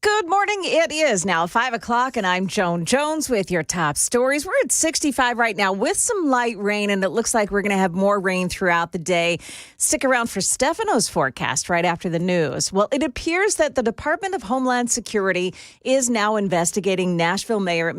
Good morning. It is now 5 o'clock, and I'm Joan Jones with your top stories. We're at 65 right now with some light rain, and it looks like we're going to have more rain throughout the day. Stick around for Stefano's forecast right after the news. Well, it appears that the Department of Homeland Security is now investigating Nashville Mayor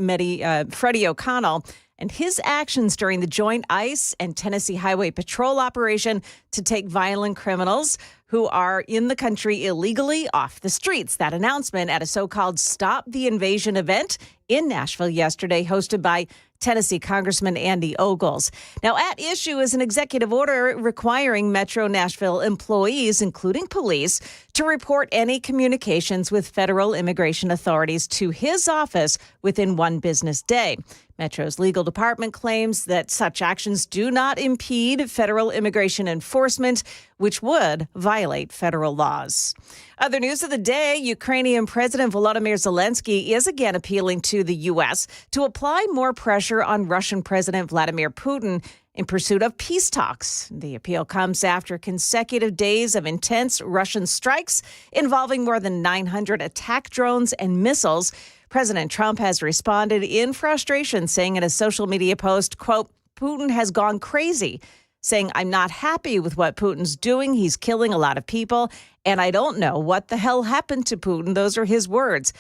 Freddie O'Connell and his actions during the joint ICE and Tennessee Highway Patrol operation to take violent criminals who are in the country illegally off the streets. That announcement at a so-called Stop the Invasion event in Nashville yesterday, hosted by Tennessee Congressman Andy Ogles. Now, at issue is an executive order requiring Metro Nashville employees, including police, to report any communications with federal immigration authorities to his office within one business day. Metro's legal department claims that such actions do not impede federal immigration enforcement, which would violate federal laws. Other news of the day, Ukrainian President Volodymyr Zelensky is again appealing to the U.S. to apply more pressure on Russian President Vladimir Putin in pursuit of peace talks. The appeal comes after consecutive days of intense Russian strikes involving more than 900 attack drones and missiles. President Trump has responded in frustration, saying in a social media post, quote, Putin has gone crazy, saying, I'm not happy with what Putin's doing. He's killing a lot of people, and I don't know what the hell happened to Putin. Those are his words.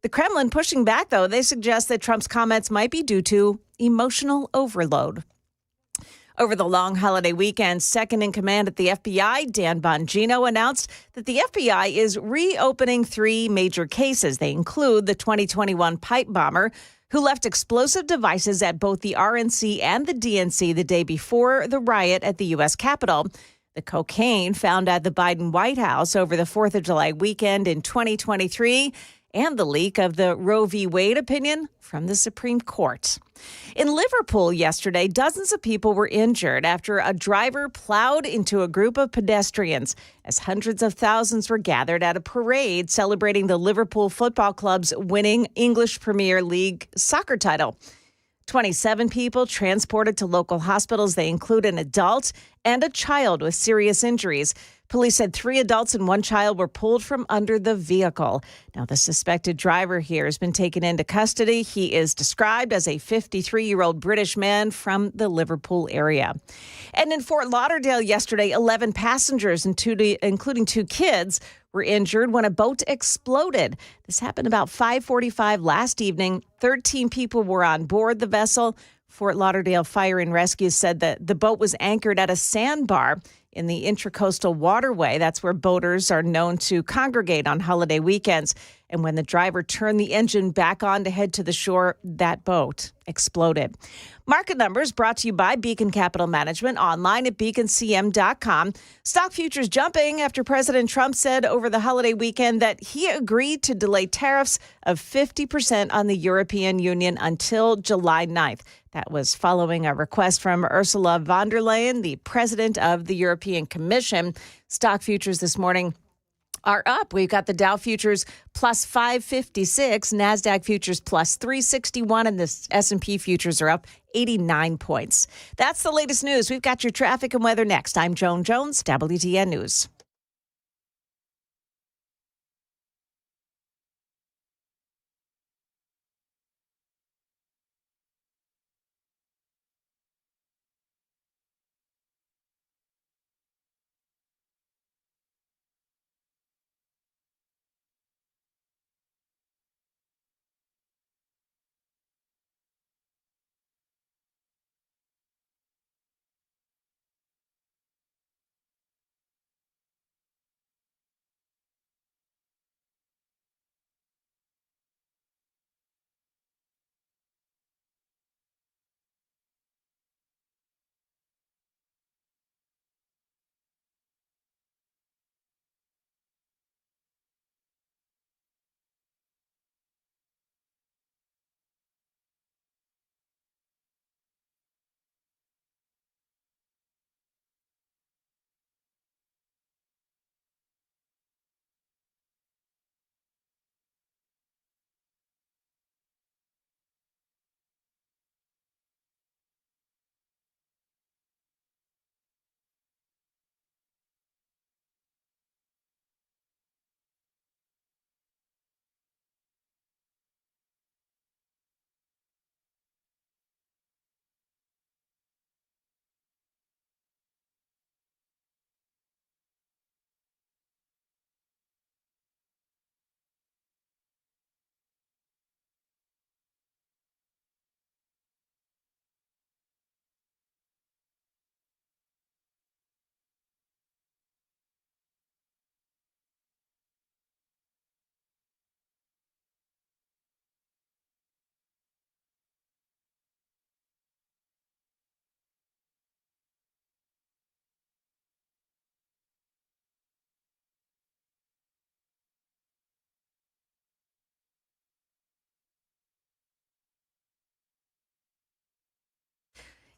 The Kremlin pushing back, though. They suggest that Trump's comments might be due to emotional overload. Over the long holiday weekend, second in command at the FBI, Dan Bongino, announced that the FBI is reopening three major cases. They include the 2021 pipe bomber who left explosive devices at both the RNC and the DNC the day before the riot at the U.S. Capitol, the cocaine found at the Biden White House over the 4th of July weekend in 2023, and the leak of the Roe v. Wade opinion from the Supreme Court. In Liverpool yesterday, dozens of people were injured after a driver plowed into a group of pedestrians as hundreds of thousands were gathered at a parade celebrating the Liverpool Football Club's winning English Premier League soccer title. 27 people transported to local hospitals. They include an adult and a child with serious injuries. Police said 3 adults and 1 child were pulled from under the vehicle. Now, the suspected driver here has been taken into custody. He is described as a 53-year-old British man from the Liverpool area. And in Fort Lauderdale yesterday, 11 passengers, including 2 kids, were injured when a boat exploded. This happened about 5:45 last evening. 13 people were on board the vessel. Fort Lauderdale Fire and Rescue said that the boat was anchored at a sandbar in the Intracoastal Waterway. That's where boaters are known to congregate on holiday weekends. And when the driver turned the engine back on to head to the shore, that boat exploded. Market numbers brought to you by Beacon Capital Management, online at beaconcm.com. Stock futures jumping after President Trump said over the holiday weekend that he agreed to delay tariffs of 50% on the European Union until July 9th. That was following a request from Ursula von der Leyen, the president of the European Commission. Stock futures this morning are up. We've got the Dow futures plus 556, NASDAQ futures plus 361, and the S&P futures are up 89 points. That's the latest news. We've got your traffic and weather next. I'm Joan Jones, WTN News.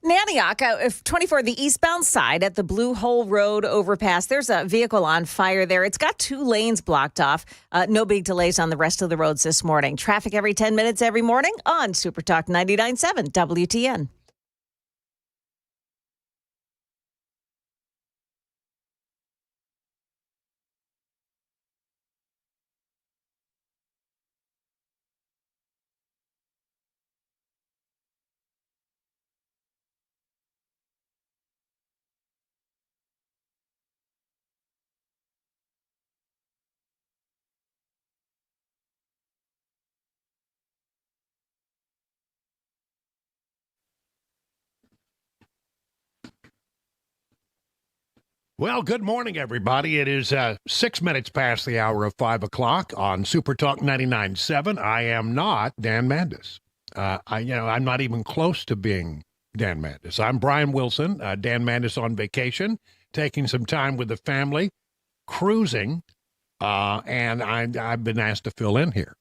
Nantioch, if 24, the eastbound side at the Blue Hole Road overpass, there's a vehicle on fire there. It's got 2 lanes blocked off. No big delays on the rest of the roads this morning. Traffic every 10 minutes every morning on Super Talk 99.7 WTN. Well, good morning, everybody. It is 6 minutes past the hour of 5 o'clock on Super Talk 99.7. I am not Dan Mandis. I'm not even close to being Dan Mandis. I'm Brian Wilson, Dan Mandis on vacation, taking some time with the family, cruising, and I've been asked to fill in here.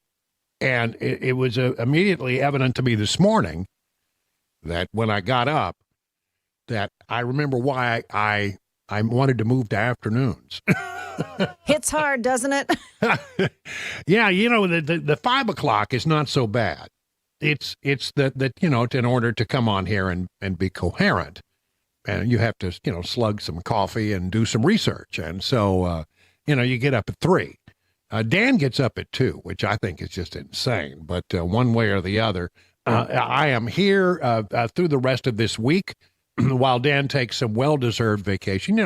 And it was immediately evident to me this morning that when I got up, that I remember why I wanted to move to afternoons. Hits hard, doesn't it? Yeah, the 5 o'clock is not so bad. It's that in order to come on here and be coherent, and you have to, slug some coffee and do some research. And so, you get up at 3. Dan gets up at 2, which I think is just insane. But one way or the other, I am here through the rest of this week. While Dan takes some well-deserved vacation.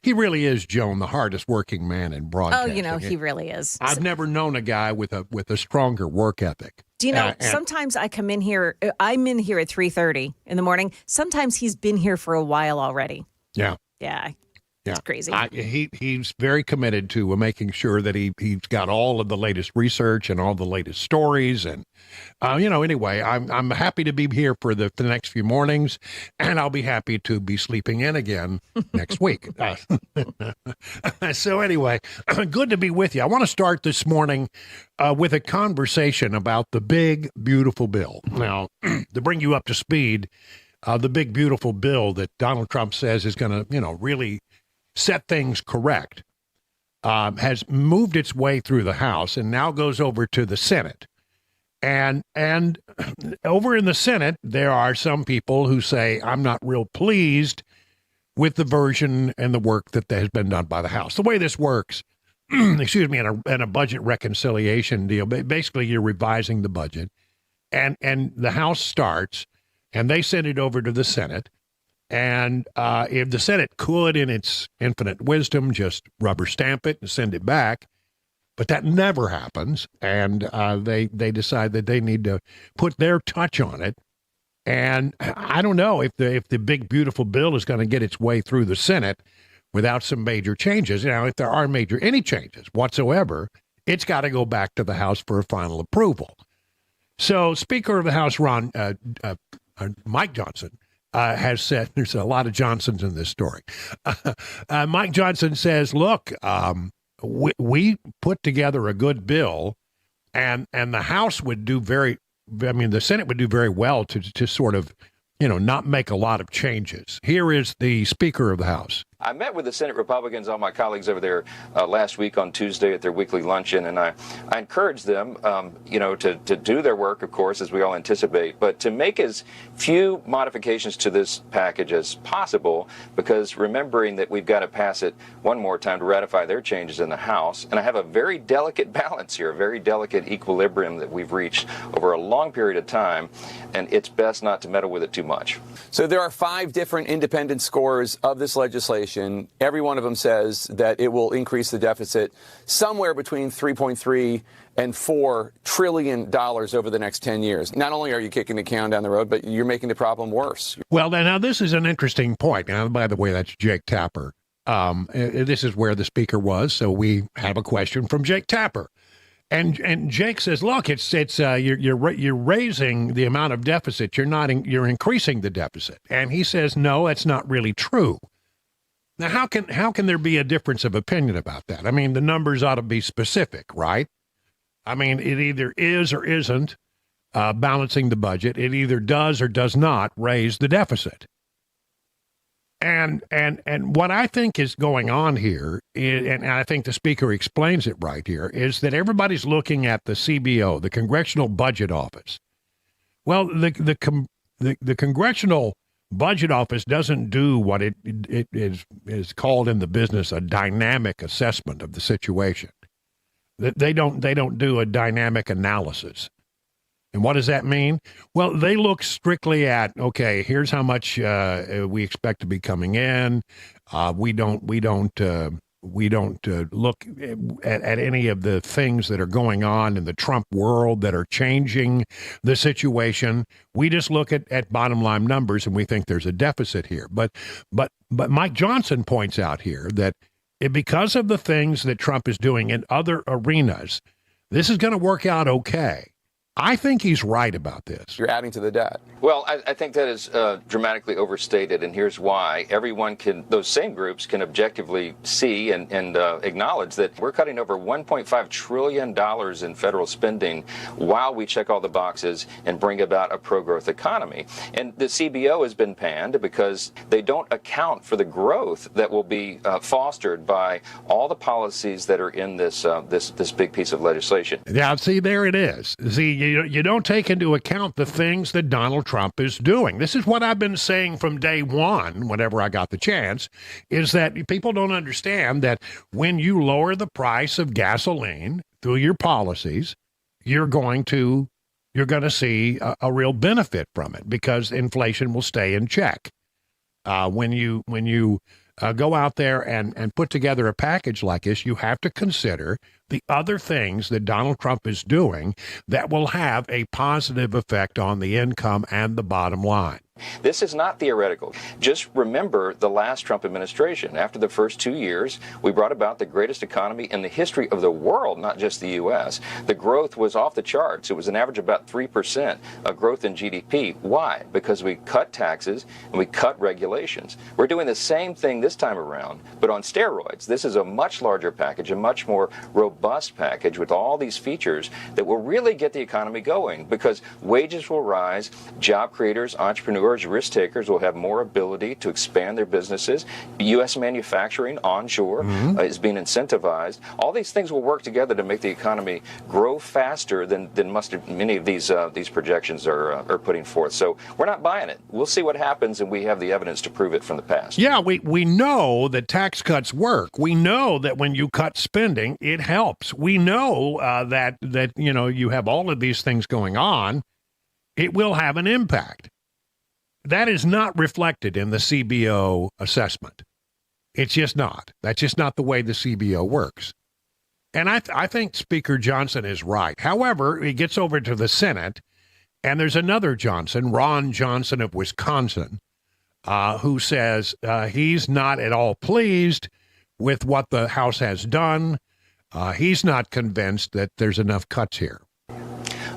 He really is, Joan, the hardest working man in broadcasting. Oh, he really is. I've never known a guy with a stronger work ethic. Do you know, sometimes I'm in here at 3:30 in the morning. Sometimes he's been here for a while already. Yeah. Yeah. It's crazy. He's very committed to making sure that he's got all of the latest research and all the latest stories. And, anyway, I'm happy to be here for the next few mornings, and I'll be happy to be sleeping in again next week. So anyway, good to be with you. I want to start this morning with a conversation about the big, beautiful bill. Now, to bring you up to speed, the big, beautiful bill that Donald Trump says is going to, really set things correct, has moved its way through the House and now goes over to the Senate. And over in the Senate, there are some people who say, I'm not real pleased with the version and the work that has been done by the House. The way this works, excuse me, in a budget reconciliation deal, basically you're revising the budget, and the House starts, and they send it over to the Senate. And if the Senate could, in its infinite wisdom, just rubber stamp it and send it back, but that never happens. And they decide that they need to put their touch on it. And I don't know if the big, beautiful bill is going to get its way through the Senate without some major changes. If there are any changes whatsoever, it's got to go back to the House for a final approval. So Speaker of the House, Mike Johnson, has said, there's a lot of Johnsons in this story. Mike Johnson says, look, we put together a good bill, and the House would do the Senate would do very well to sort of, not make a lot of changes. Here is the Speaker of the House. I met with the Senate Republicans, all my colleagues over there last week on Tuesday at their weekly luncheon, and I encouraged them, to do their work, of course, as we all anticipate, but to make as few modifications to this package as possible, because remembering that we've got to pass it one more time to ratify their changes in the House, and I have a very delicate balance here, a very delicate equilibrium that we've reached over a long period of time, and it's best not to meddle with it too much. So there are 5 different independent scores of this legislation. Every one of them says that it will increase the deficit somewhere between $3.3 and $4 trillion over the next 10 years. Not only are you kicking the can down the road, but you're making the problem worse. Well, now this is an interesting point. Now, by the way, that's Jake Tapper. This is where the speaker was, so we have a question from Jake Tapper. And Jake says, look, you're raising the amount of deficit. You're increasing the deficit. And he says, no, that's not really true. Now, how can there be a difference of opinion about that? I mean, the numbers ought to be specific, right? I mean, it either is or isn't balancing the budget. It either does or does not raise the deficit. And what I think is going on here, and I think the speaker explains it right here, is that everybody's looking at the CBO, the Congressional Budget Office. Well, the Congressional Budget Office doesn't do what it is called in the business a dynamic assessment of the situation. They don't do a dynamic analysis. And what does that mean? Well, they look strictly at, okay, here's how much we expect to be coming in. We don't look at any of the things that are going on in the Trump world that are changing the situation. We just look at bottom line numbers and we think there's a deficit here. But Mike Johnson points out here that because of the things that Trump is doing in other arenas, this is going to work out okay. I think he's right about this. You're adding to the debt. Well, I think that is dramatically overstated, and here's why. Those same groups can objectively see and acknowledge that we're cutting over $1.5 trillion in federal spending while we check all the boxes and bring about a pro-growth economy. And the CBO has been panned because they don't account for the growth that will be fostered by all the policies that are in this big piece of legislation. Yeah, see, there it is. See, you don't take into account the things that Donald Trump is doing. This is what I've been saying from day one, whenever I got the chance, is that people don't understand that when you lower the price of gasoline through your policies, you're going to see a real benefit from it because inflation will stay in check. When you go out there and put together a package like this, you have to consider the other things that Donald Trump is doing that will have a positive effect on the income and the bottom line. This is not theoretical. Just remember the last Trump administration. After the first 2 years, we brought about the greatest economy in the history of the world, not just the U.S. The growth was off the charts. It was an average of about 3% of growth in GDP. Why? Because we cut taxes and we cut regulations. We're doing the same thing this time around, but on steroids. This is a much larger package, a much more robust package with all these features that will really get the economy going because wages will rise, job creators, entrepreneurs, risk takers will have more ability to expand their businesses. U.S. manufacturing onshore is being incentivized. All these things will work together to make the economy grow faster than many of these projections are putting forth. So we're not buying it. We'll see what happens, and we have the evidence to prove it from the past. Yeah, we know that tax cuts work. We know that when you cut spending, it helps. We know that you have all of these things going on. It will have an impact. That is not reflected in the CBO assessment. It's just not. That's just not the way the CBO works. And I think Speaker Johnson is right. However, he gets over to the Senate, and there's another Johnson, Ron Johnson of Wisconsin, who says he's not at all pleased with what the House has done. He's not convinced that there's enough cuts here.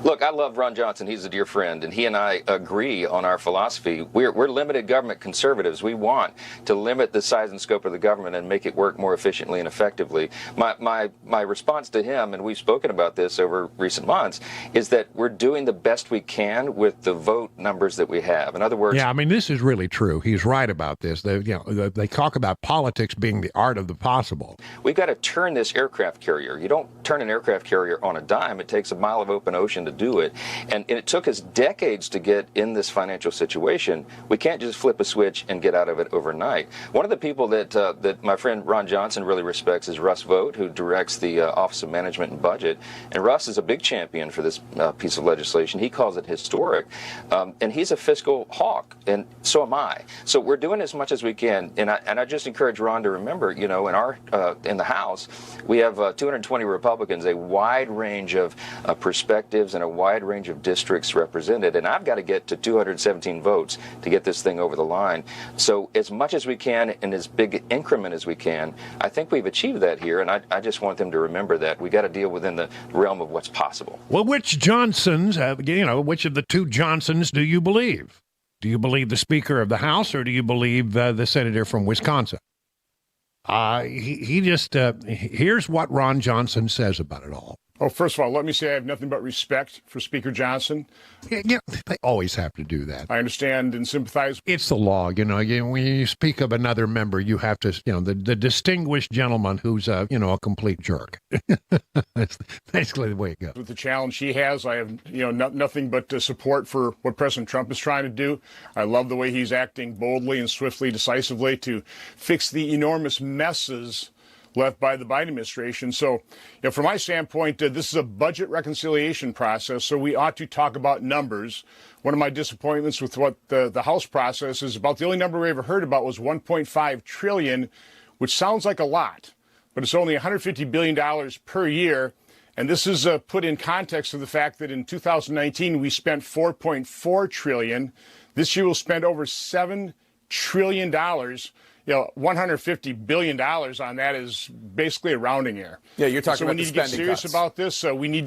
Look, I love Ron Johnson. He's a dear friend, and he and I agree on our philosophy. We're limited government conservatives. We want to limit the size and scope of the government and make it work more efficiently and effectively. My response to him, and we've spoken about this over recent months, is that we're doing the best we can with the vote numbers that we have. In other words, yeah, I mean, this is really true. He's right about this. They talk about politics being the art of the possible. We've got to turn this aircraft carrier. You don't turn an aircraft carrier on a dime. It takes a mile of open ocean to do it. And it took us decades to get in this financial situation. We can't just flip a switch and get out of it overnight. One of the people that my friend Ron Johnson really respects is Russ Vought, who directs the Office of Management and Budget. And Russ is a big champion for this piece of legislation. He calls it historic. And he's a fiscal hawk, and so am I. So we're doing as much as we can. And I just encourage Ron to remember, in the House, we have 220 Republicans, a wide range of perspectives and a wide range of districts represented, and I've got to get to 217 votes to get this thing over the line. So as much as we can in as big increment as we can, I think we've achieved that here, and I just want them to remember that we got to deal within the realm of what's possible. Well, which Johnsons, which of the two Johnsons do you believe? Do you believe the Speaker of the House, or do you believe the senator from Wisconsin? Here's what Ron Johnson says about it all. Oh, first of all, let me say I have nothing but respect for Speaker Johnson. Yeah, they always have to do that. I understand and sympathize. It's the law, when you speak of another member, you have to, the distinguished gentleman who's a complete jerk. That's basically the way it goes. With the challenge he has, I have, nothing but support for what President Trump is trying to do. I love the way he's acting boldly and swiftly, decisively to fix the enormous messes left by the Biden administration. So, from my standpoint, this is a budget reconciliation process, so we ought to talk about numbers. One of my disappointments with what the House process is about, the only number we ever heard about was $1.5 trillion, which sounds like a lot, but it's only $150 billion per year. And this is put in context of the fact that in 2019, we spent $4.4 trillion. This year we'll spend over $7 trillion. $150 billion on that is basically a rounding error. Yeah, you're talking about the spending. So we need to get serious cuts about this. We need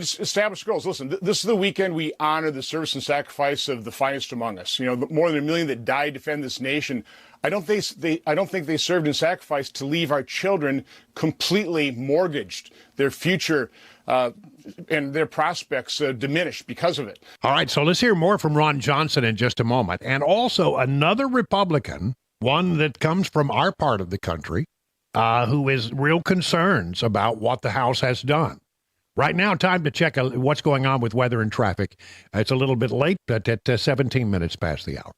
to establish goals. Listen, this is the weekend we honor the service and sacrifice of the finest among us. More than 1 million that died to defend this nation. I don't think they served and sacrificed to leave our children completely mortgaged, their future and their prospects diminished because of it. All right, so let's hear more from Ron Johnson in just a moment. And also another Republican, one that comes from our part of the country, who is real concerns about what the House has done. Right now, time to check what's going on with weather and traffic. It's a little bit late, but at 17 minutes past the hour.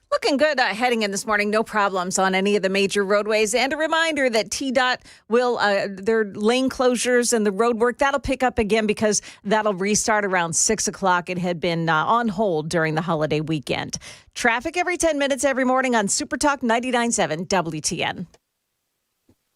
Looking good heading in this morning. No problems on any of the major roadways. And a reminder that TDOT will, their lane closures and the road work, that'll pick up again because that'll restart around 6 o'clock. It had been on hold during the holiday weekend. Traffic every 10 minutes every morning on Super Talk 99.7 WTN.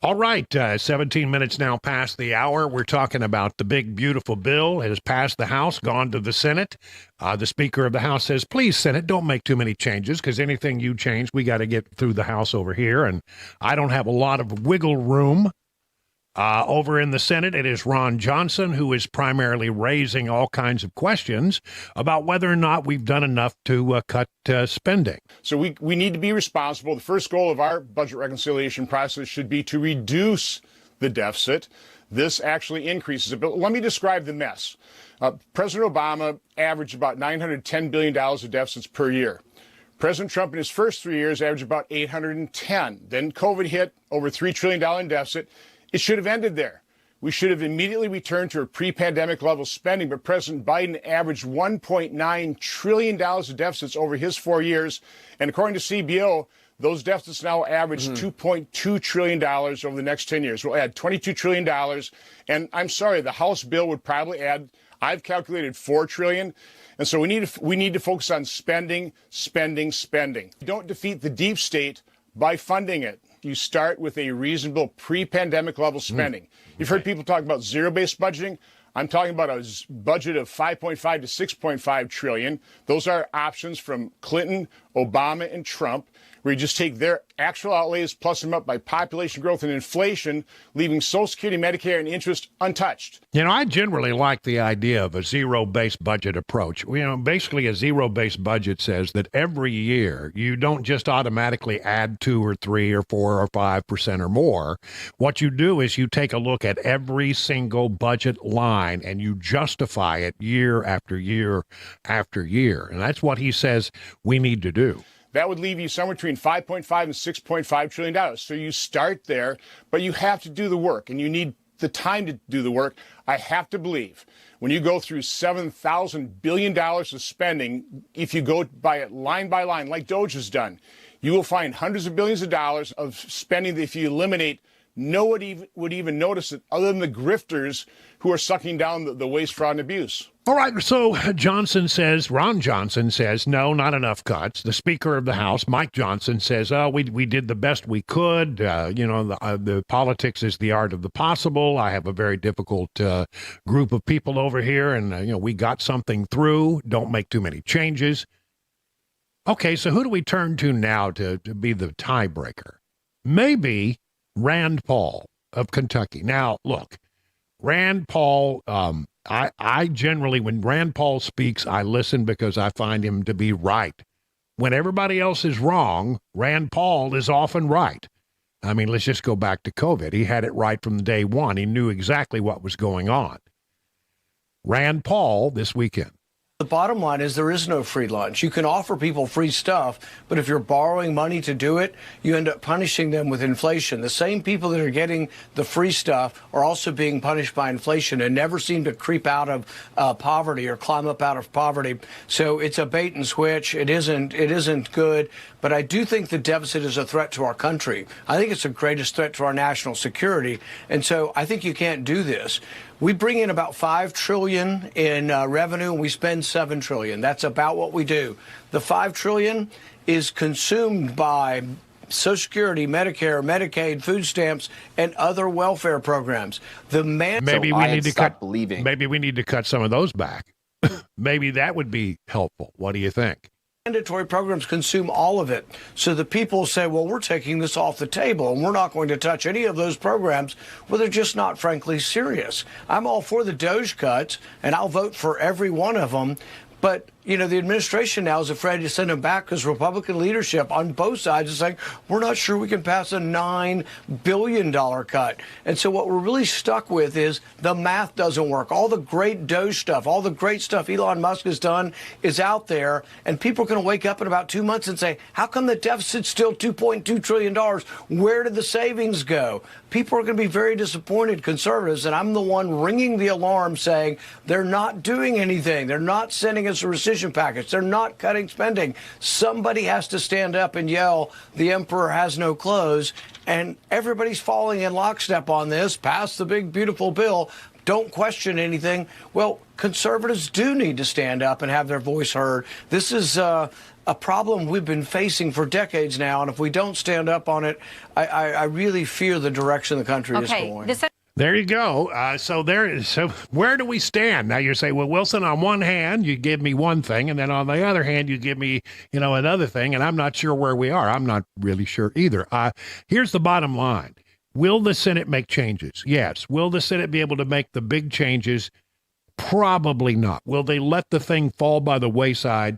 All right, 17 minutes now past the hour. We're talking about the big, beautiful bill. It has passed the House, gone to the Senate. The Speaker of the House says, please, Senate, don't make too many changes because anything you change, we got to get through the House over here. And I don't have a lot of wiggle room. Over in the Senate, it is Ron Johnson who is primarily raising all kinds of questions about whether or not we've done enough to cut spending. So we need to be responsible. The first goal of our budget reconciliation process should be to reduce the deficit. This actually increases it. But let me describe the mess. President Obama averaged about $910 billion of deficits per year. President Trump in his first 3 years averaged about $810. Then COVID hit, over $3 trillion in deficit. It should have ended there. We should have immediately returned to a pre-pandemic level spending, but President Biden averaged $1.9 trillion of deficits over his 4 years. And according to CBO, those deficits now average $2.2 trillion over the next 10 years. We'll add $22 trillion. And I'm sorry, the House bill would probably add, I've calculated $4 trillion. And so we need to focus on spending. You don't defeat the deep state by funding it. You start with a reasonable pre-pandemic level spending. You've heard people talk about zero-based budgeting. I'm talking about a budget of 5.5 to 6.5 trillion. Those are options from Clinton, Obama, and Trump, where you just take their actual outlays, plus them up by population growth and inflation, leaving Social Security, Medicare, and interest untouched. I generally like the idea of a zero-based budget approach. Basically a zero-based budget says that every year you don't just automatically add 2 or 3 or 4 or 5% or more. What you do is you take a look at every single budget line and you justify it year after year after year. And that's what he says we need to do. That would leave you somewhere between $5.5 and $6.5 trillion. So you start there, but you have to do the work, and you need the time to do the work. I have to believe when you go through $7,000 billion of spending, if you go by it line by line, like DOGE has done, you will find hundreds of billions of dollars of spending that if you eliminate, no one would even notice it other than the grifters who are sucking down the waste, fraud, and abuse. All right, so Ron Johnson says, no, not enough cuts. The Speaker of the House, Mike Johnson, says, we did the best we could. The politics is the art of the possible. I have a very difficult group of people over here, and, we got something through. Don't make too many changes. Okay, so who do we turn to now to be the tiebreaker? Maybe Rand Paul of Kentucky. Now, look, Rand Paul, I generally, when Rand Paul speaks, I listen because I find him to be right. When everybody else is wrong, Rand Paul is often right. I mean, let's just go back to COVID. He had it right from day one. He knew exactly what was going on. Rand Paul this weekend. The bottom line is there is no free lunch. You can offer people free stuff, but if you're borrowing money to do it, you end up punishing them with inflation. The same people that are getting the free stuff are also being punished by inflation and never seem to creep out of poverty or climb up out of poverty. So it's a bait and switch. It isn't good. But I do think the deficit is a threat to our country. I think it's the greatest threat to our national security. And so I think you can't do this. We bring in about $5 trillion in revenue, and we spend $7 trillion. That's about what we do. The $5 trillion is consumed by Social Security, Medicare, Medicaid, food stamps, and other welfare programs. Maybe we need to cut some of those back. Maybe that would be helpful. What do you think? Mandatory programs consume all of it. So the people say, well, we're taking this off the table and we're not going to touch any of those programs. Well, they're just not, frankly, serious. I'm all for the DOGE cuts, and I'll vote for every one of them. But, you know, the administration now is afraid to send them back because Republican leadership on both sides is saying, we're not sure we can pass a $9 billion cut. And so what we're really stuck with is the math doesn't work. All the great DOGE stuff, all the great stuff Elon Musk has done is out there. And people are going to wake up in about 2 months and say, how come the deficit's still $2.2 trillion? Where did the savings go? People are going to be very disappointed, conservatives. And I'm the one ringing the alarm saying they're not doing anything. They're not sending us a rescission package. They're not cutting spending. Somebody has to stand up and yell, the emperor has no clothes. And everybody's falling in lockstep on this. Pass the big, beautiful bill. Don't question anything. Well, conservatives do need to stand up and have their voice heard. This is a problem we've been facing for decades now. And if we don't stand up on it, I really fear the direction the country is going. There you go. So where do we stand? Now you say, well, Wilson, on one hand, you give me one thing, and then on the other hand, you give me, another thing, and I'm not sure where we are. I'm not really sure either. Here's the bottom line. Will the Senate make changes? Yes. Will the Senate be able to make the big changes? Probably not. Will they let the thing fall by the wayside?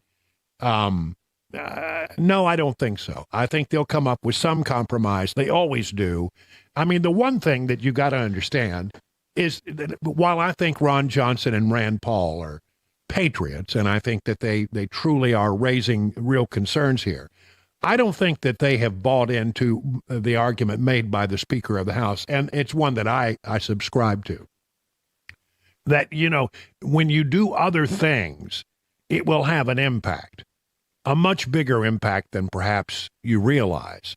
No, I don't think so. I think they'll come up with some compromise. They always do. I mean, the one thing that you got to understand is that while I think Ron Johnson and Rand Paul are patriots, and I think that they truly are raising real concerns here, I don't think that they have bought into the argument made by the Speaker of the House, and it's one that I subscribe to, that, when you do other things, it will have an impact, a much bigger impact than perhaps you realize.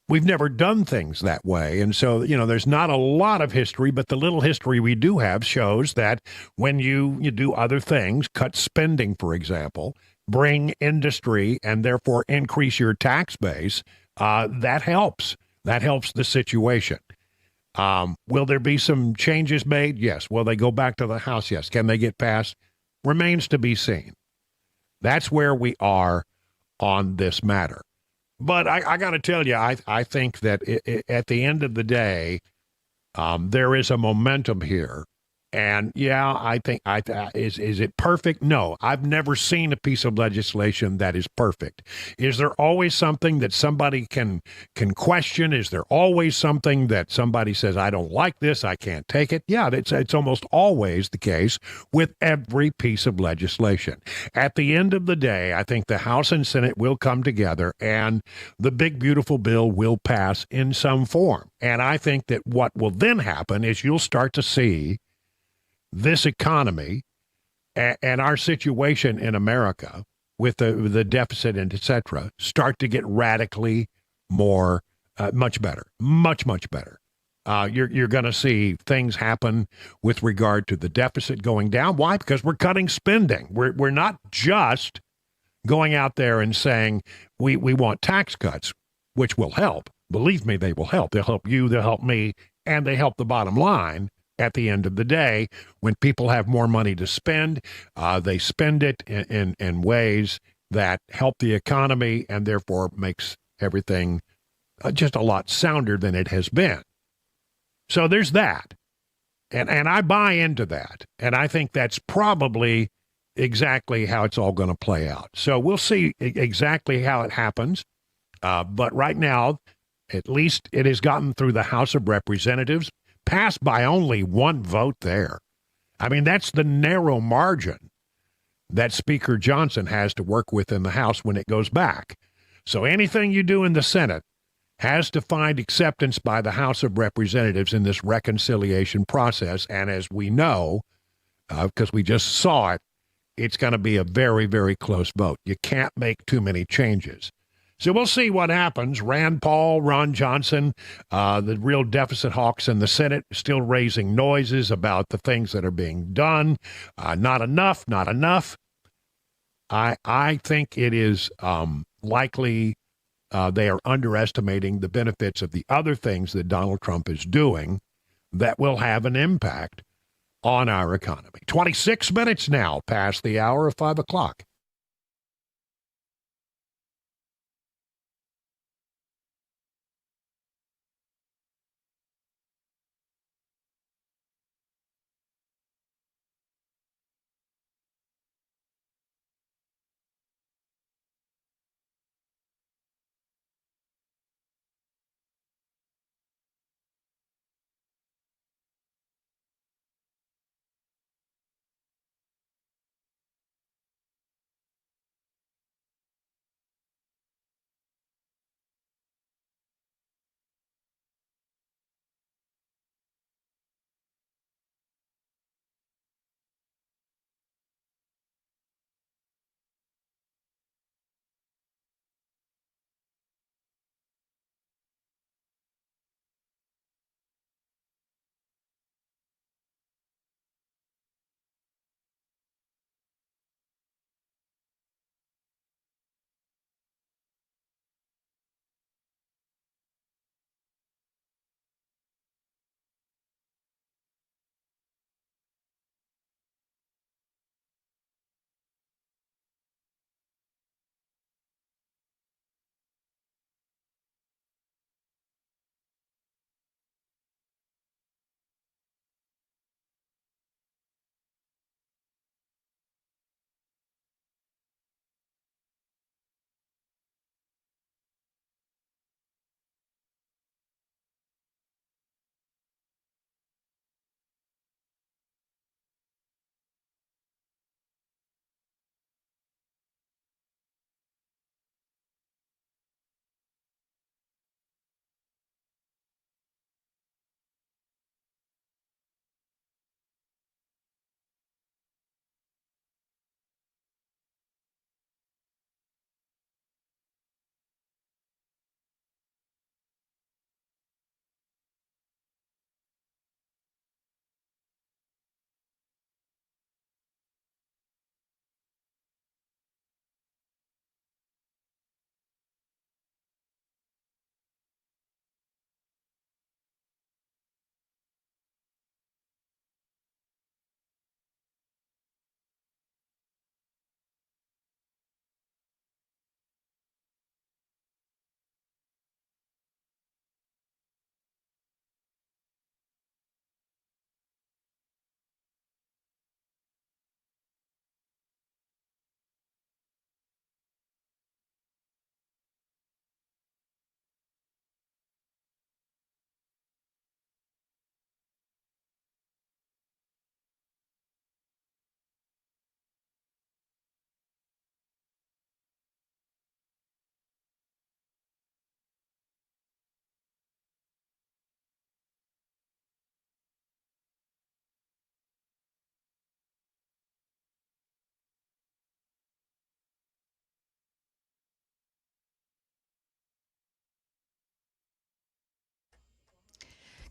We've never done things that way. And so, there's not a lot of history, but the little history we do have shows that when you do other things, cut spending, for example, bring industry and therefore increase your tax base, that helps. That helps the situation. Will there be some changes made? Yes. Will they go back to the House? Yes. Can they get passed? Remains to be seen. That's where we are on this matter. But I got to tell you, I think that at the end of the day, there is a momentum here. And yeah, I think is it perfect? No, I've never seen a piece of legislation that is perfect. Is there always something that somebody can question? Is there always something that somebody says, I don't like this, I can't take it? Yeah, it's almost always the case with every piece of legislation. At the end of the day, I think the House and Senate will come together and the big, beautiful bill will pass in some form. And I think that what will then happen is you'll start to see this economy and our situation in America with the deficit and et cetera start to get radically more, much better, much better. You're going to see things happen with regard to the deficit going down. Why? Because we're cutting spending. We're not just going out there and saying we want tax cuts, which will help. Believe me, they will help. They'll help you, they'll help me, and they help the bottom line. At the end of the day, when people have more money to spend, they spend it in ways that help the economy and therefore makes everything just a lot sounder than it has been. So there's that. And I buy into that. And I think that's probably exactly how it's all going to play out. So we'll see exactly how it happens. But right now, At least it has gotten through the House of Representatives, passed by only one vote there. I mean, that's the narrow margin that Speaker Johnson has to work with in the House when it goes back. So anything you do in the Senate has to find acceptance by the House of Representatives in this reconciliation process. And as we know, because we just saw it, it's going to be a very, very close vote. You can't make too many changes. So we'll see what happens. Rand Paul, Ron Johnson, the real deficit hawks in the Senate, still raising noises about the things that are being done. Not enough, not enough. I think it is likely they are underestimating the benefits of the other things that Donald Trump is doing that will have an impact on our economy. 26 minutes now past the hour of 5 o'clock.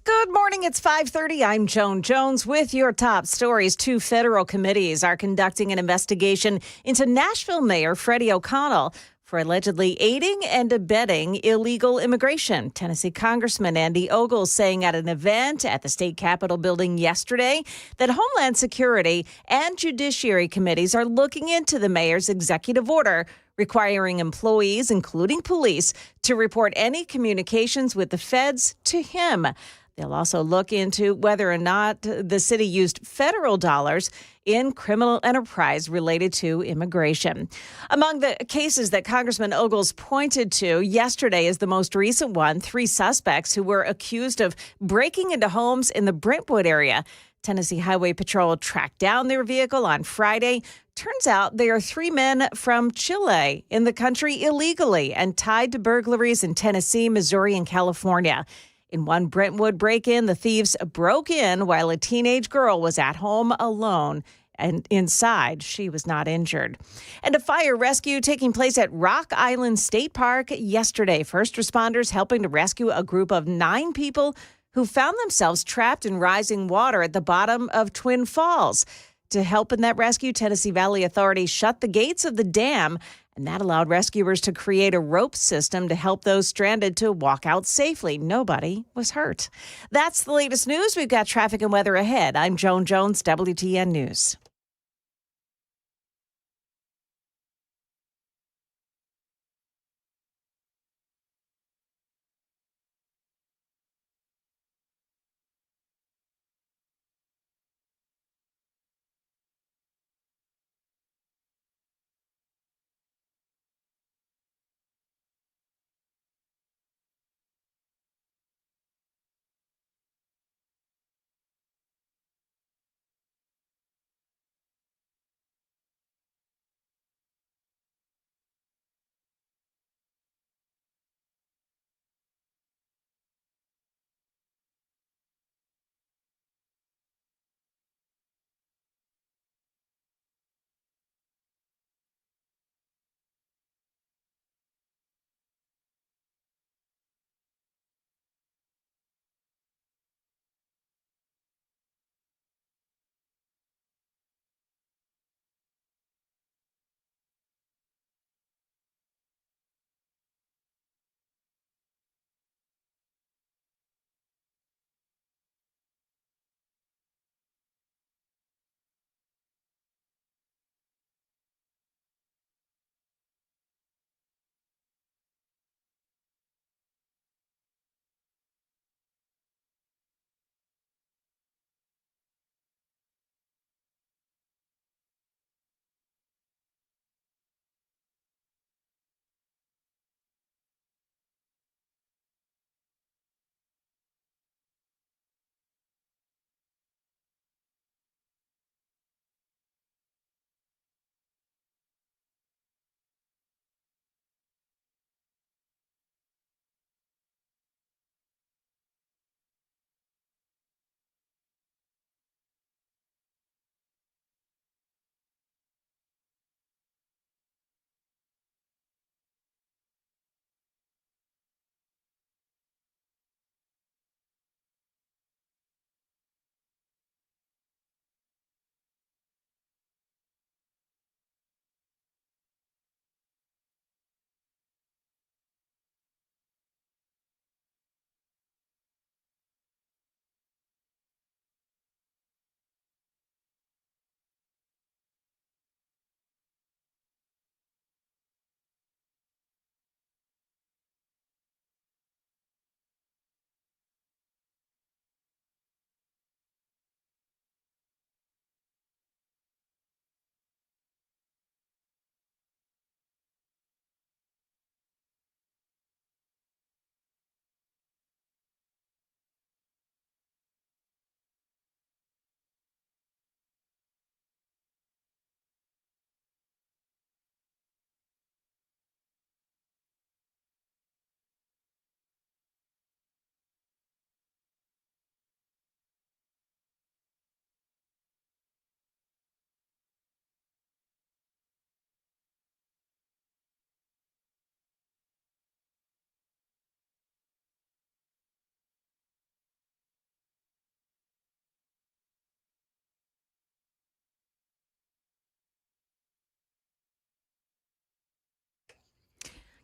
Good morning. It's 5:30. I'm Joan Jones with your top stories. 2 federal committees are conducting an investigation into Nashville Mayor Freddie O'Connell for allegedly aiding and abetting illegal immigration. Tennessee Congressman Andy Ogles saying at an event at the state capitol building yesterday that Homeland Security and Judiciary committees are looking into the mayor's executive order requiring employees, including police, to report any communications with the feds to him. They'll also look into whether or not the city used federal dollars in criminal enterprise related to immigration. Among the cases that Congressman Ogles pointed to yesterday is the most recent one, 3 suspects who were accused of breaking into homes in the Brentwood area. Tennessee Highway Patrol tracked down their vehicle on Friday. Turns out they are 3 men from Chile in the country illegally and tied to burglaries in Tennessee, Missouri, and California. In one Brentwood break-in, the thieves broke in while a teenage girl was at home alone. And inside, she was not injured. And a fire rescue taking place at Rock Island State Park yesterday. First responders helping to rescue a group of 9 people who found themselves trapped in rising water at the bottom of Twin Falls. To help in that rescue, Tennessee Valley authorities shut the gates of the dam, and that allowed rescuers to create a rope system to help those stranded to walk out safely. Nobody was hurt. That's the latest news. We've got traffic and weather ahead. I'm Joan Jones, WTN News.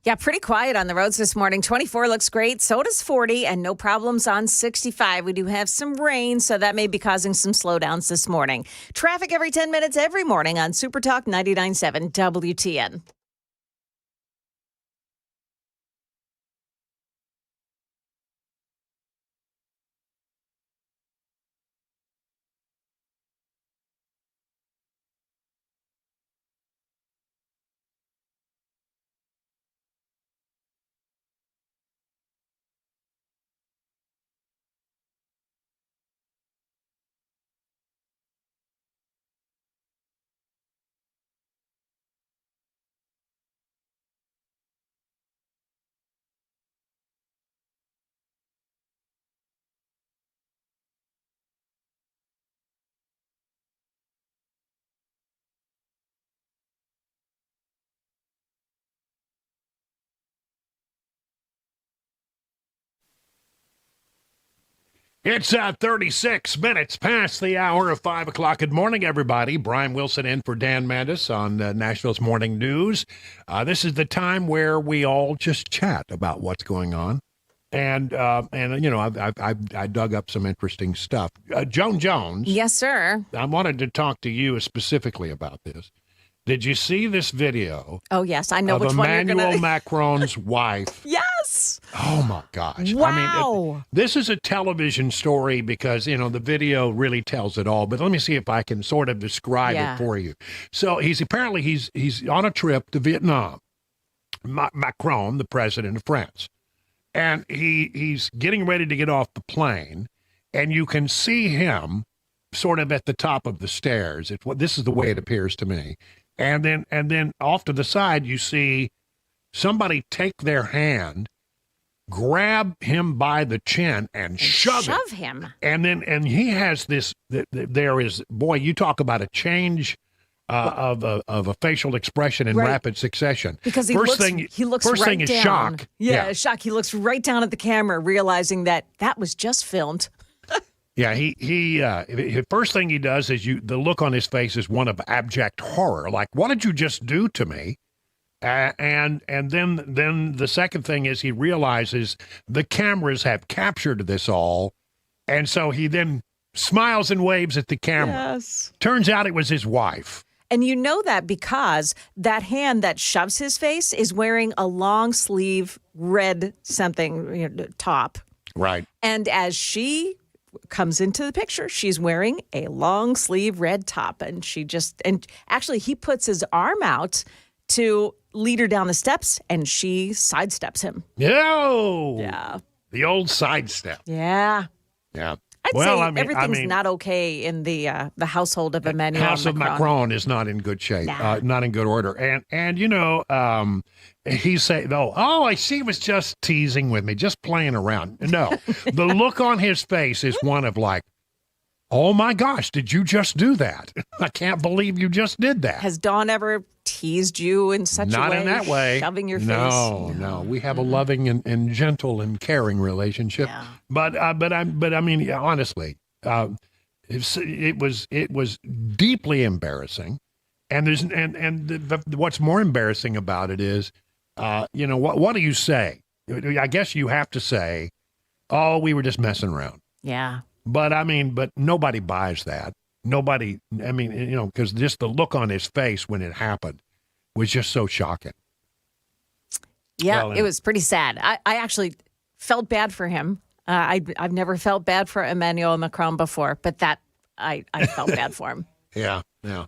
Yeah, pretty quiet on the roads this morning. 24 looks great. So does 40, and no problems on 65. We do have some rain, so that may be causing some slowdowns this morning. Traffic every 10 minutes every morning on Super Talk 99.7 WTN. It's 36 minutes past the hour of 5 o'clock. Good morning, everybody. Brian Wilson in for Dan Mandis on Nashville's Morning News. This is the time where we all just chat about what's going on. And you know, I dug up some interesting stuff. Joan Jones. Yes, sir. I wanted to talk to you specifically about this. Did you see this video? Oh, yes. I know of which one you're Emmanuel going to... Macron's wife? Yes. Oh, my gosh. Wow. I mean, this is a television story because, you know, the video really tells it all. But let me see if I can sort of describe it for you. So he's on a trip to Vietnam. Macron, the president of France. And he's getting ready to get off the plane. And you can see him sort of at the top of the stairs. This is the way it appears to me. And then off to the side, you see somebody take their hand, grab him by the chin, and shove him. And he has this. There is, boy, you talk about a change of a facial expression in rapid succession. Because he first looks first right thing is down. shock. Yeah, shock. He looks right down at the camera, realizing that was just filmed. Yeah, he first thing he does is the look on his face is one of abject horror. Like, what did you just do to me? And then the second thing is he realizes the cameras have captured this all, and so he then smiles and waves at the camera. Yes. Turns out it was his wife. And you know that because that hand that shoves his face is wearing a long sleeve red something top. Right. And as she comes into the picture, she's wearing a long sleeve red top, and actually he puts his arm out to lead her down the steps, and she sidesteps him. No. Yeah. The old sidestep. Yeah. Yeah. I'd say everything's not okay in the household of Emmanuel House Macron. of Macron is not in good shape, not in good order. And you know, he's saying, I see he was just teasing with me, just playing around. No, the look on his face is one of like, oh my gosh, did you just do that? I can't believe you just did that. Has Dawn ever teased you in such a way? Not in that way. Shoving your face? No. We have a loving and gentle and caring relationship. Yeah. But I mean, honestly, it was deeply embarrassing. And what's more embarrassing about it is, you know, what do you say? I guess you have to say, oh, we were just messing around. Yeah. But nobody buys that. Nobody, I mean, you know, because just the look on his face when it happened was just so shocking. Yeah, it was pretty sad. I actually felt bad for him. I've never felt bad for Emmanuel Macron before, but that I felt bad for him. Yeah,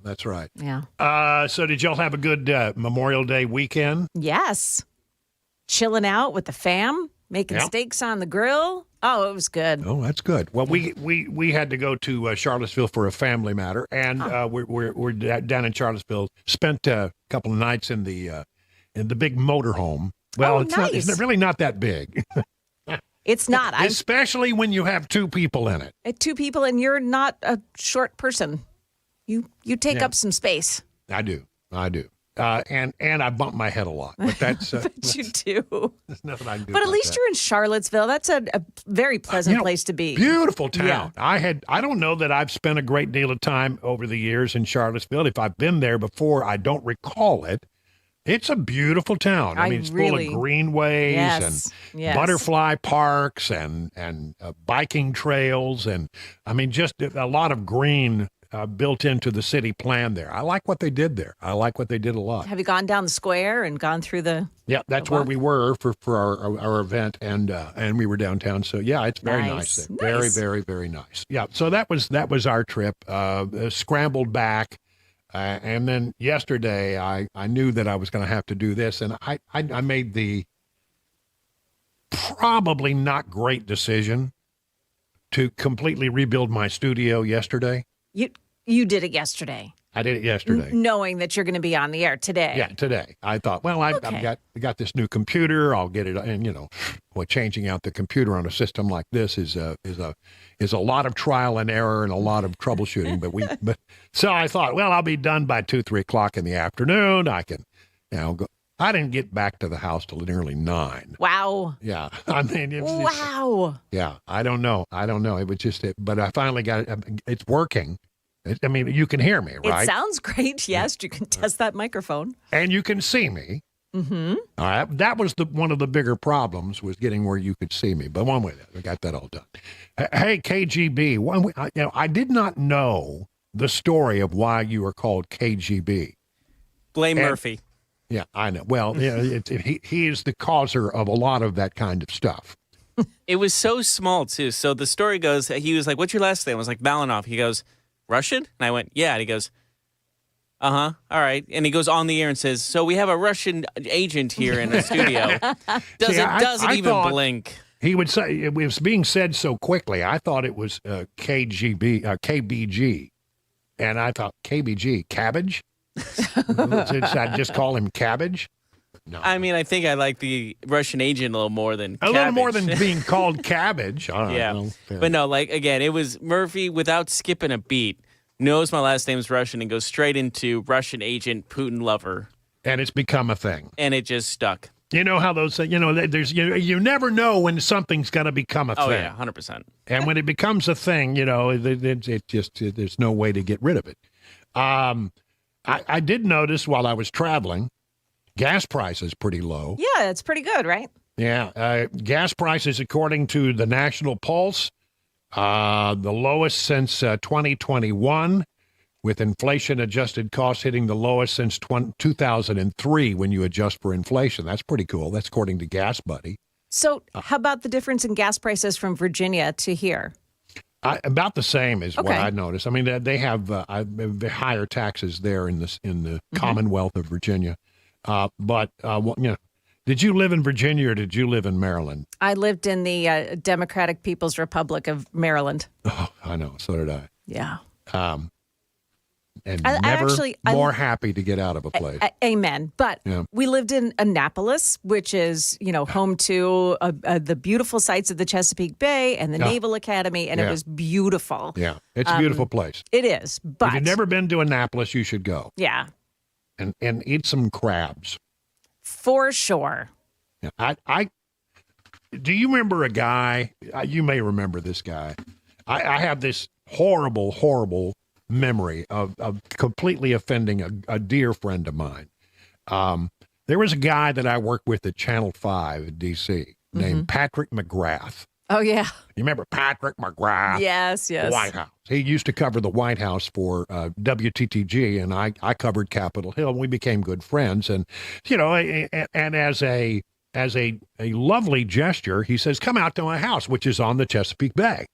that's right. Yeah. So did y'all have a good Memorial Day weekend? Yes. Chilling out with the fam, making steaks on the grill. Oh, it was good. Oh, that's good. Well, we had to go to Charlottesville for a family matter, and we're down in Charlottesville. Spent a couple of nights in the big motorhome. Well, it's really not that big. It's not, especially when you have two people in it. 2 people, and you're not a short person. You take up some space. I do. And I bump my head a lot, but that's but you do. There's nothing I can do. But at least you're in Charlottesville. That's a very pleasant place to be. Beautiful town. Yeah. I don't know that I've spent a great deal of time over the years in Charlottesville. If I've been there before, I don't recall it. It's a beautiful town. I mean, it's full of greenways and butterfly parks and biking trails, and I mean, just a lot of green built into the city plan there. I like what they did there. I like what they did a lot. Have you gone down the square and gone through the? Yeah, that's where we were for our event, and we were downtown. So yeah, it's very nice there. Very, very, very nice. Yeah. So that was our trip. Scrambled back. And then yesterday, I knew that I was going to have to do this, and I made the probably not great decision to completely rebuild my studio yesterday. You did it yesterday. I did it yesterday. Knowing that you're going to be on the air today. Yeah, today. I thought, well, I've got this new computer. I'll get it. And, you know, changing out the computer on a system like this is a lot of trial and error and a lot of troubleshooting. But so I thought, well, I'll be done by 2-3 o'clock in the afternoon. I can, you know, go. I didn't get back to the house till nearly 9. Wow. Yeah. I mean, Wow. yeah. I don't know. It was just, but I finally got it. It's working. I mean, you can hear me, right? It sounds great. Yes, you can test that microphone. And you can see me. Mm-hmm. All right. That was one of the bigger problems, was getting where you could see me. But one way, I got that all done. Hey, KGB, I did not know the story of why you were called KGB. Blame Murphy. Yeah, I know. Well, he is the causer of a lot of that kind of stuff. It was so small, too. So the story goes, he was like, what's your last name? I was like, Malinov. He goes, Russian? And I went, yeah. And he goes, all right. And he goes on the air and says, so we have a Russian agent here in the studio. Doesn't even blink. He would say, it was being said so quickly, I thought it was KBG. And I thought, KBG, cabbage? I'd just call him Cabbage? No. I mean, I think I like the Russian agent a little more than a little more than being called Cabbage. All right, yeah. Well, but no, like, again, it was Murphy without skipping a beat. Knows my last name's Russian and goes straight into Russian agent, Putin lover. And it's become a thing. And it just stuck. You know how those, there's, you never know when something's going to become a thing. Oh, yeah, 100%. And when it becomes a thing, it just, there's no way to get rid of it. I did notice while I was traveling, gas prices pretty low. Yeah, it's pretty good, right? Yeah. Gas prices, according to the National Pulse, the lowest since 2021, with inflation-adjusted costs hitting the lowest since 2003 when you adjust for inflation. That's pretty cool. That's according to Gas Buddy. So how about the difference in gas prices from Virginia to here? About the same is what Okay. I noticed. I mean, they have higher taxes there in the Commonwealth of Virginia. Did you live in Virginia or did you live in Maryland? I lived in the Democratic People's Republic of Maryland. Oh, I know. So did I. Yeah. And I never actually- more happy to get out of a place. Amen. But Yeah. we lived in Annapolis, which is, home to the beautiful sites of the Chesapeake Bay and the Naval Academy, and it Yeah. was beautiful. Yeah, it's a beautiful place. It is, but If you've never been to Annapolis, you should go yeah, and eat some crabs. for sure. Yeah, I do you remember a guy? You may remember this guy. I have this horrible memory of completely offending a dear friend of mine. There was a guy that I worked with at Channel 5 in D.C. named Patrick McGrath. Oh yeah, You remember Patrick McGrath? yes. The White House. He used to cover the White House for WTTG, and I covered Capitol Hill, and we became good friends. And and as a lovely gesture, he says, "Come out to my house," which is on the Chesapeake Bay.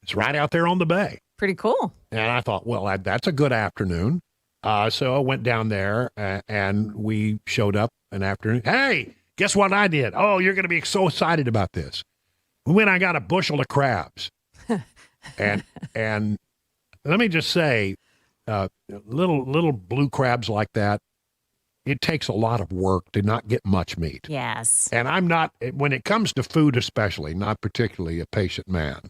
It's right out there on the bay. Pretty cool. And I thought, well, that's a good afternoon. So I went down there, and we showed up an afternoon. Hey, guess what I did? Oh, you're going to be so excited about this. When I got a bushel of crabs. and let me just say, little blue crabs like that, it takes a lot of work to not get much meat. Yes. And I'm not, when it comes to food especially, not particularly a patient man.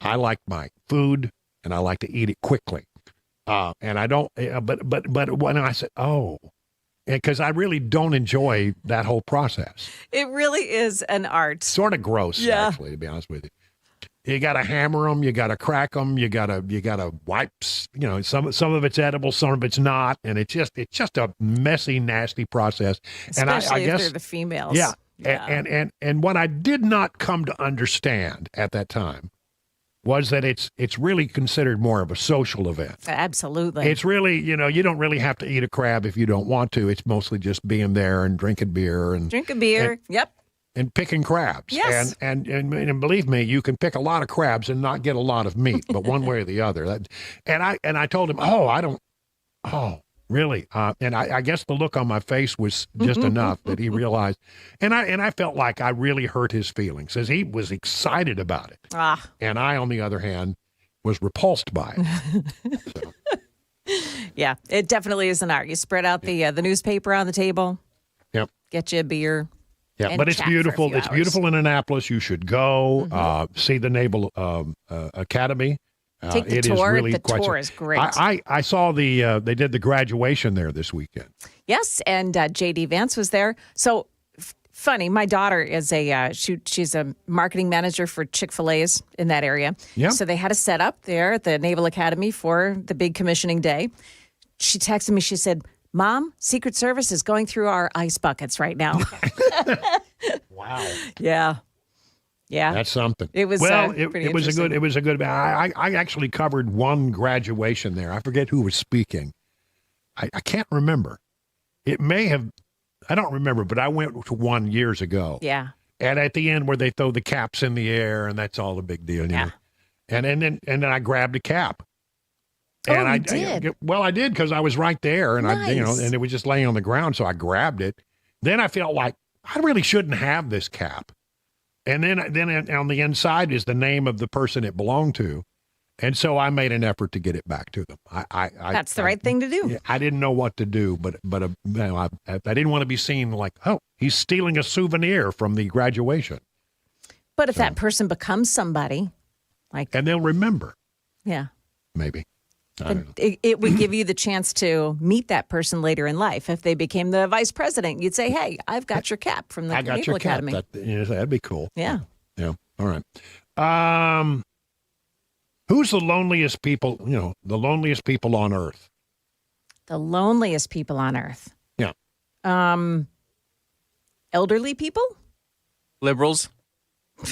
I like my food, and I like to eat it quickly. And I don't, but when I said, because I really don't enjoy that whole process. It really is an art. Sort of gross, actually, to be honest with you. You got to hammer them, you got to crack them, you got to wipe. Some of it's edible, some of it's not, and it's just a messy, nasty process. Especially and I if guess they're the females. Yeah. And what I did not come to understand at that time was that it's really considered more of a social event. Absolutely. It's really, you don't really have to eat a crab if you don't want to. It's mostly just being there and drinking beer and Yep. and picking crabs. Yes. And believe me, you can pick a lot of crabs and not get a lot of meat, but one way or the other. And I told him, really? And I guess the look on my face was just enough that he realized. And I felt like I really hurt his feelings, as he was excited about it. And I, on the other hand, was repulsed by it. So. Yeah, it definitely is an art. You spread out the newspaper on the table. Yep. Get you a beer. Yeah, and but it's chat for a beautiful. few It's hours. beautiful in Annapolis. You should go see the Naval Academy. Take the It is tour. really The quite. tour is great. I saw they did the graduation there this weekend. Yes, and JD Vance was there. So funny, my daughter is she's a marketing manager for Chick-fil-A's in that area. Yeah. So they had a setup there at the Naval Academy for the big commissioning day. She texted me. She said, "Mom, Secret Service is going through our ice buckets right now." Wow. Yeah. Yeah. That's something. It was well. pretty It was a good. interesting. It was a good. I actually covered one graduation there. I forget who was speaking. I can't remember. It may have. I don't remember, but I went to one years ago. Yeah. And at the end, where they throw the caps in the air, and that's all a big deal. You Yeah. know? And then I grabbed a cap. Oh, And you I did? Well, I did because I was right there, and Nice. and it was just laying on the ground, so I grabbed it. Then I felt like I really shouldn't have this cap. And then on the inside is the name of the person it belonged to, and so I made an effort to get it back to them. That's the right thing to do. I didn't know what to do, but you know, I didn't want to be seen like, oh, he's stealing a souvenir from the graduation, But if that person becomes somebody, like, and they'll remember yeah, maybe. I don't know. it would give you the chance to meet that person later in life. If they became the vice president, you'd say, "Hey, I've got your cap from the I got Naval your cap. Academy." That'd be cool. Yeah. Yeah. All right. Who's the loneliest people? You know, the loneliest people on Earth. The loneliest people on earth. Yeah. Elderly people? Liberals.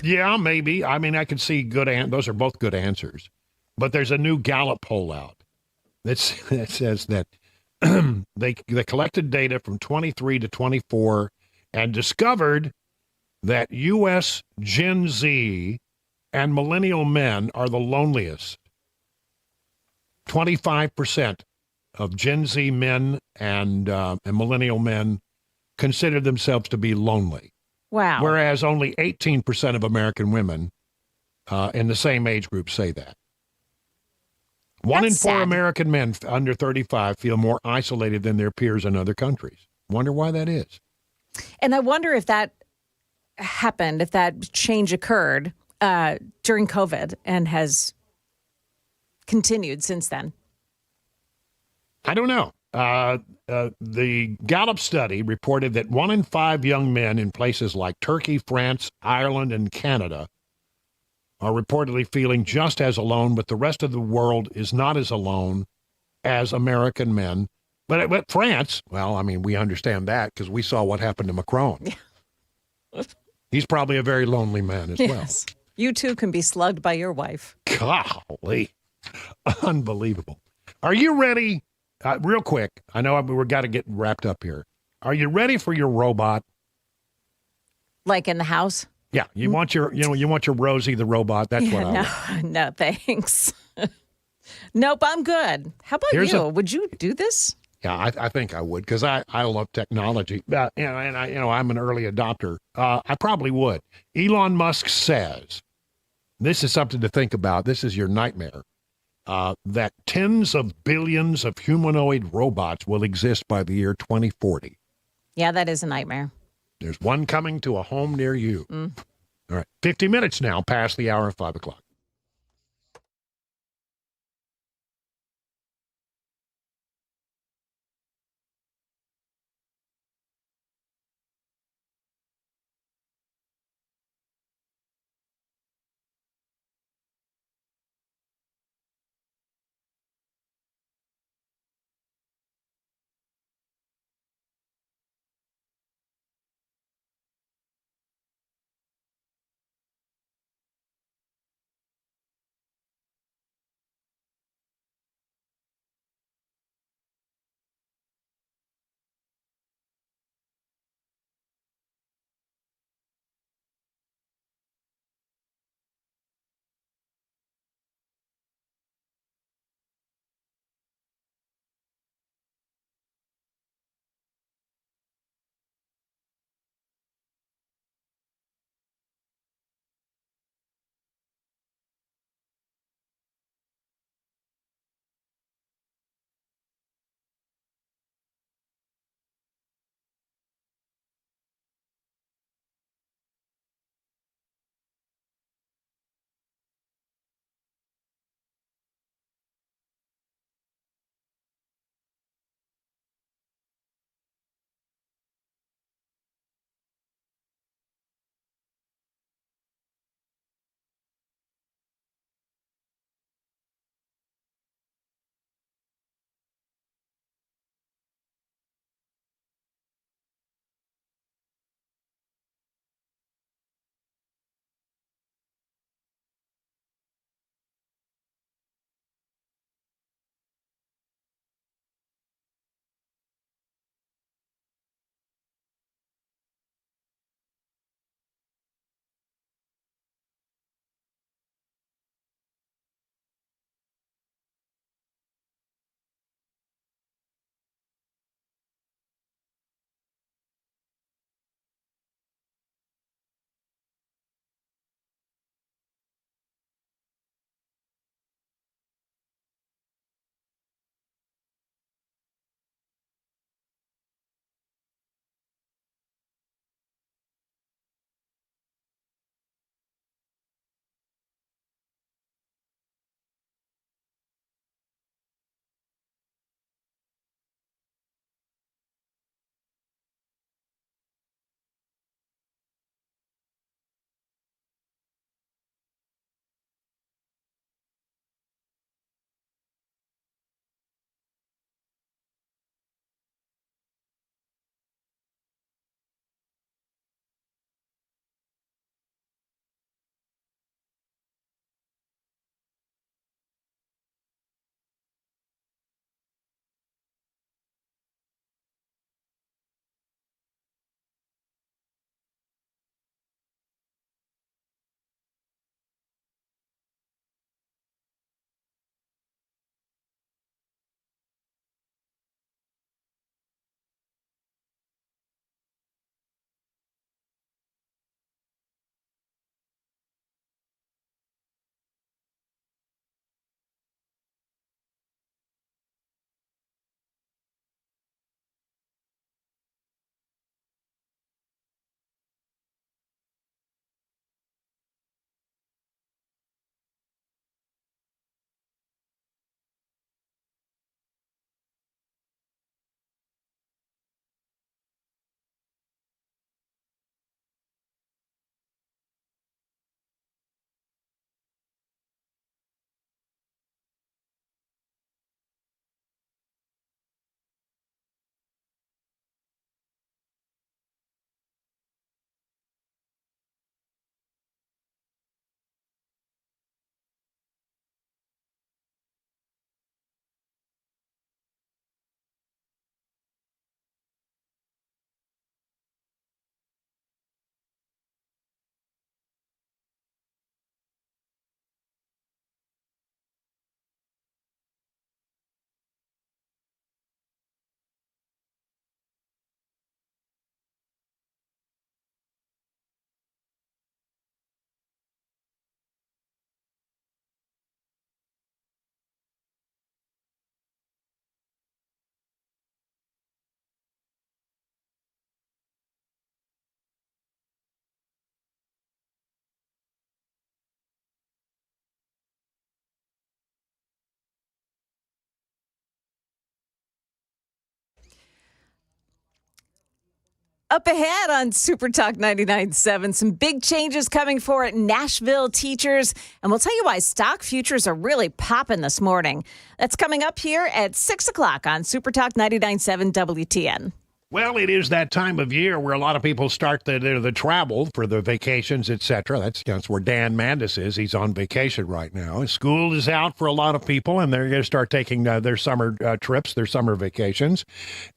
Yeah, maybe. I mean, I could see those are both good answers. But there's a new Gallup poll out that says that they collected data from 23 to 24 and discovered that U.S. Gen Z and millennial men are the loneliest. 25% of Gen Z men and millennial men consider themselves to be lonely, Wow. whereas only 18% of American women in the same age group say that. One in That's four sad. American men under 35 feel more isolated than their peers in other countries. Wonder why that is. And I wonder if that happened, if that change occurred during COVID and has continued since then. I don't know. The Gallup study reported that 1 in 5 young men in places like Turkey, France, Ireland, and Canada are reportedly feeling just as alone, but the rest of the world is not as alone as American men. But France, well, I mean, we understand that because we saw what happened to Macron. He's probably a very lonely man as Yes. You too can be slugged by your wife. well. Golly. Unbelievable. Are you ready? Real quick, I know we've got to get wrapped up here. Are you ready for your robot? Like in the house? Yeah, you want your Rosie the robot. That's what I want. No, thanks. Nope, I'm good. How about Here's you? Would you do this? Yeah, I think I would because I love technology. I'm an early adopter. I probably would. Elon Musk says, this is something to think about. This is your nightmare. That tens of billions of humanoid robots will exist by the year 2040. Yeah, that is a nightmare. There's one coming to a home near you. All right, 50 minutes now past the hour of 5 o'clock. Up ahead on Super Talk 99.7, some big changes coming for Nashville teachers, and we'll tell you why stock futures are really popping this morning. That's coming up here at 6 o'clock on Super Talk 99.7 WTN. Well, it is that time of year where a lot of people start the travel for the vacations, etc. That's where Dan Mandis is. He's on vacation right now. School is out for a lot of people, and they're going to start taking their summer trips, their summer vacations.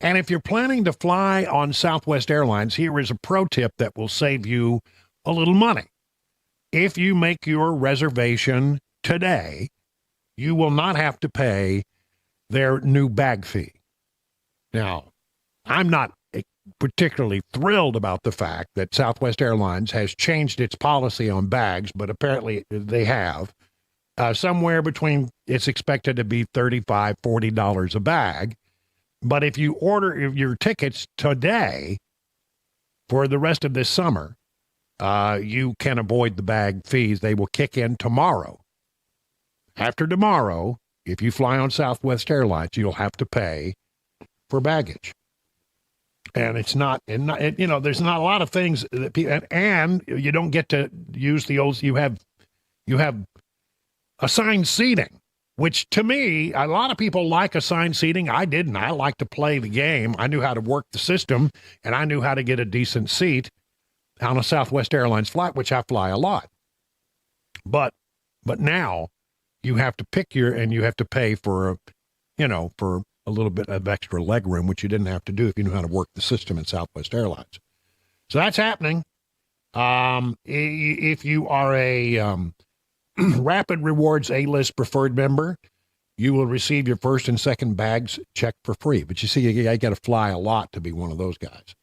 And if you're planning to fly on Southwest Airlines, here is a pro tip that will save you a little money. If you make your reservation today, you will not have to pay their new bag fee. Now, I'm not particularly thrilled about the fact that Southwest Airlines has changed its policy on bags, but apparently they have. Somewhere between, it's expected to be $35, $40 a bag. But if you order your tickets today for the rest of this summer, you can avoid the bag fees. They will kick in tomorrow. After tomorrow, if you fly on Southwest Airlines, you'll have to pay for baggage. And there's not a lot of things that people, and you don't get to use the old, you have assigned seating, which to me, a lot of people like assigned seating. I didn't. I like to play the game. I knew how to work the system, and I knew how to get a decent seat on a Southwest Airlines flight, which I fly a lot. But now you have to pick and you have to pay for a little bit of extra leg room, which you didn't have to do if you knew how to work the system in Southwest Airlines. So that's happening. If you are a Rapid Rewards A-List preferred member, you will receive your first and second bags checked for free. But you see, you got to fly a lot to be one of those guys.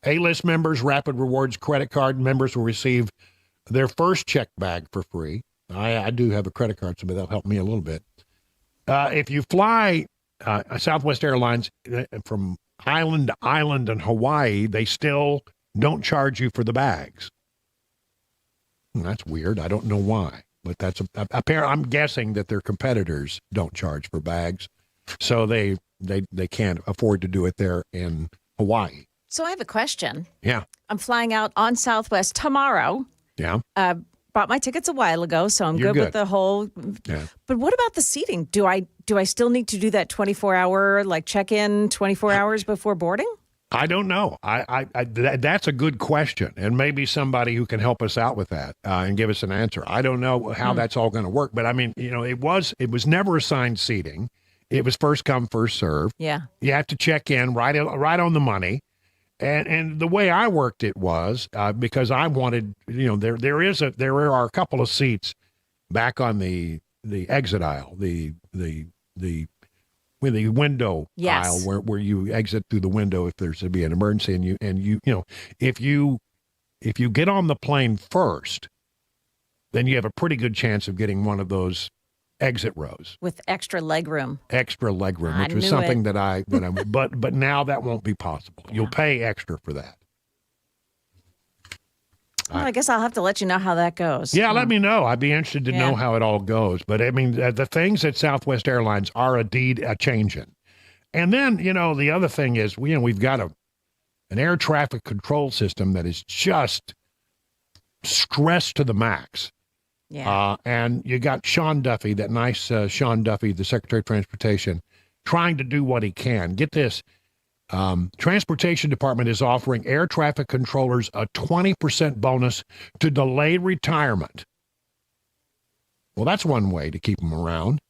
A-List members, Rapid Rewards credit card members will receive their first checked bag for free. I do have a credit card, so that'll help me a little bit. If you fly Southwest Airlines from island to island in Hawaii, they still don't charge you for the bags. That's weird. I don't know why, but that's apparent. I'm guessing that their competitors don't charge for bags, so they can't afford to do it there in Hawaii. So I have a question. Yeah. I'm flying out on Southwest tomorrow. Yeah. Bought my tickets a while ago, so I'm You're good with the whole. Yeah. But what about the seating? Do I still need to do that 24-hour check-in 24 hours before boarding? I don't know. That's a good question, and maybe somebody who can help us out with that and give us an answer. I don't know how that's all going to work, but I mean, it was never assigned seating. It was first come, first served. Yeah. You have to check in right on the money. And the way I worked it was because I wanted, there are a couple of seats back on the exit aisle, the window aisle where you exit through the window if there's to be an emergency, and you if you get on the plane first, then you have a pretty good chance of getting one of those exit rows with extra leg room. Which was something but now that won't be possible. Yeah. You'll pay extra for that. Well, I guess I'll have to let you know how that goes. Yeah, let me know. I'd be interested to know how it all goes. But I mean, the things at Southwest Airlines are indeed a changing. And then, the other thing is, we've got an air traffic control system that is just stressed to the max. Yeah. And you got Sean Duffy, that nice Sean Duffy, the Secretary of Transportation, trying to do what he can. Get this. Transportation Department is offering air traffic controllers a 20% bonus to delay retirement. Well, that's one way to keep them around.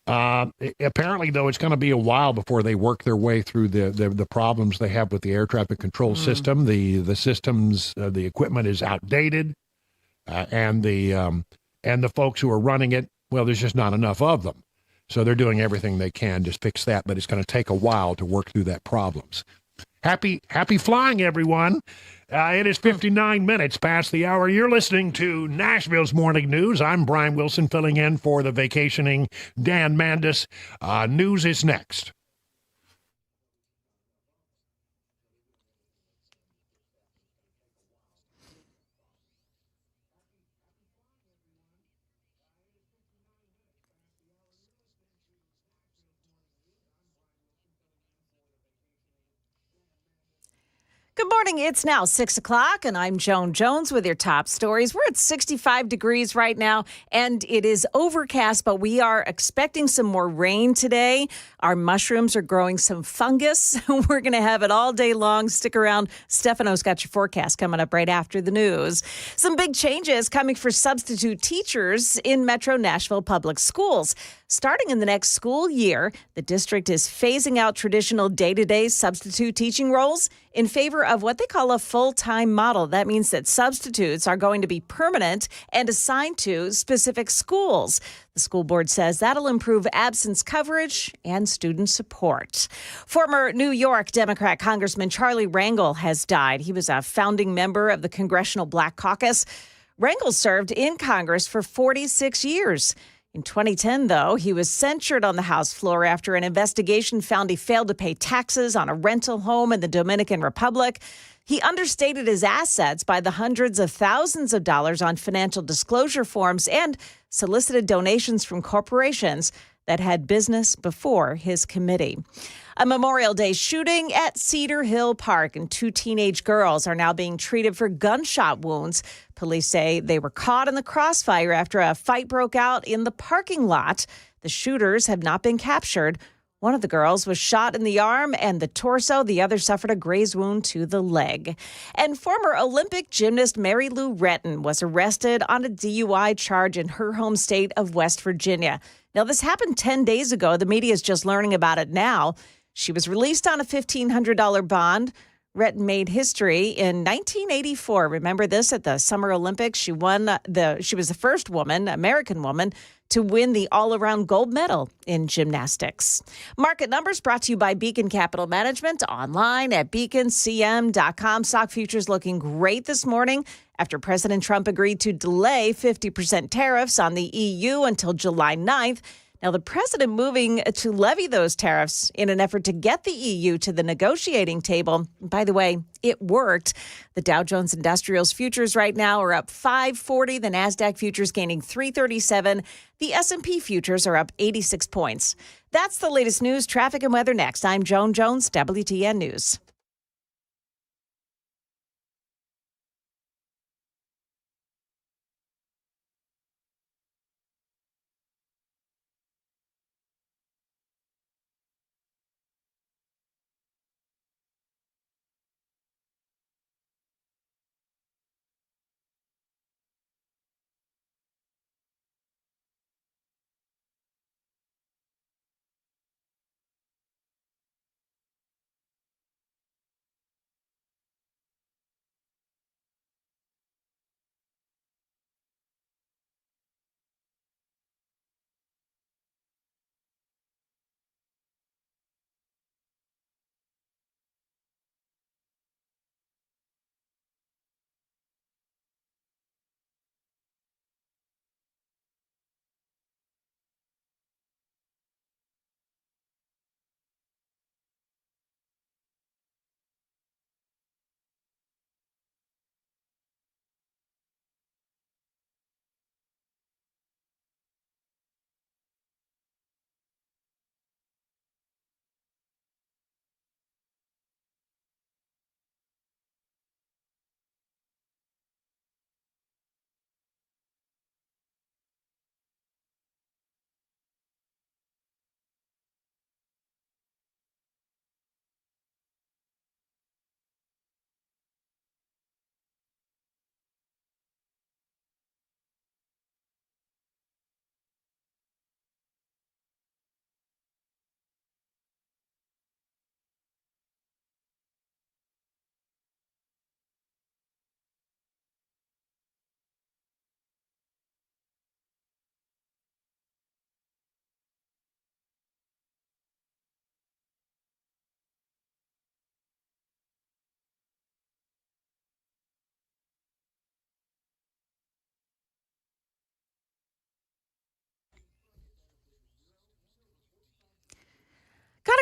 Apparently, though, it's going to be a while before they work their way through the problems they have with the air traffic control system. The systems, the equipment is outdated. And the folks who are running it, well, there's just not enough of them. So they're doing everything they can to fix that, but it's going to take a while to work through that problems. Happy flying, everyone. It is 59 minutes past the hour. You're listening to Nashville's Morning News. I'm Brian Wilson, filling in for the vacationing Dan Mandis. News is next. Good morning. It's now 6 o'clock, and I'm Joan Jones with your top stories. We're at 65 degrees right now, and it is overcast, but we are expecting some more rain today. Our mushrooms are growing some fungus. We're going to have it all day long. Stick around. Stefano's got your forecast coming up right after the news. Some big changes coming for substitute teachers in Metro Nashville Public Schools. Starting in the next school year, the district is phasing out traditional day-to-day substitute teaching roles in favor of what they call a full-time model. That means that substitutes are going to be permanent and assigned to specific schools. The school board says that'll improve absence coverage and student support. Former New York Democrat Congressman Charlie Rangel has died. He was a founding member of the Congressional Black Caucus. Rangel served in Congress for 46 years. In 2010, though, he was censured on the House floor after an investigation found he failed to pay taxes on a rental home in the Dominican Republic. He understated his assets by the hundreds of thousands of dollars on financial disclosure forms and solicited donations from corporations that had business before his committee. A Memorial Day shooting at Cedar Hill Park, and 2 teenage girls are now being treated for gunshot wounds. Police say they were caught in the crossfire after a fight broke out in the parking lot. The shooters have not been captured. One of the girls was shot in the arm and the torso. The other suffered a graze wound to the leg. And former Olympic gymnast Mary Lou Retton was arrested on a DUI charge in her home state of West Virginia. Now, this happened 10 days ago. The media is just learning about it now. She was released on a $1,500 bond. Retton made history in 1984. Remember this at the Summer Olympics? She was the first woman, American woman, to win the all-around gold medal in gymnastics. Market numbers brought to you by Beacon Capital Management, online at beaconcm.com. Stock futures looking great this morning after President Trump agreed to delay 50% tariffs on the EU until July 9th. Now, the president moving to levy those tariffs in an effort to get the EU to the negotiating table. By the way, it worked. The Dow Jones Industrials futures right now are up 540. The NASDAQ futures gaining 337. The S&P futures are up 86 points. That's the latest news, traffic, and weather next. I'm Joan Jones, WTN News.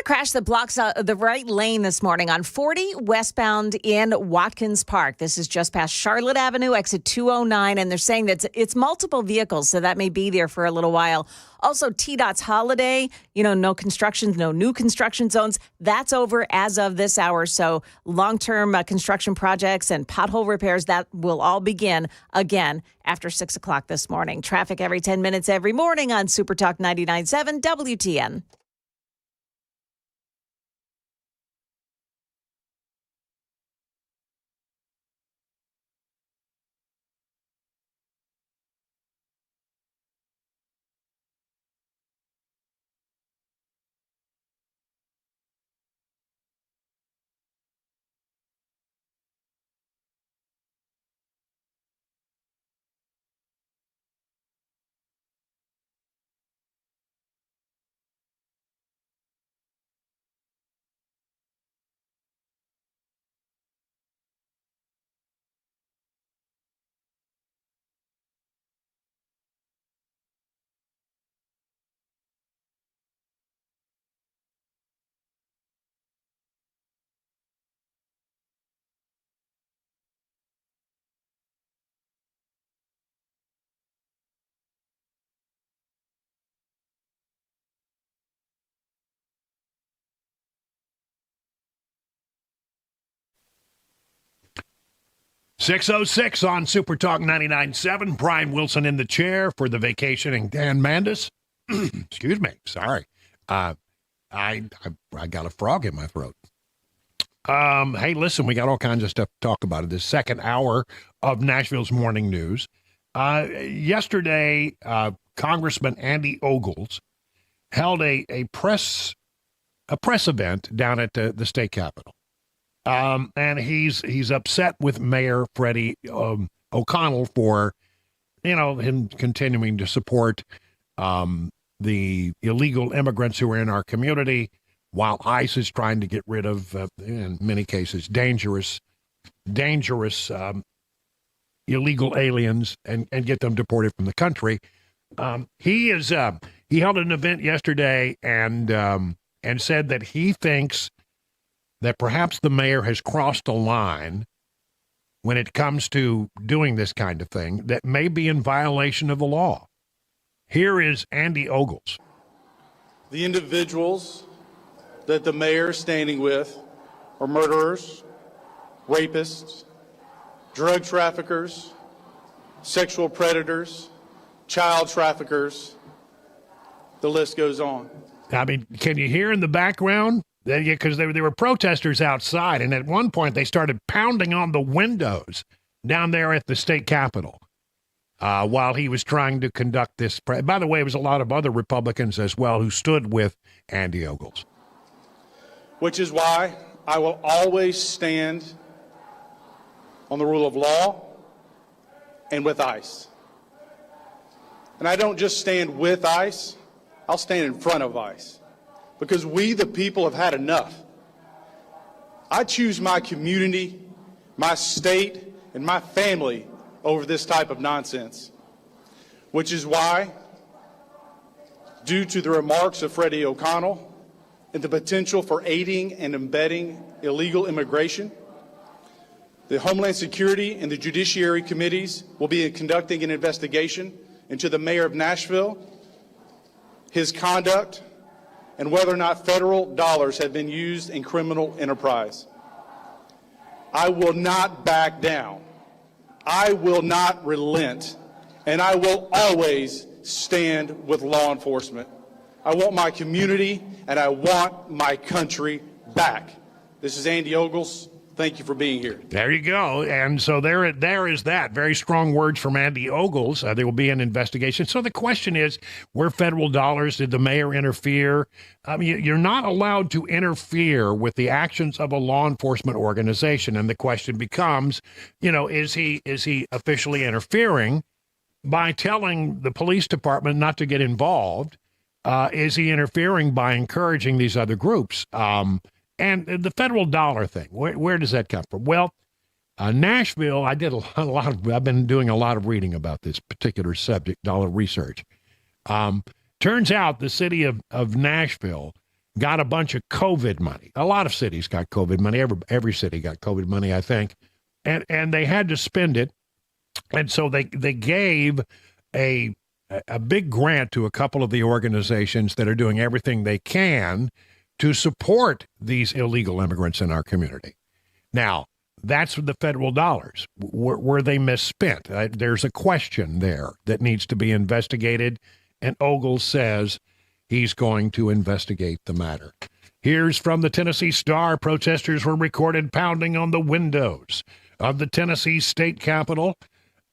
crash that blocks the right lane this morning on 40 westbound in Watkins Park. This is just past Charlotte Avenue, exit 209, and they're saying that it's multiple vehicles, so that may be there for a little while. Also, TDOT's holiday, no new construction zones. That's over as of this hour. So long-term construction projects and pothole repairs, that will all begin again after 6 o'clock this morning. Traffic every 10 minutes every morning on Super Talk 99.7 WTN. .606 on Super Talk 99.7. Brian Wilson in the chair for the vacationing Dan Mandis. Excuse me. Sorry. I got a frog in my throat. Hey, listen, we got all kinds of stuff to talk about in this second hour of Nashville's Morning News. Yesterday, Congressman Andy Ogles held a press event down at the state capitol. And he's upset with Mayor Freddie O'Connell for, him continuing to support the illegal immigrants who are in our community, while ICE is trying to get rid of, in many cases, dangerous illegal aliens and get them deported from the country. He held an event yesterday and said that he thinks that perhaps the mayor has crossed a line when it comes to doing this kind of thing that may be in violation of the law. Here is Andy Ogles. The individuals that the mayor is standing with are murderers, rapists, drug traffickers, sexual predators, child traffickers. The list goes on. I mean, can you hear in the background? Because there were protesters outside, and at one point they started pounding on the windows down there at the state capitol while he was trying to conduct this. By the way, it was a lot of other Republicans as well who stood with Andy Ogles. Which is why I will always stand on the rule of law and with ICE. And I don't just stand with ICE, I'll stand in front of ICE. Because we, the people, have had enough. I choose my community, my state, and my family over this type of nonsense. Which is why, due to the remarks of Freddie O'Connell and the potential for aiding and abetting illegal immigration, the Homeland Security and the Judiciary Committees will be conducting an investigation into the mayor of Nashville, his conduct, and whether or not federal dollars have been used in criminal enterprise. I will not back down. I will not relent. And I will always stand with law enforcement. I want my community and I want my country back. This is Andy Ogles. Thank you for being here. There you go. And so there is that. Very strong words from Andy Ogles. There will be an investigation. So the question is, were federal dollars? Did the mayor interfere? I mean, you're not allowed to interfere with the actions of a law enforcement organization. And the question becomes, is he officially interfering by telling the police department not to get involved? Is he interfering by encouraging these other groups? And the federal dollar thing, where does that come from? Well, Nashville, I've been doing a lot of reading about this particular subject, dollar research. Turns out the city of Nashville got a bunch of COVID money. A lot of cities got COVID money. Every city got COVID money, I think. And they had to spend it. And so they gave a big grant to a couple of the organizations that are doing everything they can to support these illegal immigrants in our community. Now, that's the federal dollars. Were they misspent? There's a question there that needs to be investigated, and Ogles says he's going to investigate the matter. Here's from the Tennessee Star. Protesters were recorded pounding on the windows of the Tennessee state capitol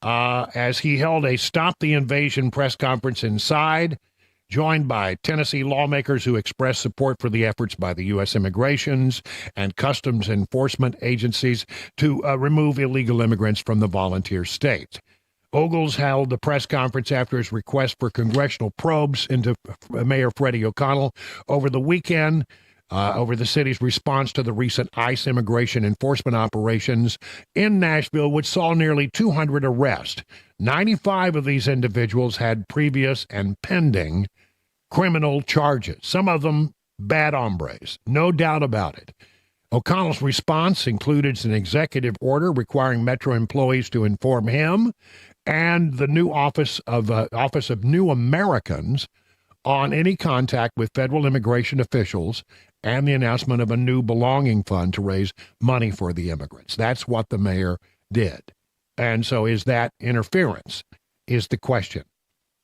as he held a Stop the Invasion press conference inside, joined by Tennessee lawmakers who expressed support for the efforts by the U.S. Immigrations and Customs Enforcement agencies to remove illegal immigrants from the volunteer state. Ogles held the press conference after his request for congressional probes into Mayor Freddie O'Connell over the weekend over the city's response to the recent ICE immigration enforcement operations in Nashville, which saw nearly 200 arrests. 95 of these individuals had previous and pending criminal charges, some of them bad hombres, no doubt about it. O'Connell's response included an executive order requiring Metro employees to inform him and the new Office of New Americans on any contact with federal immigration officials and the announcement of a new belonging fund to raise money for the immigrants. That's what the mayor did. And so is that interference, is the question.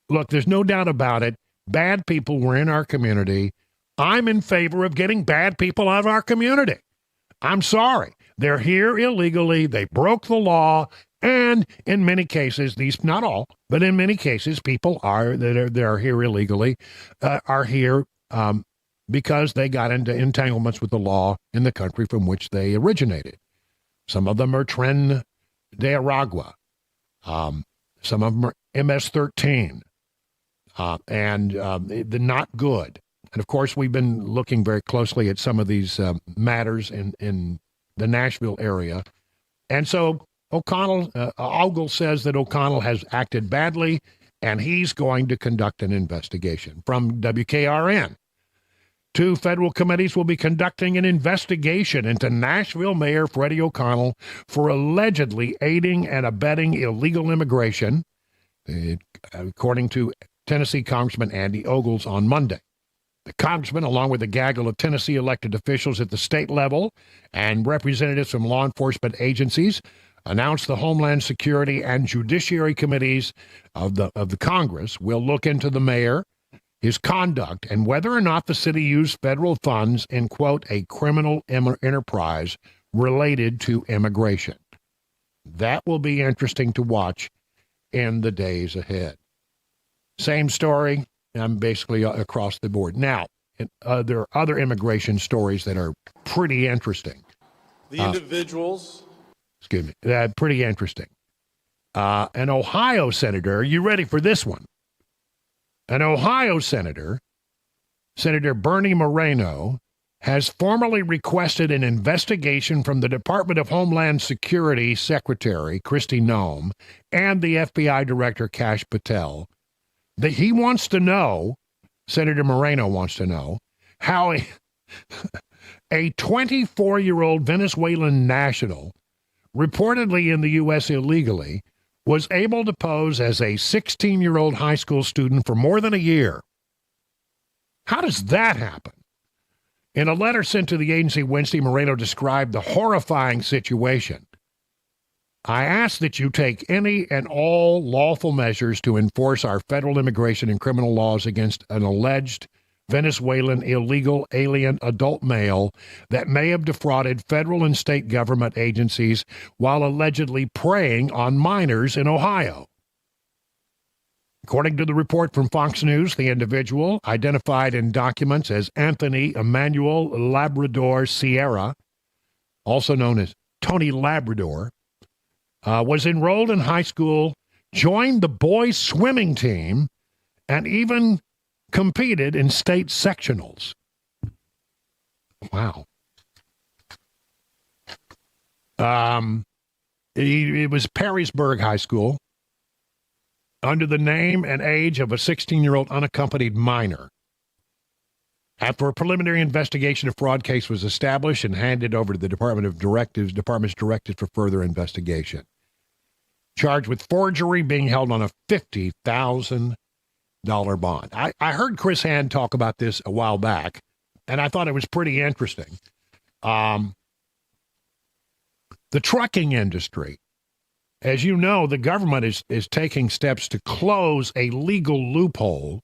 Look, there's no doubt about it. Bad people were in our community. I'm in favor of getting bad people out of our community. I'm sorry. They're here illegally. They broke the law. And in many cases, these, not all, but in many cases, people that are here illegally are here because they got into entanglements with the law in the country from which they originated. Some of them are Tren de Aragua. Some of them are MS-13. And the not good. And of course, we've been looking very closely at some of these matters in the Nashville area. And so Ogles says that O'Connell has acted badly, and he's going to conduct an investigation. From WKRN, 2 federal committees will be conducting an investigation into Nashville Mayor Freddie O'Connell for allegedly aiding and abetting illegal immigration, according to Tennessee Congressman Andy Ogles on Monday. The congressman, along with a gaggle of Tennessee elected officials at the state level and representatives from law enforcement agencies, announced the Homeland Security and Judiciary Committees of the Congress will look into the mayor, his conduct, and whether or not the city used federal funds in, quote, a criminal enterprise related to immigration. That will be interesting to watch in the days ahead. Same story, basically across the board. Now, there are other immigration stories that are pretty interesting. The individuals. Pretty interesting. An Ohio senator, are you ready for this one? An Ohio senator, Senator Bernie Moreno, has formally requested an investigation from the Department of Homeland Security Secretary Kristi Noem and the FBI Director Kash Patel. That he wants to know, Senator Moreno wants to know, how a 24-year-old Venezuelan national, reportedly in the U.S. illegally, was able to pose as a 16-year-old high school student for more than a year. How does that happen? In a letter sent to the agency Wednesday, Moreno described the horrifying situation. I ask that you take any and all lawful measures to enforce our federal immigration and criminal laws against an alleged Venezuelan illegal alien adult male that may have defrauded federal and state government agencies while allegedly preying on minors in Ohio. According to the report from Fox News, the individual, identified in documents as Anthony Emmanuel Labrador Sierra, also known as Tony Labrador, was enrolled in high school, joined the boys' swimming team, and even competed in state sectionals. Wow. It was Perrysburg High School, under the name and age of a 16-year-old unaccompanied minor. After a preliminary investigation, a fraud case was established and handed over to the department's directives for further investigation. Charged with forgery, being held on a $50,000 bond. I heard Chris Hand talk about this a while back, and I thought it was pretty interesting. The trucking industry, as you know, the government is taking steps to close a legal loophole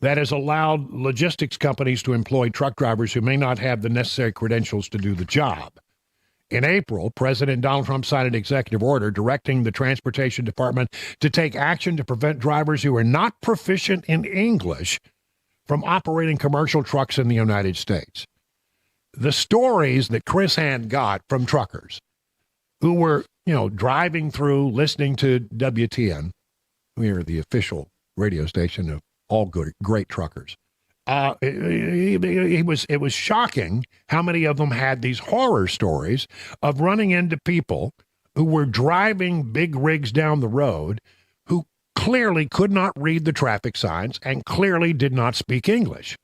that has allowed logistics companies to employ truck drivers who may not have the necessary credentials to do the job. In April, President Donald Trump signed an executive order directing the Transportation Department to take action to prevent drivers who are not proficient in English from operating commercial trucks in the United States. The stories that Chris Hand got from truckers who were, driving through, listening to WTN, we are the official radio station of all great truckers. It was shocking how many of them had these horror stories of running into people who were driving big rigs down the road who clearly could not read the traffic signs and clearly did not speak English.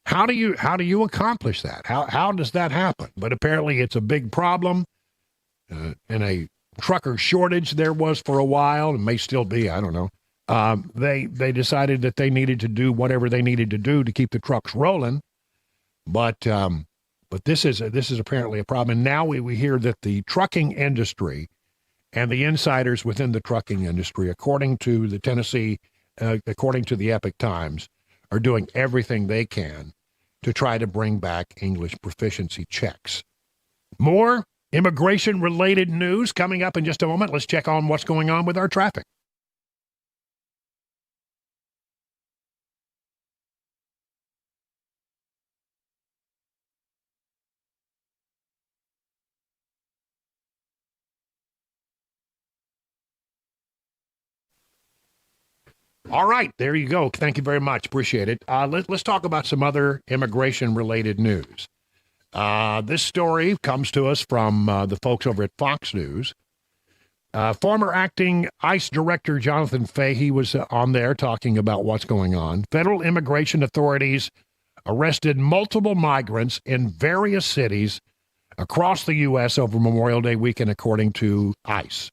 How do you accomplish that? How does that happen? But apparently it's a big problem. And a trucker shortage there was for a while, and may still be, I don't know. They decided that they needed to do whatever they needed to do to keep the trucks rolling, but this is apparently a problem. And now we hear that the trucking industry and the insiders within the trucking industry, according to the Epic Times, are doing everything they can to try to bring back English proficiency checks. More immigration-related news coming up in just a moment. Let's check on what's going on with our traffic. All right, there you go. Thank you very much. Appreciate it. Let's talk about some other immigration-related news. This story comes to us from the folks over at Fox News. Former acting ICE Director Jonathan Fahey was on there talking about what's going on. Federal immigration authorities arrested multiple migrants in various cities across the U.S. over Memorial Day weekend, according to ICE.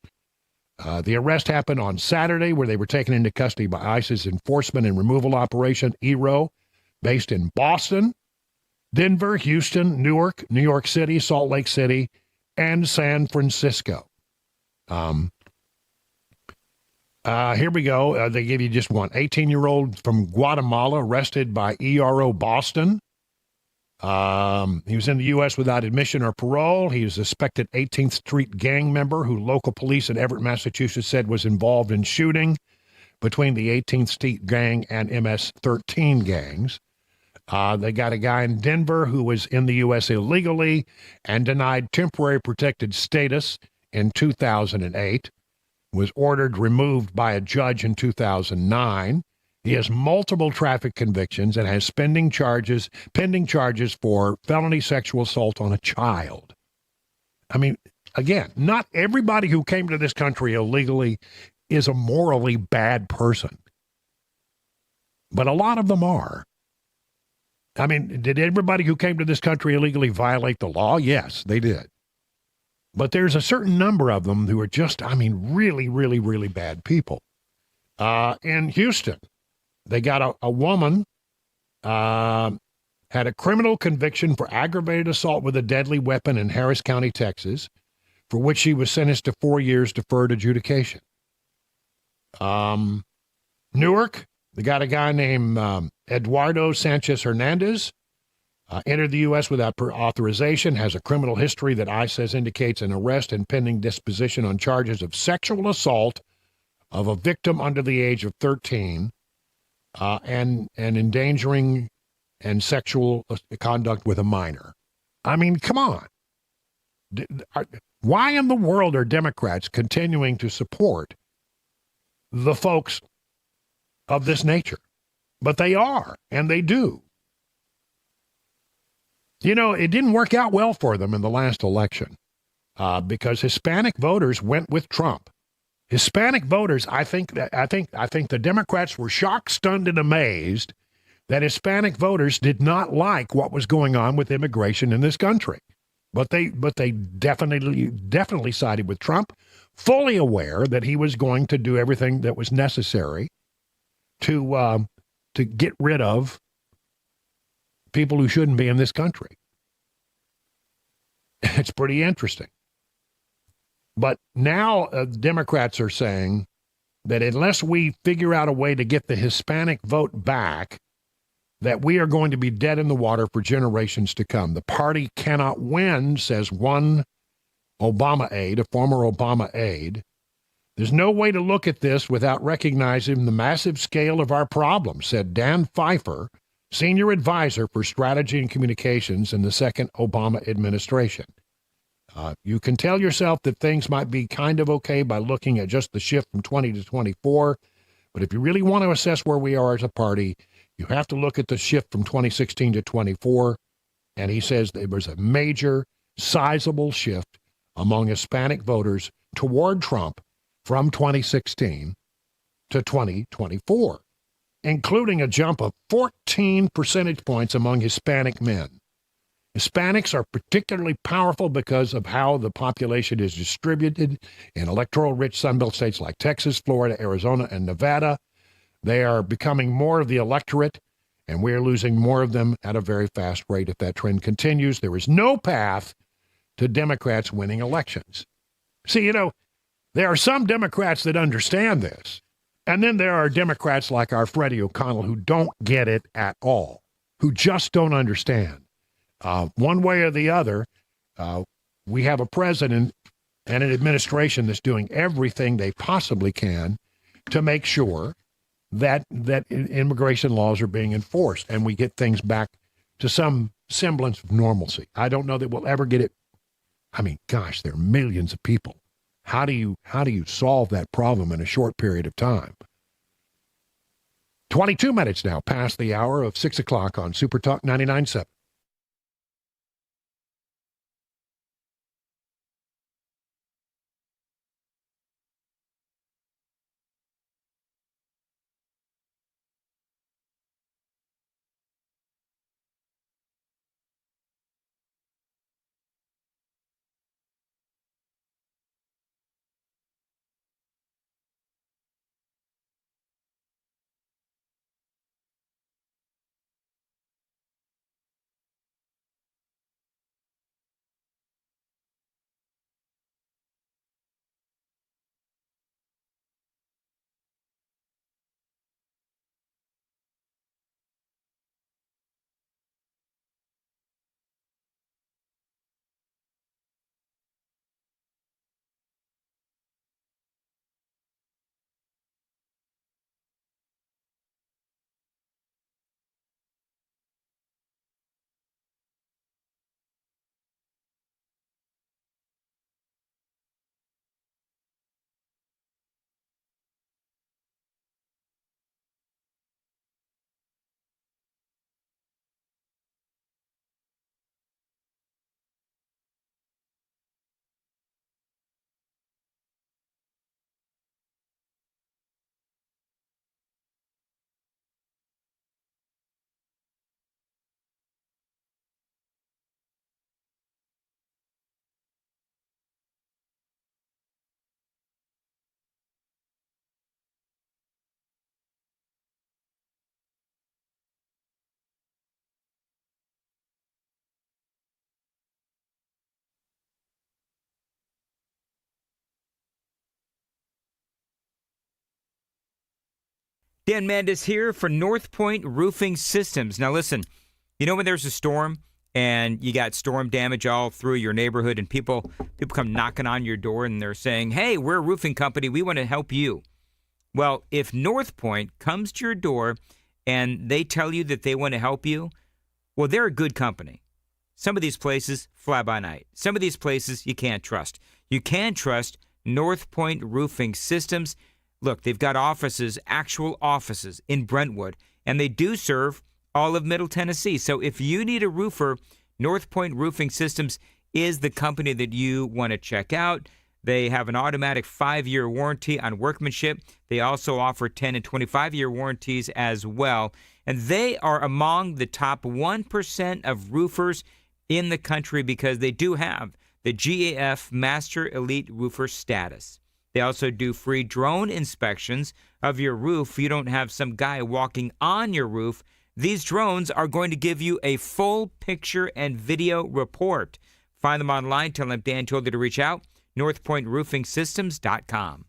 The arrest happened on Saturday, where they were taken into custody by ICE's Enforcement and Removal Operation, ERO, based in Boston, Denver, Houston, Newark, New York City, Salt Lake City, and San Francisco. Here we go. They give you just one. 18-year-old from Guatemala arrested by ERO Boston. He was in the U.S. without admission or parole. He is a suspected 18th Street gang member who local police in Everett, Massachusetts said was involved in shooting between the 18th Street gang and MS-13 gangs. They got a guy in Denver who was in the U.S. illegally and denied temporary protected status in 2008, was ordered removed by a judge in 2009. He has multiple traffic convictions and has pending charges for felony sexual assault on a child. I mean, again, not everybody who came to this country illegally is a morally bad person, but a lot of them are. I mean, did everybody who came to this country illegally violate the law? Yes, they did. But there's a certain number of them who are just, really, really, really bad people. In Houston, they got a woman, had a criminal conviction for aggravated assault with a deadly weapon in Harris County, Texas, for which she was sentenced to 4 years deferred adjudication. Newark, they got a guy named Eduardo Sanchez Hernandez, entered the U.S. without authorization, has a criminal history that ICE says indicates an arrest and pending disposition on charges of sexual assault of a victim under the age of 13, and endangering and sexual conduct with a minor. I mean, come on. Why in the world are Democrats continuing to support the folks of this nature? But they are, and they do. You know, it didn't work out well for them in the last election because Hispanic voters went with Trump. Hispanic voters, I think the Democrats were shocked, stunned, and amazed that Hispanic voters did not like what was going on with immigration in this country. But they definitely sided with Trump, fully aware that he was going to do everything that was necessary to get rid of people who shouldn't be in this country. It's pretty interesting. But now Democrats are saying that unless we figure out a way to get the Hispanic vote back, that we are going to be dead in the water for generations to come. The party cannot win, says one Obama aide, a former Obama aide. There's no way to look at this without recognizing the massive scale of our problem, said Dan Pfeiffer, senior advisor for strategy and communications in the second Obama administration. You can tell yourself that things might be kind of okay by looking at just the shift from 20 to 24, but if you really want to assess where we are as a party, you have to look at the shift from 2016 to 24, and he says there was a major, sizable shift among Hispanic voters toward Trump from 2016 to 2024, including a jump of 14 percentage points among Hispanic men. Hispanics are particularly powerful because of how the population is distributed in electoral-rich Sunbelt states like Texas, Florida, Arizona, and Nevada. They are becoming more of the electorate, and we are losing more of them at a very fast rate. If that trend continues, there is no path to Democrats winning elections. See, there are some Democrats that understand this, and then there are Democrats like our Freddie O'Connell who don't get it at all, who just don't understand. One way or the other, we have a president and an administration that's doing everything they possibly can to make sure that immigration laws are being enforced and we get things back to some semblance of normalcy. I don't know that we'll ever get it. I mean, gosh, there are millions of people. How do you solve that problem in a short period of time? 22 minutes now past the hour of 6 o'clock on Super Talk 99.7. Dan Mandis here for North Point Roofing Systems. Now listen, when there's a storm and you got storm damage all through your neighborhood and people come knocking on your door and they're saying, hey, we're a roofing company, we want to help you. Well, if North Point comes to your door and they tell you that they want to help you, well, they're a good company. Some of these places, fly by night. Some of these places you can't trust. You can trust North Point Roofing Systems. Look, they've got offices, actual offices in Brentwood, and they do serve all of Middle Tennessee. So if you need a roofer, North Point Roofing Systems is the company that you want to check out. They have an automatic 5-year warranty on workmanship. They also offer 10 and 25-year warranties as well. And they are among the top 1% of roofers in the country because they do have the GAF Master Elite Roofer status. They also do free drone inspections of your roof. You don't have some guy walking on your roof. These drones are going to give you a full picture and video report. Find them online. Tell them Dan told you to reach out. NorthpointRoofingSystems.com.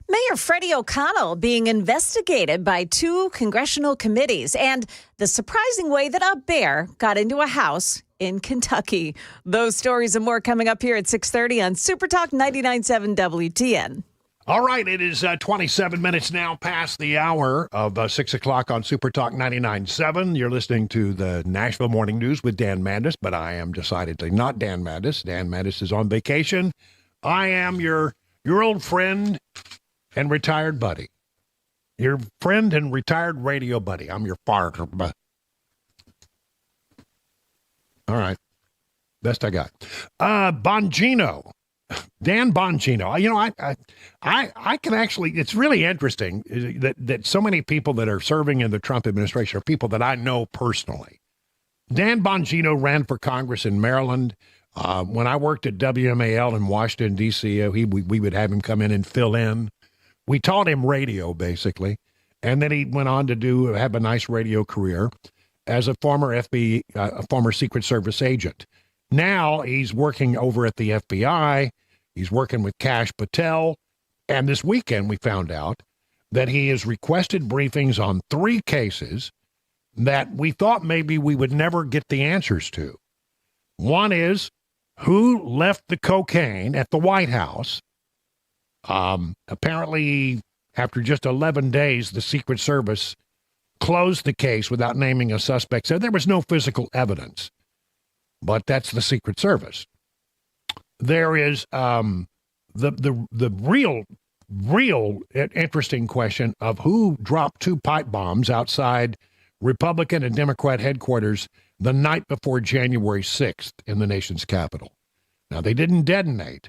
Mayor Freddie O'Connell being investigated by 2 congressional committees, and the surprising way that a bear got into a house in Kentucky. Those stories and more coming up here at 6:30 on Super Talk 99.7 WTN. All right, it is 27 minutes now past the hour of 6 o'clock on Super Talk 99.7. You're listening to the Nashville Morning News with Dan Mandis, but I am decidedly not Dan Mandis. Dan Mandis is on vacation. I am your old friend and retired buddy. Your friend and retired radio buddy. I'm your partner. All right. Best I got. Bongino. Dan Bongino. You know, I can actually, it's really interesting that so many people that are serving in the Trump administration are people that I know personally. Dan Bongino ran for Congress in Maryland. When I worked at WMAL in Washington, D.C., we would have him come in and fill in. We taught him radio, basically, and then he went on to have a nice radio career as a former a former Secret Service agent. Now he's working over at the FBI. He's working with Kash Patel, and this weekend we found out that he has requested briefings on 3 cases that we thought maybe we would never get the answers to. One is who left the cocaine at the White House. Apparently, after just 11 days, the Secret Service closed the case without naming a suspect. So there was no physical evidence, but that's the Secret Service. There is the real interesting question of who dropped 2 pipe bombs outside Republican and Democrat headquarters the night before January 6th in the nation's capital. Now, they didn't detonate.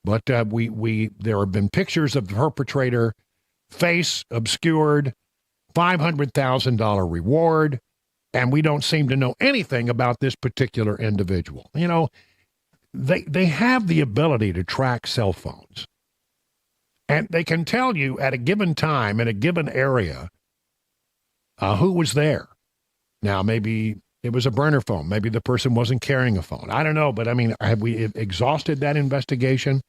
But there have been pictures of the perpetrator, face obscured, $500,000 reward, and we don't seem to know anything about this particular individual. You know, they have the ability to track cell phones, and they can tell you at a given time in a given area who was there. Now, maybe it was a burner phone. Maybe the person wasn't carrying a phone. I don't know, but I mean, have we exhausted that investigation?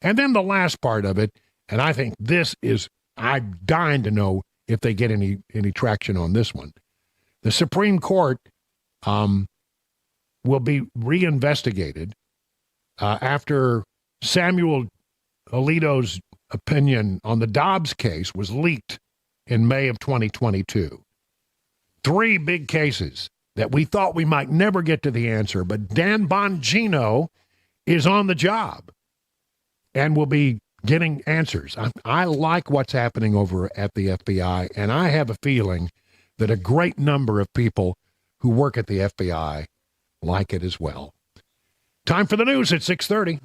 And then the last part of it, and I think this is, I'm dying to know if they get any traction on this one. The Supreme Court will be reinvestigated after Samuel Alito's opinion on the Dobbs case was leaked in May of 2022. 3 big cases that we thought we might never get to the answer, but Dan Bongino is on the job and will be getting answers. I like what's happening over at the FBI, and I have a feeling that a great number of people who work at the FBI like it as well. Time for the news at 6:30.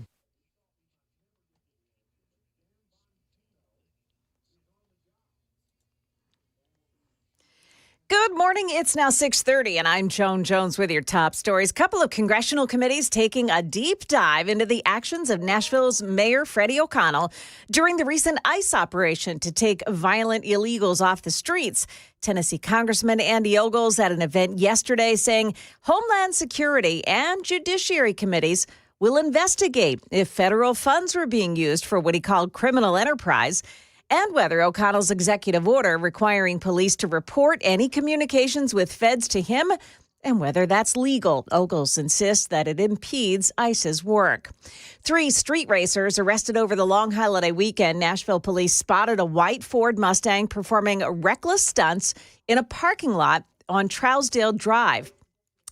Good morning. It's now 6:30, and I'm Joan Jones with your top stories. Couple of congressional committees taking a deep dive into the actions of Nashville's Mayor Freddie O'Connell during the recent ICE operation to take violent illegals off the streets. Tennessee Congressman Andy Ogles at an event yesterday saying Homeland Security and Judiciary committees will investigate if federal funds were being used for what he called criminal enterprise, and whether O'Connell's executive order requiring police to report any communications with feds to him, and whether that's legal. Ogles insists that it impedes ICE's work. 3 street racers arrested over the long holiday weekend. Nashville police spotted a white Ford Mustang performing reckless stunts in a parking lot on Trousdale Drive.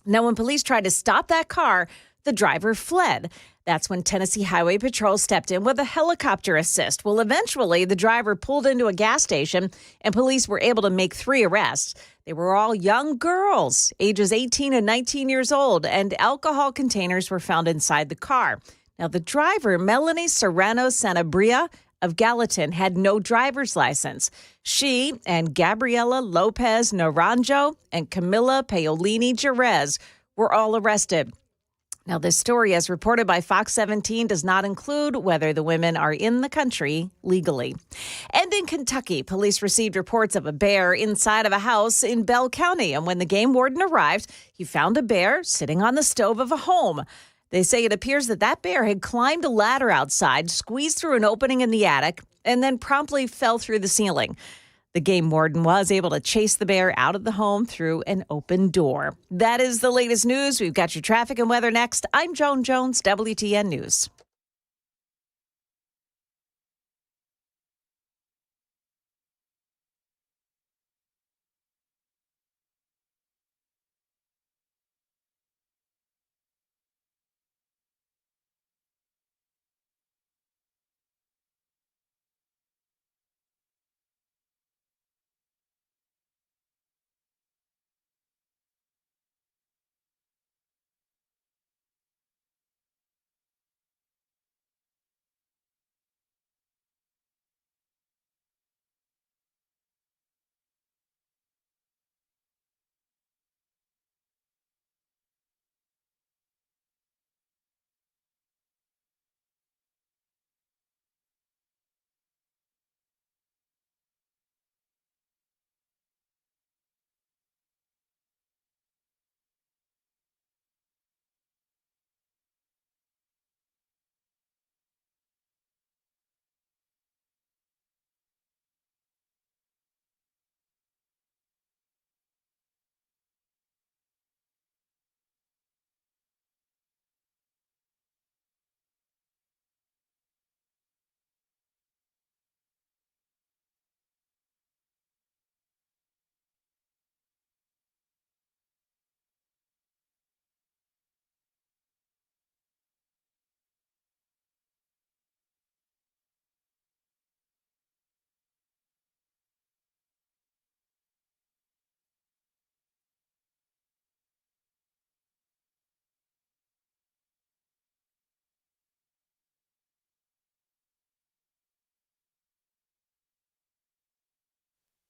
Now, when police tried to stop that car, the driver fled. That's when Tennessee Highway Patrol stepped in with a helicopter assist. Well, eventually, the driver pulled into a gas station, and police were able to make 3 arrests. They were all young girls, ages 18 and 19 years old, and alcohol containers were found inside the car. Now, the driver, Melanie Serrano Sanabria of Gallatin, had no driver's license. She and Gabriela Lopez Naranjo and Camila Paolini Jerez were all arrested. Now, this story, as reported by Fox 17, does not include whether the women are in the country legally. And in Kentucky, police received reports of a bear inside of a house in Bell County. And when the game warden arrived, he found a bear sitting on the stove of a home. They say it appears that bear had climbed a ladder outside, squeezed through an opening in the attic, and then promptly fell through the ceiling. The game warden was able to chase the bear out of the home through an open door. That is the latest news. We've got your traffic and weather next. I'm Joan Jones, WTN News.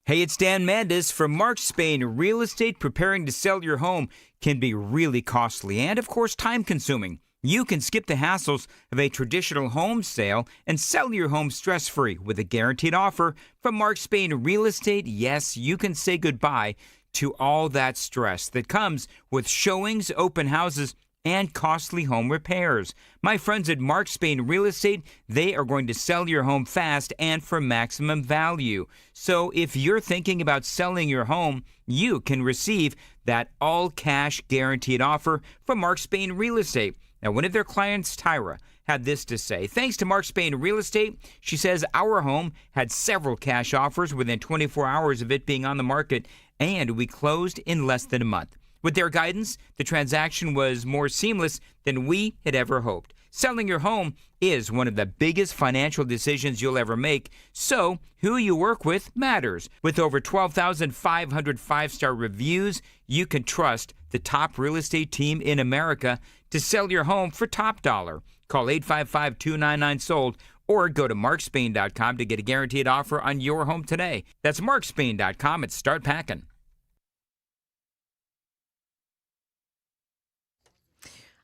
Hey, it's Dan Mandis from Mark Spain. Real estate. Preparing to sell your home can be really costly and, of course, time-consuming. You can skip the hassles of a traditional home sale and sell your home stress-free with a guaranteed offer from Mark Spain Real Estate. Yes, you can say goodbye to all that stress that comes with showings, open houses, and costly home repairs. My friends at Mark Spain Real Estate, they are going to sell your home fast and for maximum value. So if you're thinking about selling your home, you can receive that all-cash guaranteed offer from Mark Spain Real Estate. Now, one of their clients, Tyra, had this to say. Thanks to Mark Spain Real Estate, she says our home had several cash offers within 24 hours of it being on the market, and we closed in less than a month. With their guidance, the transaction was more seamless than we had ever hoped. Selling your home is one of the biggest financial decisions you'll ever make, so who you work with matters. With over 12,500 five-star reviews, you can trust the top real estate team in America to sell your home for top dollar. Call 855-299-SOLD or go to markspain.com to get a guaranteed offer on your home today. That's markspain.com. It's Start Packing.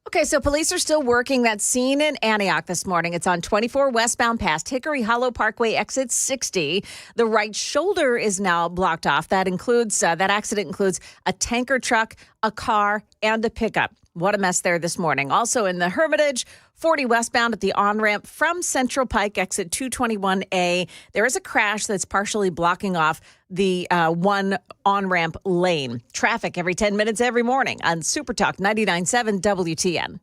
Okay, so police are still working that scene in Antioch this morning. It's on 24 westbound past Hickory Hollow Parkway, exit 60. The right shoulder is now blocked off. That accident includes a tanker truck, a car, and a pickup. What a mess there this morning. Also in the Hermitage, 40 westbound at the on-ramp from Central Pike, exit 221A. There is a crash that's partially blocking off the one on-ramp lane. Traffic every 10 minutes every morning on Super Talk 99.7 WTN.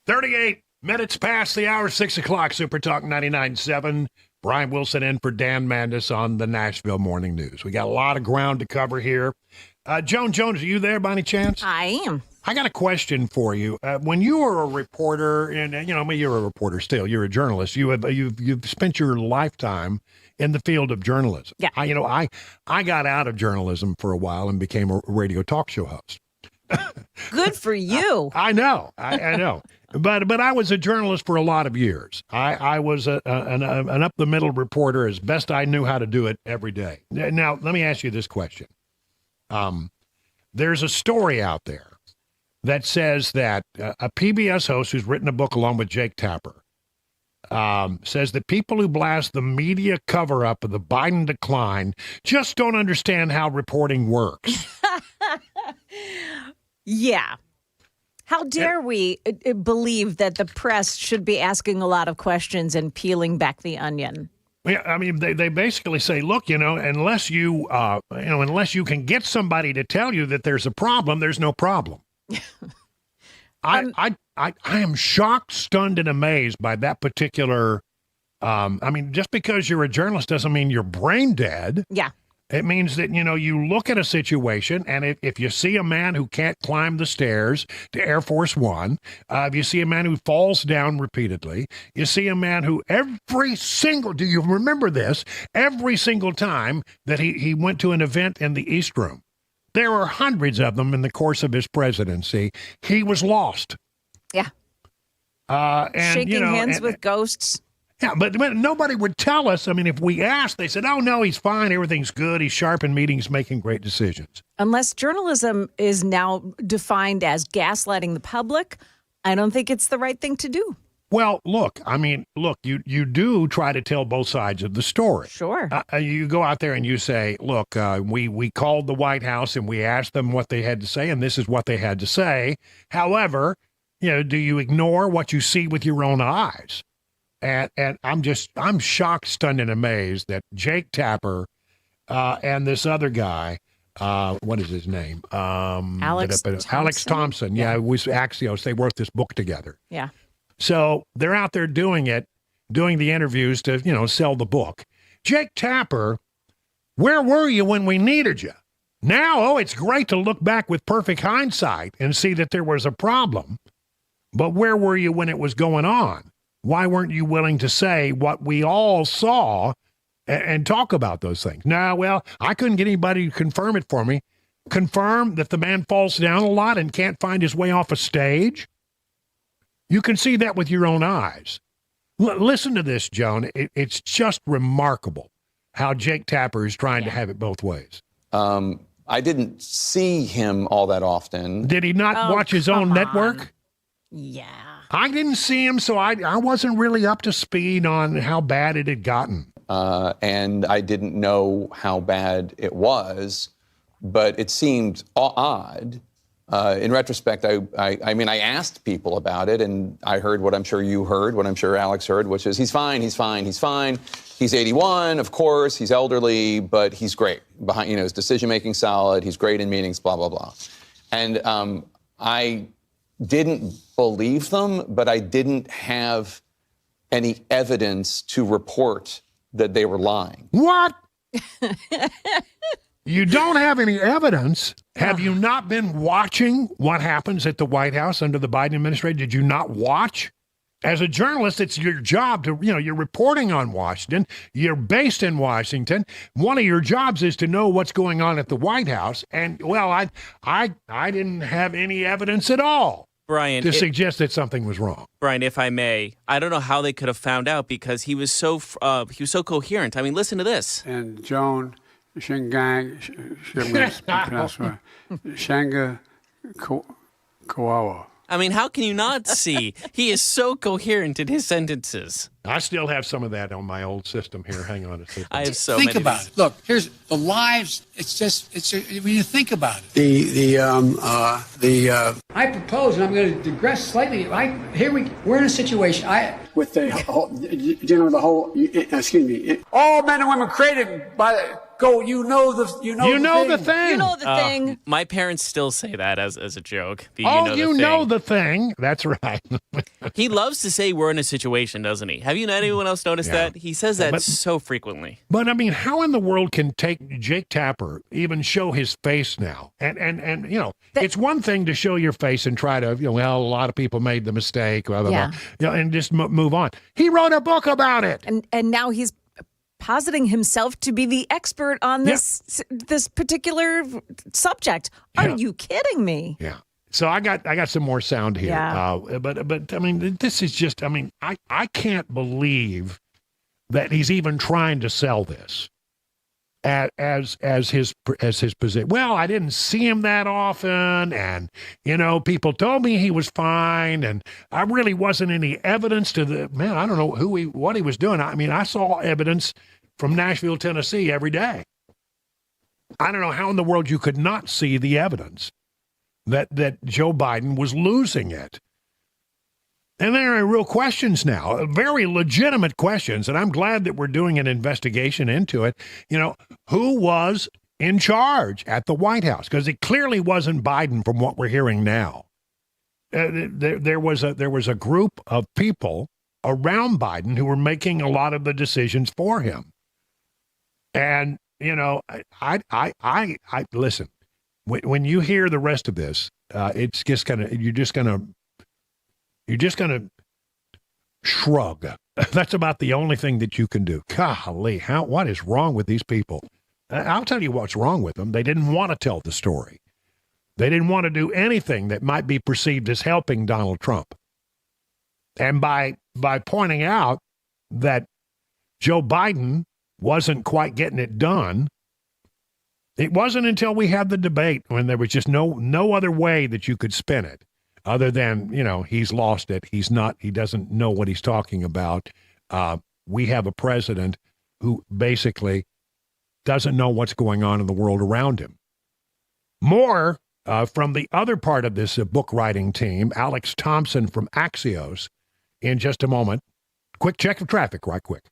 "38 minutes past the hour, 6 o'clock, Super Talk 99.7. Brian Wilson in for Dan Mandis on the Nashville Morning News. We got a lot of ground to cover here. Joan Jones, are you there by any chance? I am. I got a question for you. When you were a reporter, and you're a reporter still, you're a journalist. You've spent your lifetime in the field of journalism. Yeah. I got out of journalism for a while and became a radio talk show host. Good for you. I know. I know. But I was a journalist for a lot of years. I was an up-the-middle reporter as best I knew how to do it every day. Now, let me ask you this question. There's a story out there that says that a PBS host who's written a book along with Jake Tapper says that people who blast the media cover-up of the Biden decline just don't understand how reporting works. Yeah. How dare we believe that the press should be asking a lot of questions and peeling back the onion? Yeah, I mean, they basically say, look, unless you can get somebody to tell you that there's a problem, there's no problem. I am shocked, stunned, and amazed by that particular. Just because you're a journalist doesn't mean you're brain dead. Yeah. It means that, you look at a situation, and if you see a man who can't climb the stairs to Air Force One, if you see a man who falls down repeatedly, you see a man who do you remember this? Every single time that he went to an event in the East Room, there were hundreds of them in the course of his presidency, he was lost. Yeah. Shaking hands with ghosts. Yeah, but nobody would tell us. I mean, if we asked, they said, oh, no, he's fine. Everything's good. He's sharp in meetings, making great decisions. Unless journalism is now defined as gaslighting the public, I don't think it's the right thing to do. Well, look, you do try to tell both sides of the story. Sure. You go out there and you say, look, we called the White House and we asked them what they had to say, and this is what they had to say. However, do you ignore what you see with your own eyes? And I'm shocked, stunned, and amazed that Jake Tapper and this other guy, what is his name? Alex Thompson. Yeah, it was Axios. They wrote this book together. Yeah. So they're out there doing the interviews to, sell the book. Jake Tapper, where were you when we needed you? Now, it's great to look back with perfect hindsight and see that there was a problem. But where were you when it was going on? Why weren't you willing to say what we all saw and talk about those things? No, well, I couldn't get anybody to confirm it for me. Confirm that the man falls down a lot and can't find his way off a stage? You can see that with your own eyes. Listen to this, Joan. It's just remarkable how Jake Tapper is trying to have it both ways. I didn't see him all that often. Did he not watch his own network? Yeah. I didn't see him, so I wasn't really up to speed on how bad it had gotten. And I didn't know how bad it was, but it seemed odd. In retrospect, I asked people about it, and I heard what I'm sure you heard, what I'm sure Alex heard, which is he's fine. He's 81, of course, he's elderly, but he's great. His decision-making solid, he's great in meetings, blah, blah, blah. And I didn't believe them, but I didn't have any evidence to report that they were lying. What? You don't have any evidence? Have you not been watching what happens at the White House under the Biden administration? Did you not watch? As a journalist, it's your job to, you're reporting on Washington. You're based in Washington. One of your jobs is to know what's going on at the White House. And, well, I didn't have any evidence at all. Brian, to suggest that something was wrong. Brian, if I may, I don't know how they could have found out because he was so coherent. I mean, listen to this. And Joan Shingang Shanga Kawawa. I mean, how can you not see? He is so coherent in his sentences. I still have some of that on my old system here. Hang on a second. I have so many. Think about it. Look, here's the lives. When you think about it. I propose, and I'm going to digress slightly. We're in a situation. With the whole, excuse me. All men and women created by. You know the thing. My parents still say that as a joke. You know the thing. That's right. He loves to say we're in a situation, doesn't he? Have you anyone else noticed that? He says that so frequently. But I mean, how in the world can Jake Tapper even show his face now? And it's one thing to show your face and try to, well, a lot of people made the mistake, blah, blah, blah, and just move on. He wrote a book about it. And now he's positing himself to be the expert on this particular subject. Are you kidding me? Yeah. So I got some more sound here. Yeah. But I mean, this is just, I can't believe that he's even trying to sell this as his position. Well, I didn't see him that often, and people told me he was fine, and I really wasn't any evidence to I don't know what he was doing. I mean, I saw evidence from Nashville, Tennessee every day. I don't know how in the world you could not see the evidence. that Joe Biden was losing it. And there are real questions now, very legitimate questions, and I'm glad that we're doing an investigation into it. Who was in charge at the White House? Because it clearly wasn't Biden from what we're hearing now. There was a group of people around Biden who were making a lot of the decisions for him. And, I listen, when you hear the rest of this, it's just you're just going to shrug. That's about the only thing that you can do. Golly, what is wrong with these people? I'll tell you what's wrong with them. They didn't want to tell the story. They didn't want to do anything that might be perceived as helping Donald Trump. And by pointing out that Joe Biden wasn't quite getting it done, it wasn't until we had the debate when there was just no other way that you could spin it other than, he's lost it. He doesn't know what he's talking about. We have a president who basically doesn't know what's going on in the world around him. More from the other part of this book writing team, Alex Thompson from Axios, in just a moment. Quick check of traffic, right quick.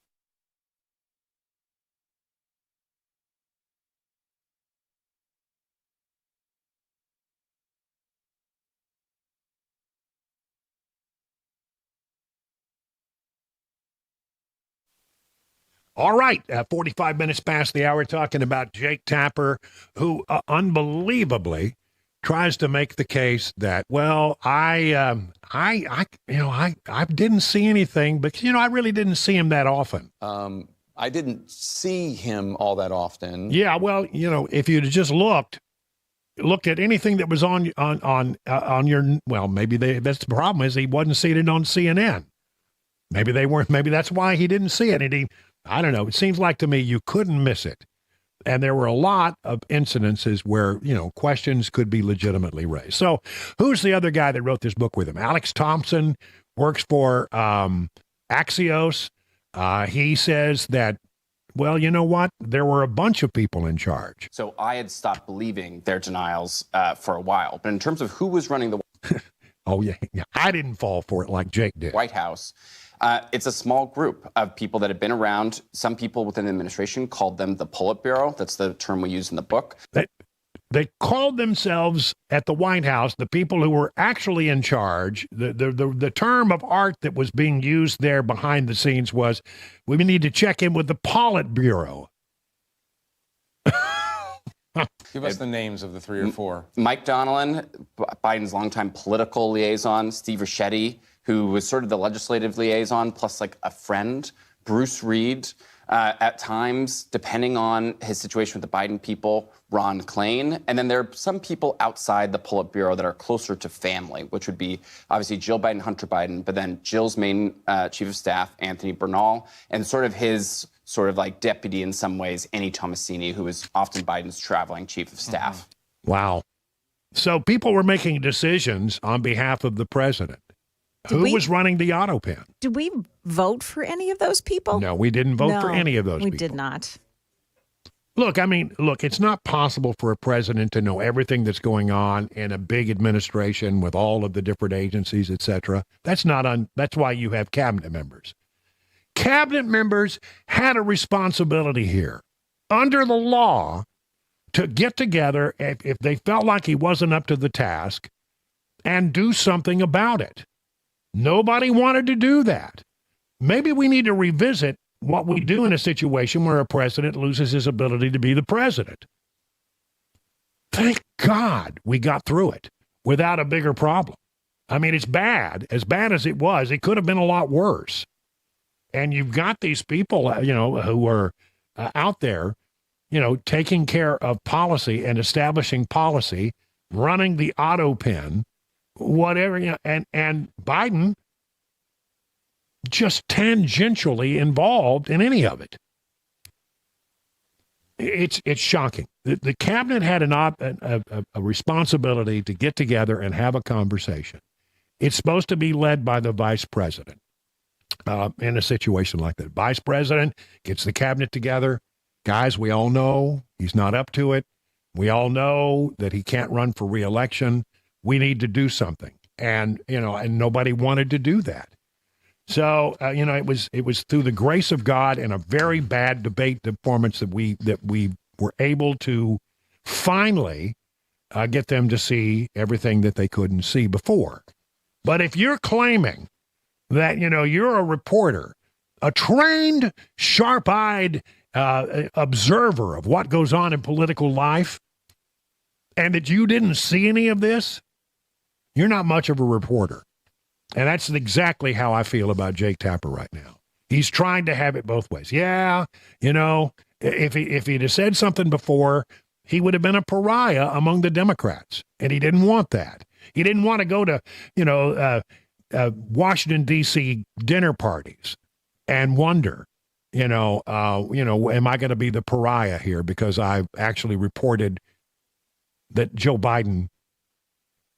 All right, 45 minutes past the hour, talking about Jake Tapper, who unbelievably tries to make the case that, well, I didn't see anything, but I really didn't see him that often. I didn't see him all that often. Yeah, well, if you'd just looked at anything that was on your, well, maybe that's the problem is he wasn't seated on CNN. Maybe they weren't. Maybe that's why he didn't see it. And I don't know. It seems like to me you couldn't miss it. And there were a lot of incidences where, questions could be legitimately raised. So who's the other guy that wrote this book with him? Alex Thompson works for Axios. He says that, well, you know what? There were a bunch of people in charge. So I had stopped believing their denials for a while. But in terms of who was running the oh, yeah. I didn't fall for it like Jake did. White House, it's a small group of people that have been around. Some people within the administration called them the Politburo. That's the term we use in the book. They called themselves at the White House the people who were actually in charge. The term of art that was being used there behind the scenes was, we need to check in with the Politburo. Give us the names of the three or four. Mike Donilon, Biden's longtime political liaison. Steve Ricchetti, who was sort of the legislative liaison, plus like a friend. Bruce Reed, at times, depending on his situation with the Biden people, Ron Klain. And then there are some people outside the Politburo that are closer to family, which would be obviously Jill Biden, Hunter Biden, but then Jill's main chief of staff, Anthony Bernal, and sort of his like deputy in some ways, Annie Tomasini, who is often Biden's traveling chief of staff. Wow. So people were making decisions on behalf of the president. Who was running the auto pen? Did we vote for any of those people? No, we didn't vote for any of those people. We did not. Look, it's not possible for a president to know everything that's going on in a big administration with all of the different agencies, et cetera. That's why you have cabinet members. Cabinet members had a responsibility here under the law to get together if they felt like he wasn't up to the task and do something about it. Nobody wanted to do that. Maybe we need to revisit what we do in a situation where a president loses his ability to be the president. Thank God we got through it without a bigger problem. I mean, it's bad. As bad as it was, it could have been a lot worse. And you've got these people, who are out there, taking care of policy and establishing policy, running the auto pen, whatever, and Biden just tangentially involved in any of it. It's shocking. The cabinet had a responsibility to get together and have a conversation. It's supposed to be led by the vice president. In a situation like that, vice president gets the cabinet together. Guys, we all know he's not up to it. We all know that he can't run for re-election. we need to do something. And, and nobody wanted to do that. So, it was through the grace of God and a very bad debate performance that we were able to finally get them to see everything that they couldn't see before. But if you're claiming that, you're a reporter, a trained, sharp-eyed observer of what goes on in political life, and that you didn't see any of this, you're not much of a reporter. And that's exactly how I feel about Jake Tapper right now. He's trying to have it both ways. Yeah, if he'd have said something before, he would have been a pariah among the Democrats, and he didn't want that. He didn't want to go to, Washington, D.C. dinner parties and wonder, am I going to be the pariah here because I actually reported that Joe Biden,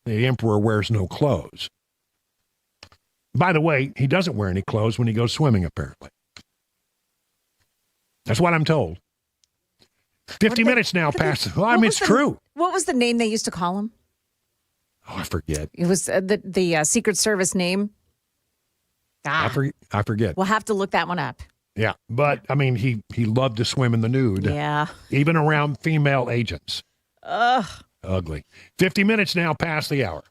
the emperor, wears no clothes. By the way, he doesn't wear any clothes when he goes swimming, apparently. That's what I'm told. 50 minutes now past. Well, I mean, it's true. What was the name they used to call him? Oh, I forget. It was the Secret Service name. I forget. We'll have to look that one up. Yeah, but, I mean, he loved to swim in the nude. Yeah. Even around female agents. Ugh. Ugly. 50 minutes now past the hour.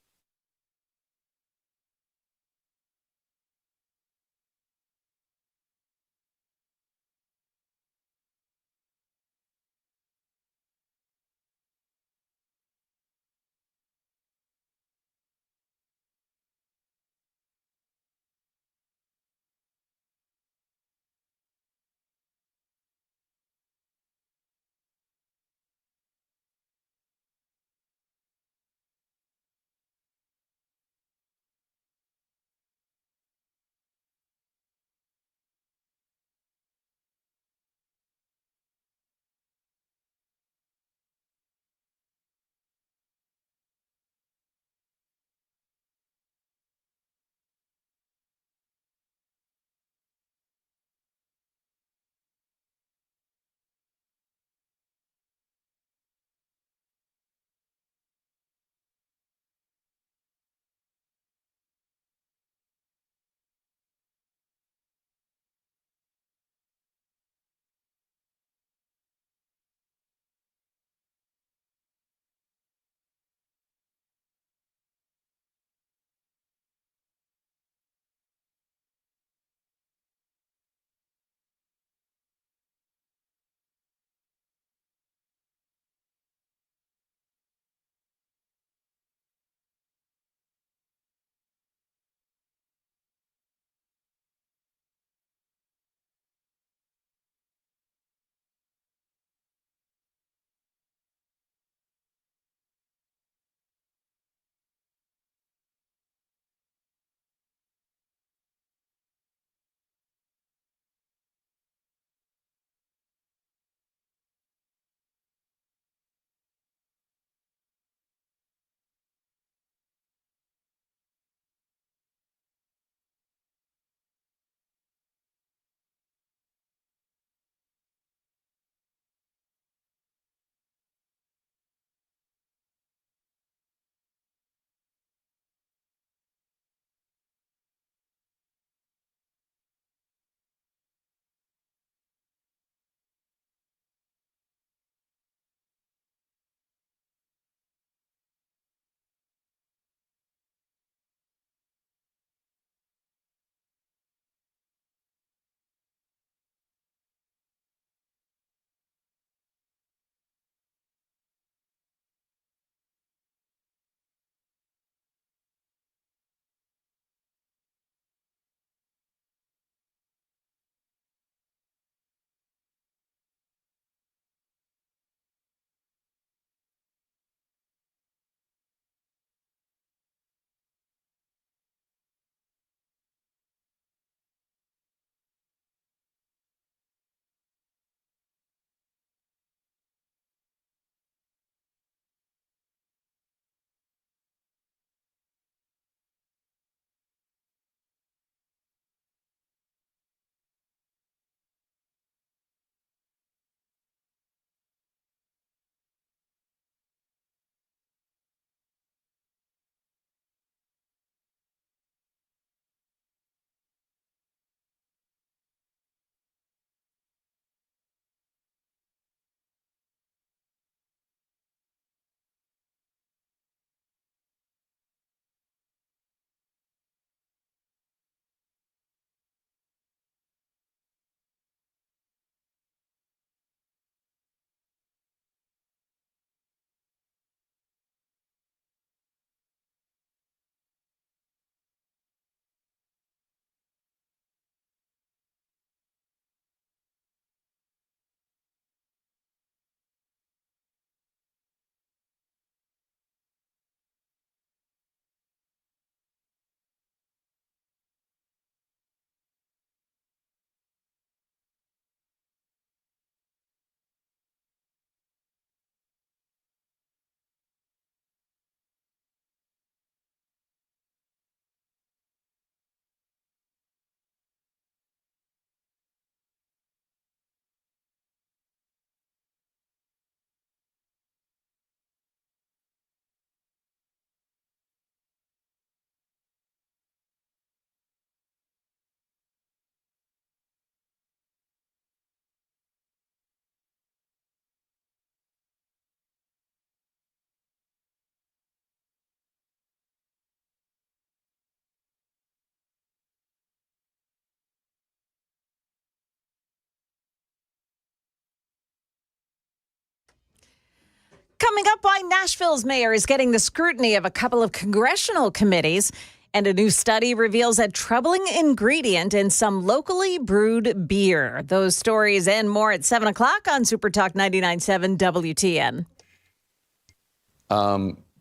Coming up, why Nashville's mayor is getting the scrutiny of a couple of congressional committees. And a new study reveals a troubling ingredient in some locally brewed beer. Those stories and more at 7 o'clock on Super Talk 99.7 WTN.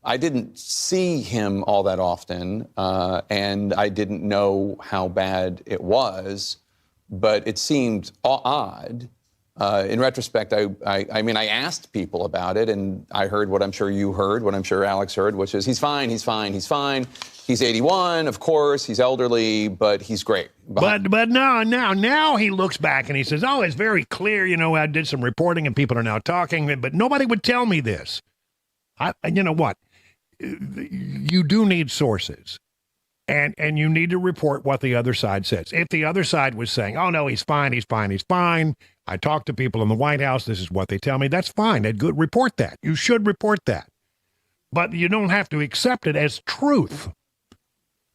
I didn't see him all that often, and I didn't know how bad it was, but it seemed odd. In retrospect, I mean, I asked people about it, and I heard what I'm sure you heard, what I'm sure Alex heard, which is he's fine, he's fine, he's fine. He's 81, of course, he's elderly, but he's great. But now he looks back and he says, oh, it's very clear, I did some reporting and people are now talking, but nobody would tell me this. You know what? You do need sources. And you need to report what the other side says. If the other side was saying, oh, no, he's fine, he's fine, he's fine. I talked to people in the White House. This is what they tell me. That's fine. Good. Report that. You should report that. But you don't have to accept it as truth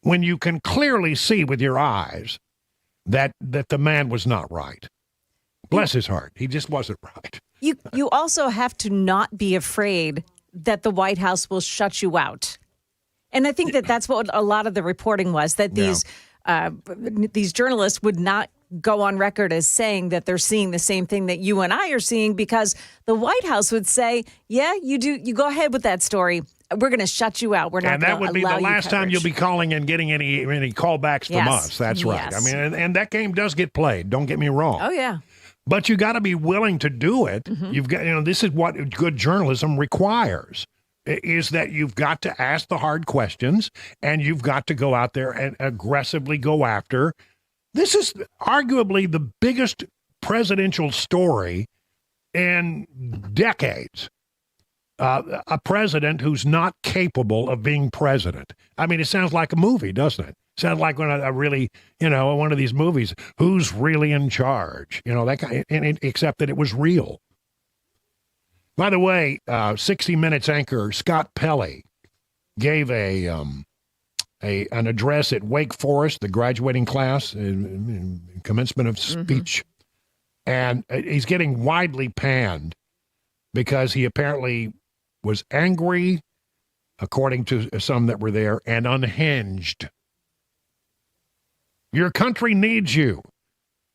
when you can clearly see with your eyes that the man was not right. Bless his heart. He just wasn't right. You also have to not be afraid that the White House will shut you out. And I think that's what a lot of the reporting was, that these journalists would not go on record as saying that they're seeing the same thing that you and I are seeing, because the White House would say, yeah, you do. You go ahead with that story. We're going to shut you out. We're not going to allow you coverage. And that would be the last time you'll be calling and getting any callbacks from us. That's right. I mean, and that game does get played. Don't get me wrong. Oh, yeah. But you got to be willing to do it. Mm-hmm. You've got, this is what good journalism requires, is that you've got to ask the hard questions and you've got to go out there and aggressively go after. This is arguably the biggest presidential story in decades. A president who's not capable of being president. I mean, it sounds like a movie, doesn't it? Sounds like one of these movies. Who's really in charge? That kind. Except that it was real. By the way, 60 Minutes anchor Scott Pelley gave an address at Wake Forest, the graduating class, commencement of speech, and he's getting widely panned because he apparently was angry, according to some that were there, and unhinged. Your country needs you.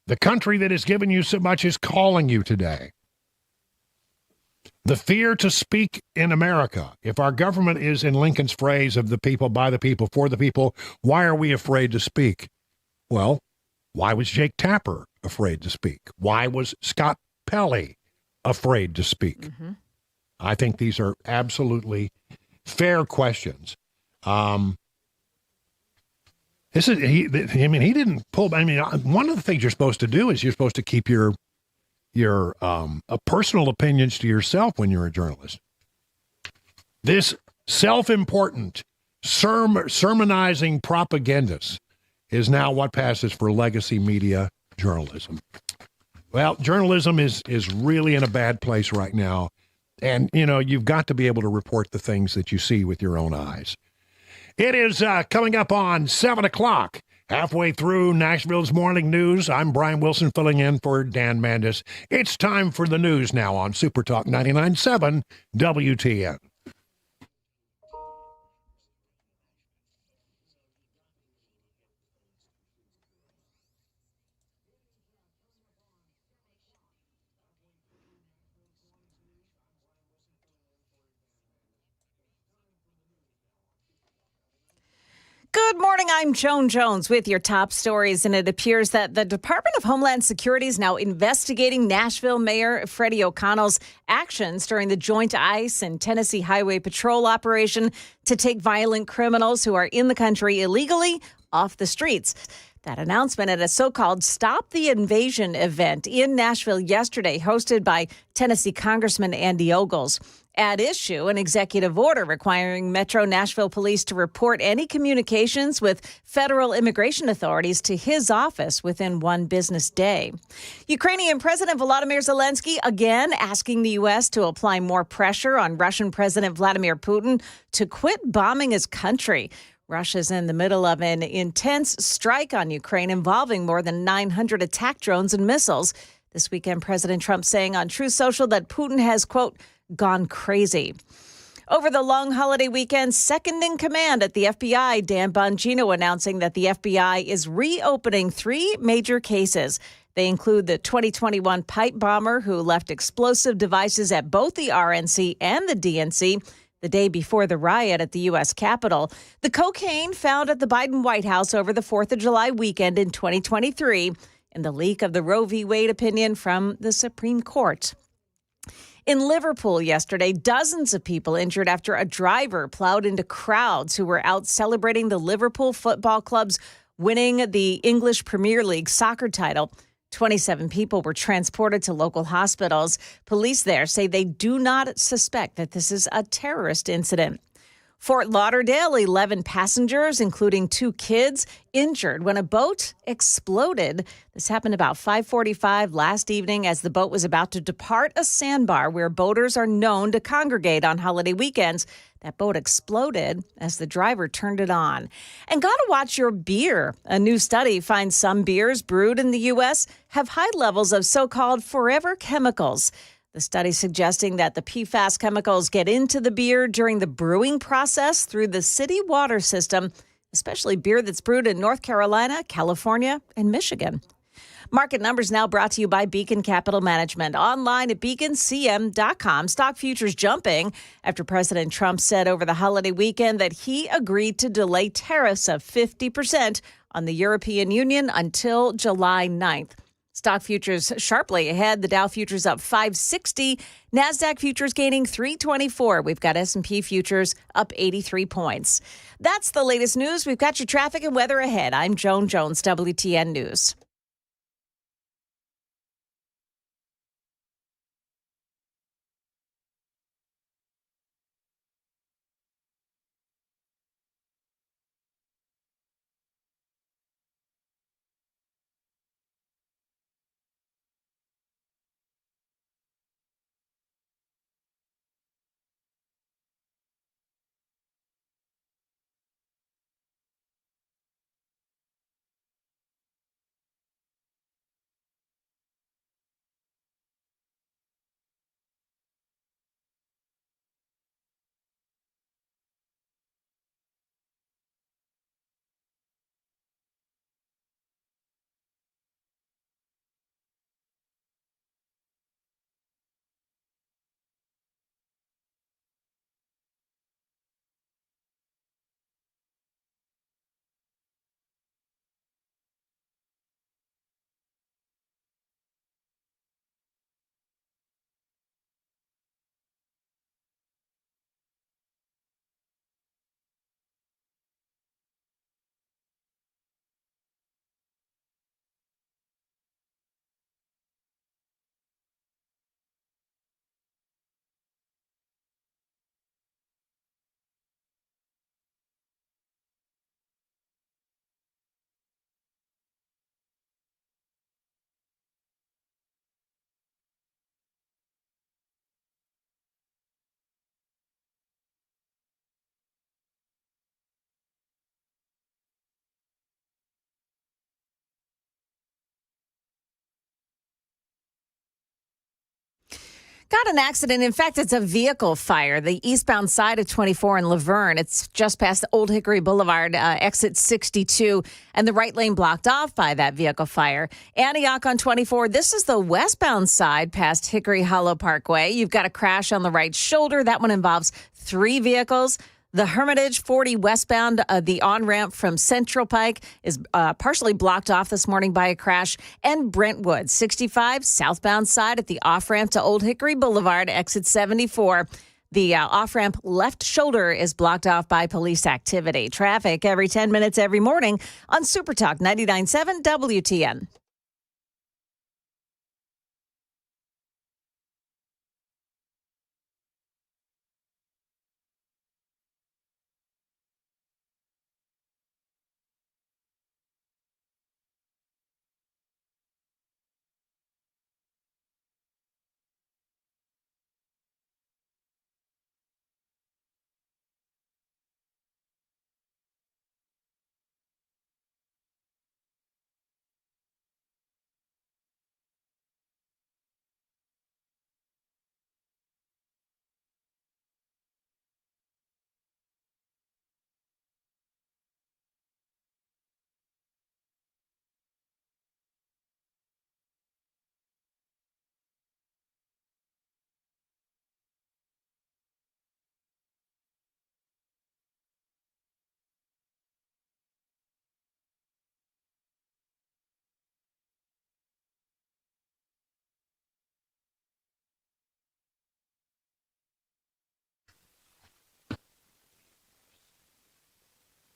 The country that has given you so much is calling you today. The fear to speak in America. If our government is, in Lincoln's phrase, of the people, by the people, for the people, why are we afraid to speak? Well, why was Jake Tapper afraid to speak? Why was Scott Pelley afraid to speak? Mm-hmm. I think these are absolutely fair questions. He didn't pull. One of the things you're supposed to do is you're supposed to keep your personal opinions to yourself when you're a journalist. This self-important, sermonizing propagandist is now what passes for legacy media journalism. Well, journalism is really in a bad place right now. And, you've got to be able to report the things that you see with your own eyes. It is coming up on 7 o'clock. Halfway through Nashville's Morning News, I'm Brian Wilson filling in for Dan Mandis. It's time for the news now on Super Talk 99.7 WTN. Good morning. I'm Joan Jones with your top stories, and it appears that the Department of Homeland Security is now investigating Nashville Mayor Freddie O'Connell's actions during the joint ICE and Tennessee Highway Patrol operation to take violent criminals who are in the country illegally off the streets. That announcement at a so-called Stop the Invasion event in Nashville yesterday, hosted by Tennessee Congressman Andy Ogles. At issue, an executive order requiring Metro Nashville Police to report any communications with federal immigration authorities to his office within one business day. Ukrainian President Volodymyr Zelensky again asking the U.S. to apply more pressure on Russian President Vladimir Putin to quit bombing his country. Russia's in the middle of an intense strike on Ukraine involving more than 900 attack drones and missiles. This weekend, President Trump saying on Truth Social that Putin has, quote, gone crazy. Over the long holiday weekend, second in command at the FBI, Dan Bongino, announcing that the FBI is reopening 3 major cases. They include the 2021 pipe bomber who left explosive devices at both the RNC and the DNC the day before the riot at the U.S. Capitol, the cocaine found at the Biden White House over the 4th of July weekend in 2023, and the leak of the Roe v. Wade opinion from the Supreme Court. In Liverpool yesterday, dozens of people injured after a driver plowed into crowds who were out celebrating the Liverpool Football Club's winning the English Premier League soccer title. 27 people were transported to local hospitals. Police there say they do not suspect that this is a terrorist incident. Fort Lauderdale, 11 passengers, including 2 kids, injured when a boat exploded. This happened about 5:45 last evening as the boat was about to depart a sandbar where boaters are known to congregate on holiday weekends. That boat exploded as the driver turned it on. And gotta watch your beer. A new study finds some beers brewed in the U.S. have high levels of so-called forever chemicals. The study suggesting that the PFAS chemicals get into the beer during the brewing process through the city water system, especially beer that's brewed in North Carolina, California, and Michigan. Market numbers now brought to you by Beacon Capital Management. Online at beaconcm.com. Stock futures jumping after President Trump said over the holiday weekend that he agreed to delay tariffs of 50% on the European Union until July 9th. Stock futures sharply ahead. The Dow futures up 560. NASDAQ futures gaining 324. We've got S&P futures up 83 points. That's the latest news. We've got your traffic and weather ahead. I'm Joan Jones, WTN News. Got an accident. In fact, it's a vehicle fire. The eastbound side of 24 in Laverne. It's just past Old Hickory Boulevard, exit 62, and the right lane blocked off by that vehicle fire. Antioch on 24. This is the westbound side past Hickory Hollow Parkway. You've got a crash on the right shoulder. That one involves 3 vehicles. The Hermitage 40 westbound, the on-ramp from Central Pike is partially blocked off this morning by a crash. And Brentwood 65 southbound side at the off-ramp to Old Hickory Boulevard, exit 74. The off-ramp left shoulder is blocked off by police activity. Traffic every 10 minutes every morning on Super Talk 99.7 WTN.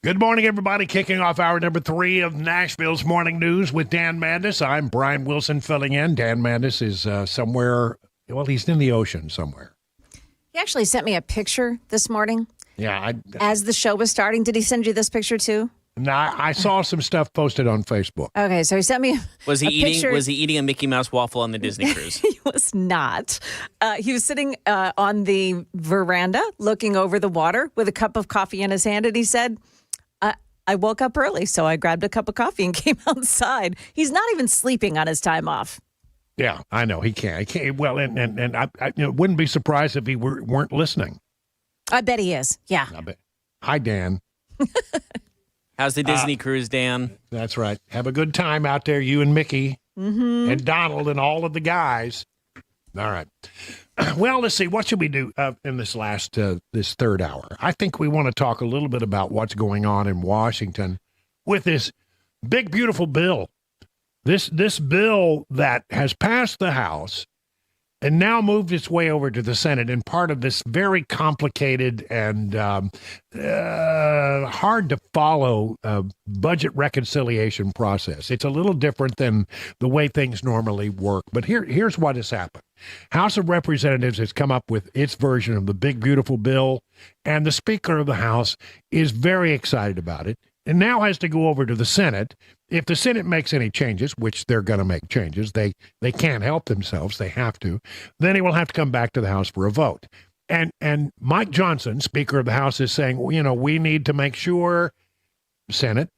Good morning, everybody. Kicking off hour number 3 of Nashville's Morning News with Dan Mandis. I'm Brian Wilson filling in. Dan Mandis is somewhere, well, he's in the ocean somewhere. He actually sent me a picture this morning. Yeah. As the show was starting. Did he send you this picture too? No, I saw some stuff posted on Facebook. Okay, so he sent me Was he a eating? picture. Was he eating a Mickey Mouse waffle on the Disney cruise? He was not. He was sitting on the veranda looking over the water with a cup of coffee in his hand, and he said, I woke up early, so I grabbed a cup of coffee and came outside. He's not even sleeping on his time off. Yeah, I know. He can't. He can't. Well, and I wouldn't be surprised if he weren't listening. I bet he is. Yeah. I bet. Hi, Dan. How's the Disney cruise, Dan? That's right. Have a good time out there, you and Mickey and Donald and all of the guys. All right. Well, let's see. What should we do in this third hour? I think we want to talk a little bit about what's going on in Washington with this big, beautiful bill. This bill that has passed the House and now moved its way over to the Senate in part of this very complicated and hard to follow budget reconciliation process. It's a little different than the way things normally work. But here's what has happened. House of Representatives has come up with its version of the big, beautiful bill, and the Speaker of the House is very excited about it. And now has to go over to the Senate. If the Senate makes any changes, which they're going to make changes, they can't help themselves, they have to, then it will have to come back to the House for a vote. And Mike Johnson, Speaker of the House, is saying, well, you know, we need to make sure, Senate,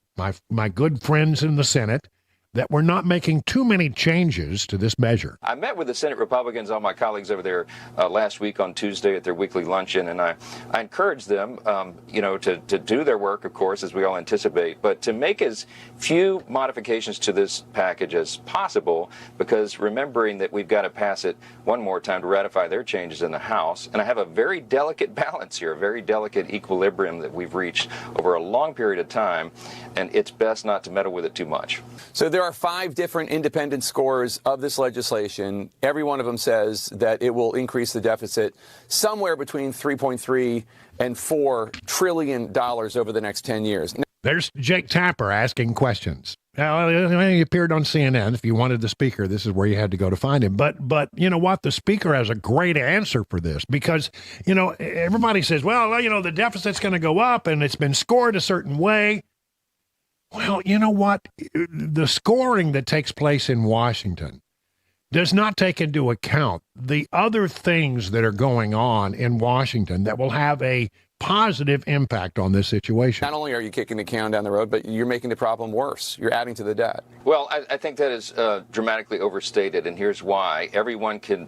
my good friends in the Senate, that we're not making too many changes to this measure. I met with the Senate Republicans, all my colleagues over there last week on Tuesday at their weekly luncheon, and I encouraged them, to do their work, of course, as we all anticipate, but to make as few modifications to this package as possible, because remembering that we've got to pass it one more time to ratify their changes in the House, and I have a very delicate balance here, a very delicate equilibrium that we've reached over a long period of time, and it's best not to meddle with it too much. So there are 5 different independent scores of this legislation. Every one of them says that it will increase the deficit somewhere between $3.3 and $4 trillion over the next 10 years. There's Jake Tapper asking questions. He appeared on CNN. If you wanted the Speaker, this is where you had to go to find him. But you know what? The Speaker has a great answer for this because, everybody says, well, the deficit's going to go up and it's been scored a certain way. Well, you know what? The scoring that takes place in Washington does not take into account the other things that are going on in Washington that will have a positive impact on this situation. Not only are you kicking the can down the road, but you're making the problem worse. You're adding to the debt. Well, I think that is dramatically overstated, and here's why.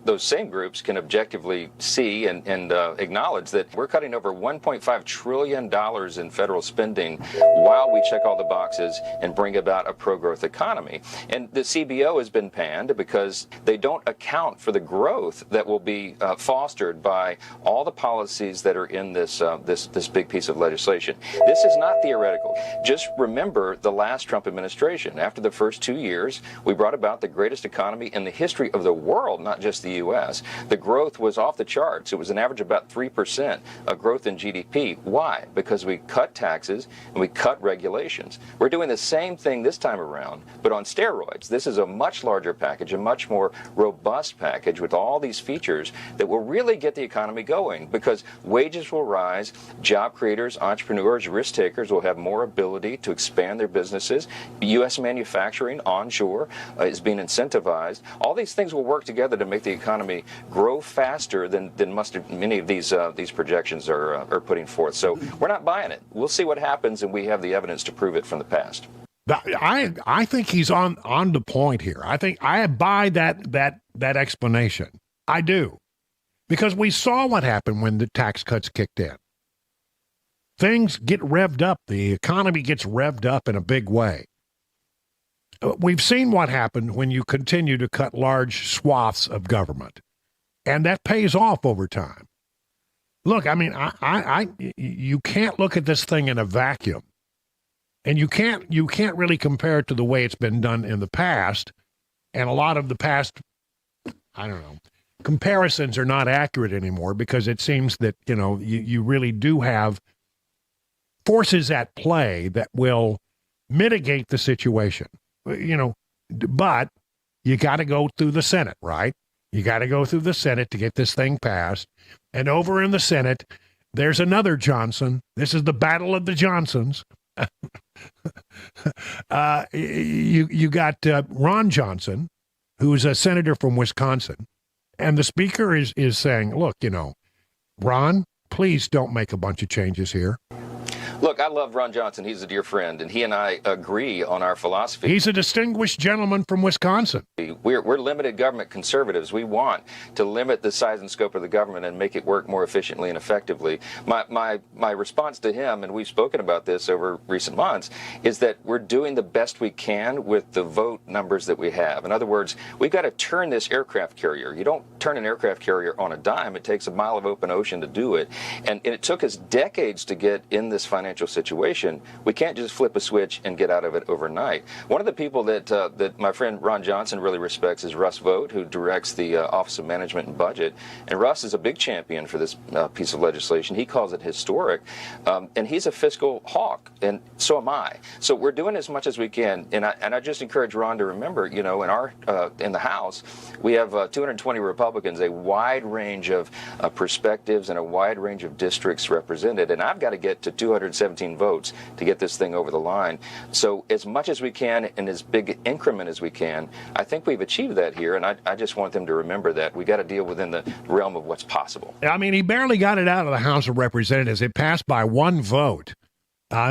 Those same groups can objectively see and acknowledge that we're cutting over $1.5 trillion in federal spending while we check all the boxes and bring about a pro-growth economy. And the CBO has been panned because they don't account for the growth that will be fostered by all the policies that are in this big piece of legislation. This is not theoretical. Just remember the last Trump administration. After the first 2 years, we brought about the greatest economy in the history of the world, not just the U.S. The growth was off the charts. It was an average of about 3% of growth in GDP. Why? Because we cut taxes and we cut regulations. We're doing the same thing this time around, but on steroids. This is a much larger package, a much more robust package with all these features that will really get the economy going because wages will rise. Job creators, entrepreneurs, risk takers will have more ability to expand their businesses. U.S. manufacturing onshore is being incentivized. All these things will work together to make the economy grow faster than many of these projections are putting forth. So we're not buying it. We'll see what happens, and we have the evidence to prove it from the past. I think he's on the point here. I think I buy that explanation. I do. Because we saw what happened when the tax cuts kicked in. Things get revved up. The economy gets revved up in a big way. We've seen what happened when you continue to cut large swaths of government, and that pays off over time. Look, I mean, you can't look at this thing in a vacuum, and you can't really compare it to the way it's been done in the past. And a lot of the past, comparisons are not accurate anymore because it seems that you really do have forces at play that will mitigate the situation. But you got to go through the Senate, right? You got to go through the Senate to get this thing passed. And over in the Senate, there's another Johnson. This is the battle of the Johnsons. You got Ron Johnson, who's a senator from Wisconsin. And the speaker is saying, look, Ron, please don't make a bunch of changes here. Look, I love Ron Johnson. He's a dear friend, and he and I agree on our philosophy. He's a distinguished gentleman from Wisconsin. We're limited government conservatives. We want to limit the size and scope of the government and make it work more efficiently and effectively. My response to him, and we've spoken about this over recent months, is that we're doing the best we can with the vote numbers that we have. In other words, we've got to turn this aircraft carrier. You don't turn an aircraft carrier on a dime. It takes a mile of open ocean to do it. And it took us decades to get in this financial situation. We can't just flip a switch and get out of it overnight. One of the people that my friend Ron Johnson really respects is Russ Vought, who directs the Office of Management and Budget. And Russ is a big champion for this piece of legislation. He calls it historic. And he's a fiscal hawk, and so am I. So we're doing as much as we can. And I just encourage Ron to remember, in the House, we have 220 Republicans, a wide range of perspectives and a wide range of districts represented. And I've got to get to 217 votes to get this thing over the line. So as much as we can in as big increment as we can, I think we've achieved that here. And I just want them to remember that. We got to deal within the realm of what's possible. I mean, he barely got it out of the House of Representatives. It passed by one vote.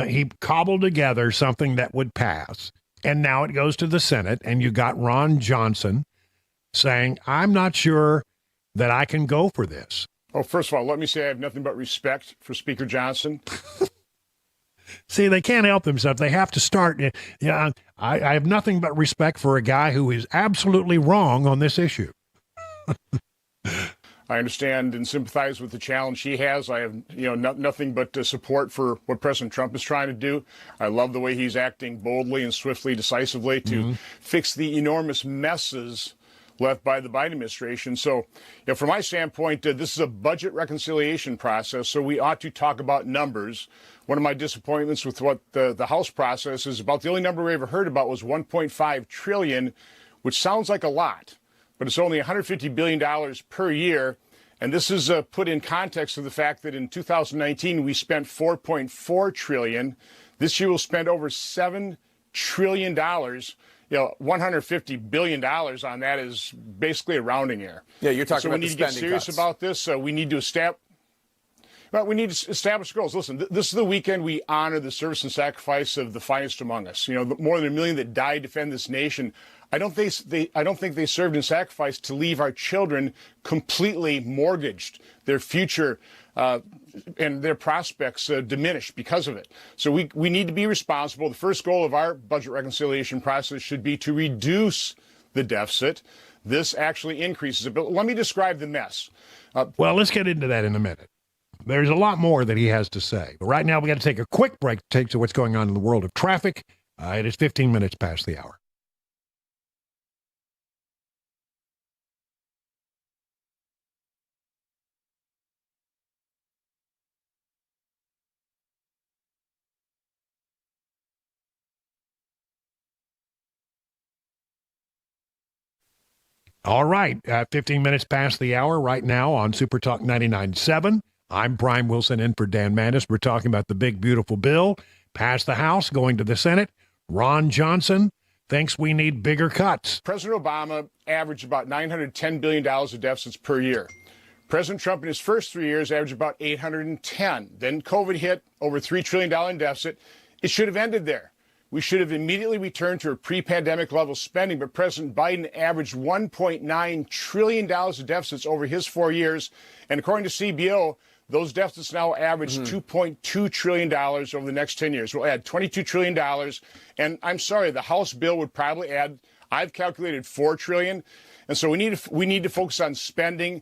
He cobbled together something that would pass. And now it goes to the Senate, and you got Ron Johnson saying, I'm not sure that I can go for this. Oh, first of all, let me say I have nothing but respect for Speaker Johnson. See, they can't help themselves. They have to start. I have nothing but respect for a guy who is absolutely wrong on this issue. I understand and sympathize with the challenge he has. I have, nothing but support for what President Trump is trying to do. I love the way he's acting boldly and swiftly, decisively to fix the enormous messes left by the Biden administration. So, from my standpoint, this is a budget reconciliation process, so we ought to talk about numbers. One of my disappointments with what the House process is about, the only number we ever heard about was $1.5 trillion, which sounds like a lot, but it's only $150 billion per year. And this is put in context of the fact that in 2019, we spent $4.4 trillion. This year we'll spend over $7 trillion. $150 billion on that is basically a rounding error. Yeah, you're talking about the spending cuts. So we need to get serious about this. We need to establish goals. Listen, this is the weekend we honor the service and sacrifice of the finest among us. More than 1 million that died to defend this nation. I don't think they served and sacrificed to leave our children completely mortgaged, their future and their prospects diminished because of it. So we need to be responsible. The first goal of our budget reconciliation process should be to reduce the deficit. This actually increases it. But let me describe the mess. Well, let's get into that in a minute. There's a lot more that he has to say. But right now, we got to take a quick break to take to what's going on in the world of traffic. It is 15 minutes past the hour. All right, 15 minutes past the hour right now on Super Talk 99.7. I'm Brian Wilson in for Dan Mandis. We're talking about the big, beautiful bill passed the House, going to the Senate. Ron Johnson thinks we need bigger cuts. President Obama averaged about $910 billion of deficits per year. President Trump in his first 3 years averaged about $810. Then COVID hit, over $3 trillion in deficit. It should have ended there. We should have immediately returned to a pre-pandemic level spending, but President Biden averaged $1.9 trillion of deficits over his 4 years. And according to CBO, those deficits now average $2.2 trillion over the next 10 years. We'll add $22 trillion. And I'm sorry, the House bill would probably add, I've calculated $4 trillion. And so we need to focus on spending.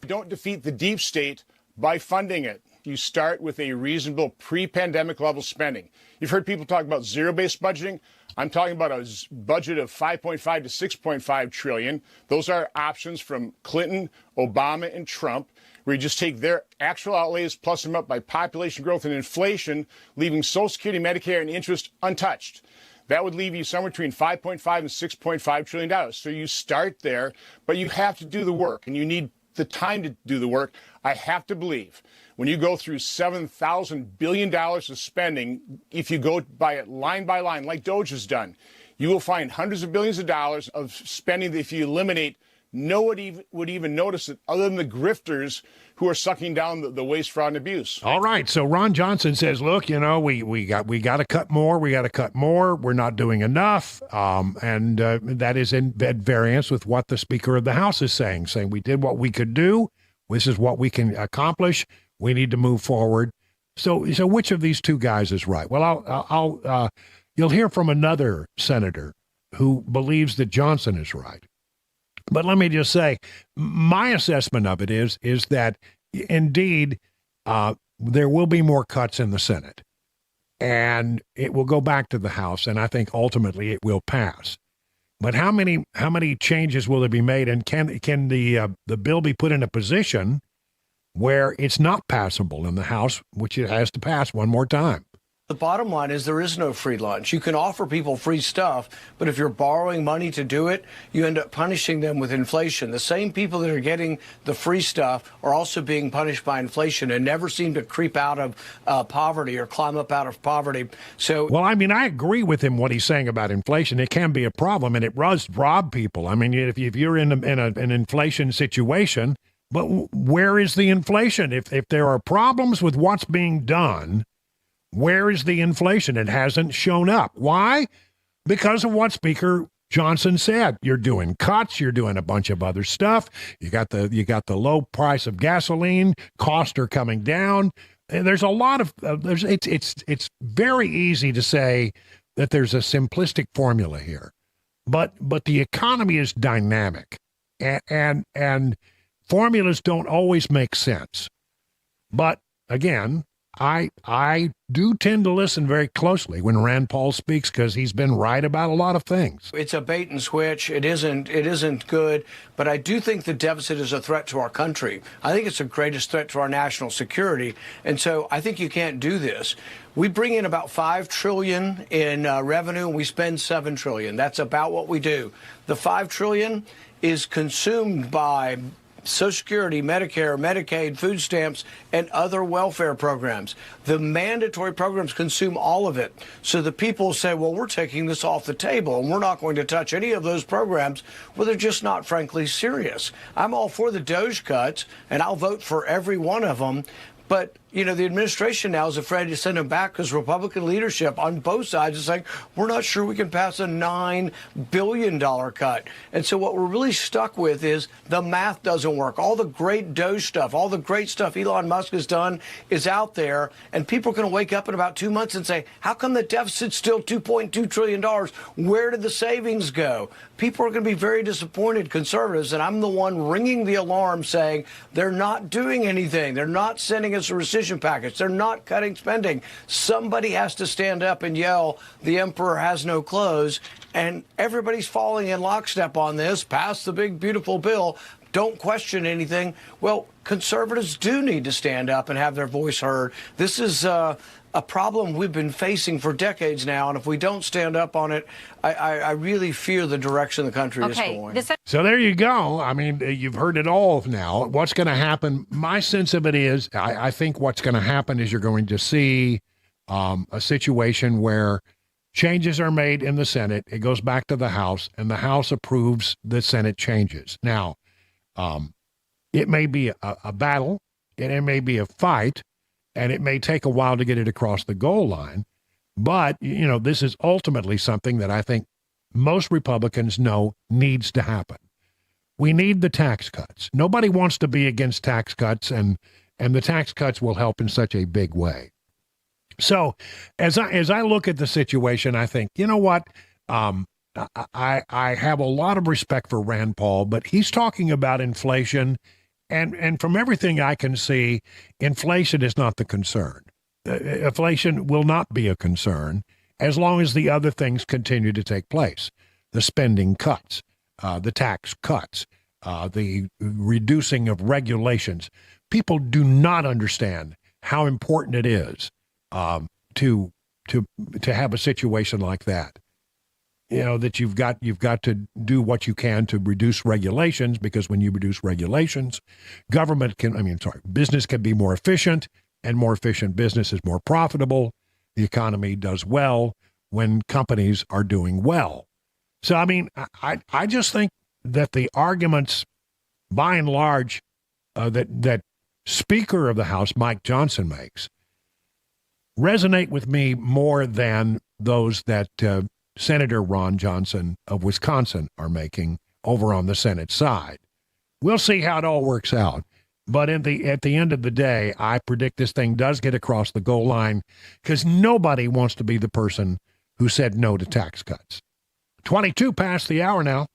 Don't defeat the deep state by funding it. You start with a reasonable pre-pandemic level spending. You've heard people talk about zero-based budgeting. I'm talking about a budget of 5.5 to 6.5 trillion. Those are options from Clinton, Obama, and Trump. where you just take their actual outlays, plus them up by population growth and inflation, leaving Social Security, Medicare, and interest untouched. That would leave you somewhere between $5.5 and $6.5 trillion. So you start there, but you have to do the work, and you need the time to do the work. I have to believe when you go through $7,000 billion of spending, if you go by it line by line, like Doge has done, you will find hundreds of billions of dollars of spending that if you eliminate, no one would even notice it other than the grifters who are sucking down the waste, fraud, and abuse. All right. So Ron Johnson says, look, you know, we got to cut more. We got to cut more. We're not doing enough. And that is in variance with what the Speaker of the House is saying we did what we could do. This is what we can accomplish. We need to move forward. So which of these two guys is right? Well, you'll hear from another senator who believes that Johnson is right. But let me just say, my assessment of it is that indeed there will be more cuts in the Senate, and it will go back to the House, and I think ultimately it will pass. But how many changes will there be made, and can the bill be put in a position where it's not passable in the House, which it has to pass one more time? The bottom line is there is no free lunch. You can offer people free stuff, but if you're borrowing money to do it, you end up punishing them with inflation. The same people that are getting the free stuff are also being punished by inflation and never seem to creep out of poverty or climb up out of poverty. So, well, I mean, I agree with him what he's saying about inflation. It can be a problem, and it does rob people. I mean, if you're in an inflation situation, but where is the inflation? If there are problems with what's being done, where is the inflation? It hasn't shown up. Why? Because of what Speaker Johnson said. You're doing cuts. You're doing a bunch of other stuff. You got the low price of gasoline. Costs are coming down. And there's a lot of it's very easy to say that there's a simplistic formula here, but the economy is dynamic, and formulas don't always make sense. But again, I do tend to listen very closely when Rand Paul speaks because he's been right about a lot of things. It's a bait and switch. It isn't good. But I do think the deficit is a threat to our country. I think it's the greatest threat to our national security. And so I think you can't do this. We bring in about $5 trillion in revenue, and we spend $7 trillion. That's about what we do. The $5 trillion is consumed by Social Security, Medicare, Medicaid, food stamps, and other welfare programs. The mandatory programs consume all of it. So the people say, well, we're taking this off the table and we're not going to touch any of those programs. Well, they're just not frankly serious. I'm all for the Doge cuts, and I'll vote for every one of them. But, you know, the administration now is afraid to send them back because Republican leadership on both sides is saying, we're not sure we can pass a $9 billion cut. And so what we're really stuck with is the math doesn't work. All the great Doge stuff, all the great stuff Elon Musk has done is out there. And people are going to wake up in about 2 months and say, how come the deficit's still $2.2 trillion? Where did the savings go? People are going to be very disappointed, conservatives. And I'm the one ringing the alarm saying they're not doing anything. They're not sending us a rescission package. They're not cutting spending. Somebody has to stand up and yell, the emperor has no clothes. And everybody's falling in lockstep on this. Pass the big, beautiful bill. Don't question anything. Well, conservatives do need to stand up and have their voice heard. This is a problem we've been facing for decades now, and if we don't stand up on it, I really fear the direction the country is going. So there you go. I mean, you've heard it all now. What's going to happen? My sense of it is, I think what's going to happen is you're going to see a situation where changes are made in the Senate. It goes back to the House, and the House approves the Senate changes. Now, it may be a battle, and it may be a fight, and it may take a while to get it across the goal line. But, you know, this is ultimately something that I think most Republicans know needs to happen. We need the tax cuts. Nobody wants to be against tax cuts, and the tax cuts will help in such a big way. So as I look at the situation, I think, you know what? I have a lot of respect for Rand Paul, but he's talking about inflation. And from everything I can see, inflation is not the concern. Inflation will not be a concern as long as the other things continue to take place. The spending cuts, the tax cuts, the reducing of regulations. people do not understand how important it is to have a situation like that. You know, that you've got to do what you can to reduce regulations, because when you reduce regulations, business can be more efficient, and more efficient business is more profitable. The economy does well when companies are doing well. So, I mean, I just think that the arguments, by and large, that Speaker of the House, Mike Johnson, makes resonate with me more than those that Senator Ron Johnson of Wisconsin are making over on the Senate side. We'll see how it all works out. But at the end of the day, I predict this thing does get across the goal line, because nobody wants to be the person who said no to tax cuts. 22 past the hour now.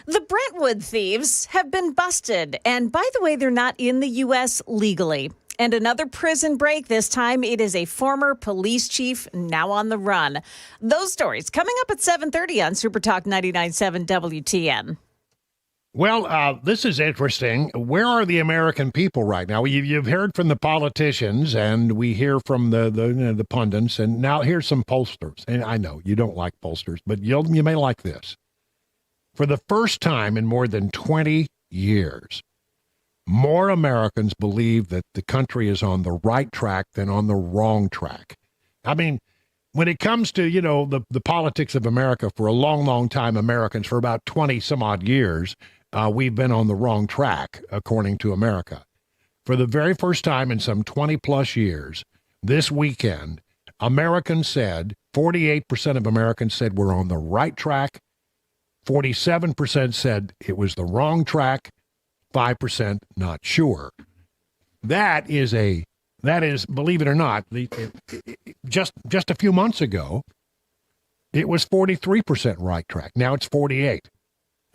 The Brentwood thieves have been busted. And by the way, they're not in the U.S. legally. And another prison break. This time it is a former police chief now on the run. Those stories coming up at 7:30 on Super Talk 99.7 WTN. Well, this is interesting. Where are the American people right now? You've heard from the politicians, and we hear from the pundits, and now here's some pollsters. And I know you don't like pollsters, but you may like this. For the first time in more than 20 years, more Americans believe that the country is on the right track than on the wrong track. I mean, when it comes to, the politics of America, for a long, long time, Americans, for about 20 some odd years, we've been on the wrong track, according to America. For the very first time in some 20 plus years, this weekend, 48% of Americans said we're on the right track. 47% said it was the wrong track. 5% not sure. That is, believe it or not, just a few months ago, it was 43% right track. Now it's 48.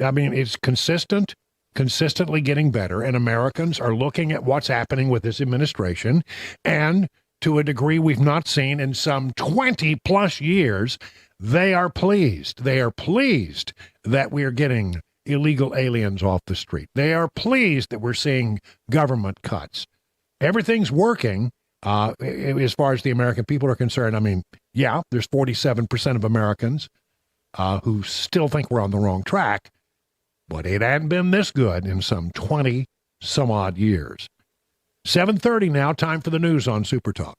I mean, it's consistently getting better, and Americans are looking at what's happening with this administration, and to a degree we've not seen in some 20 plus years. They are pleased. They are pleased that we are getting illegal aliens off the street. They are pleased that we're seeing government cuts. Everything's working as far as the American people are concerned. I mean, yeah, there's 47% of Americans who still think we're on the wrong track, but it hadn't been this good in some 20 some odd years. 7:30 now, time for the news on Super Talk.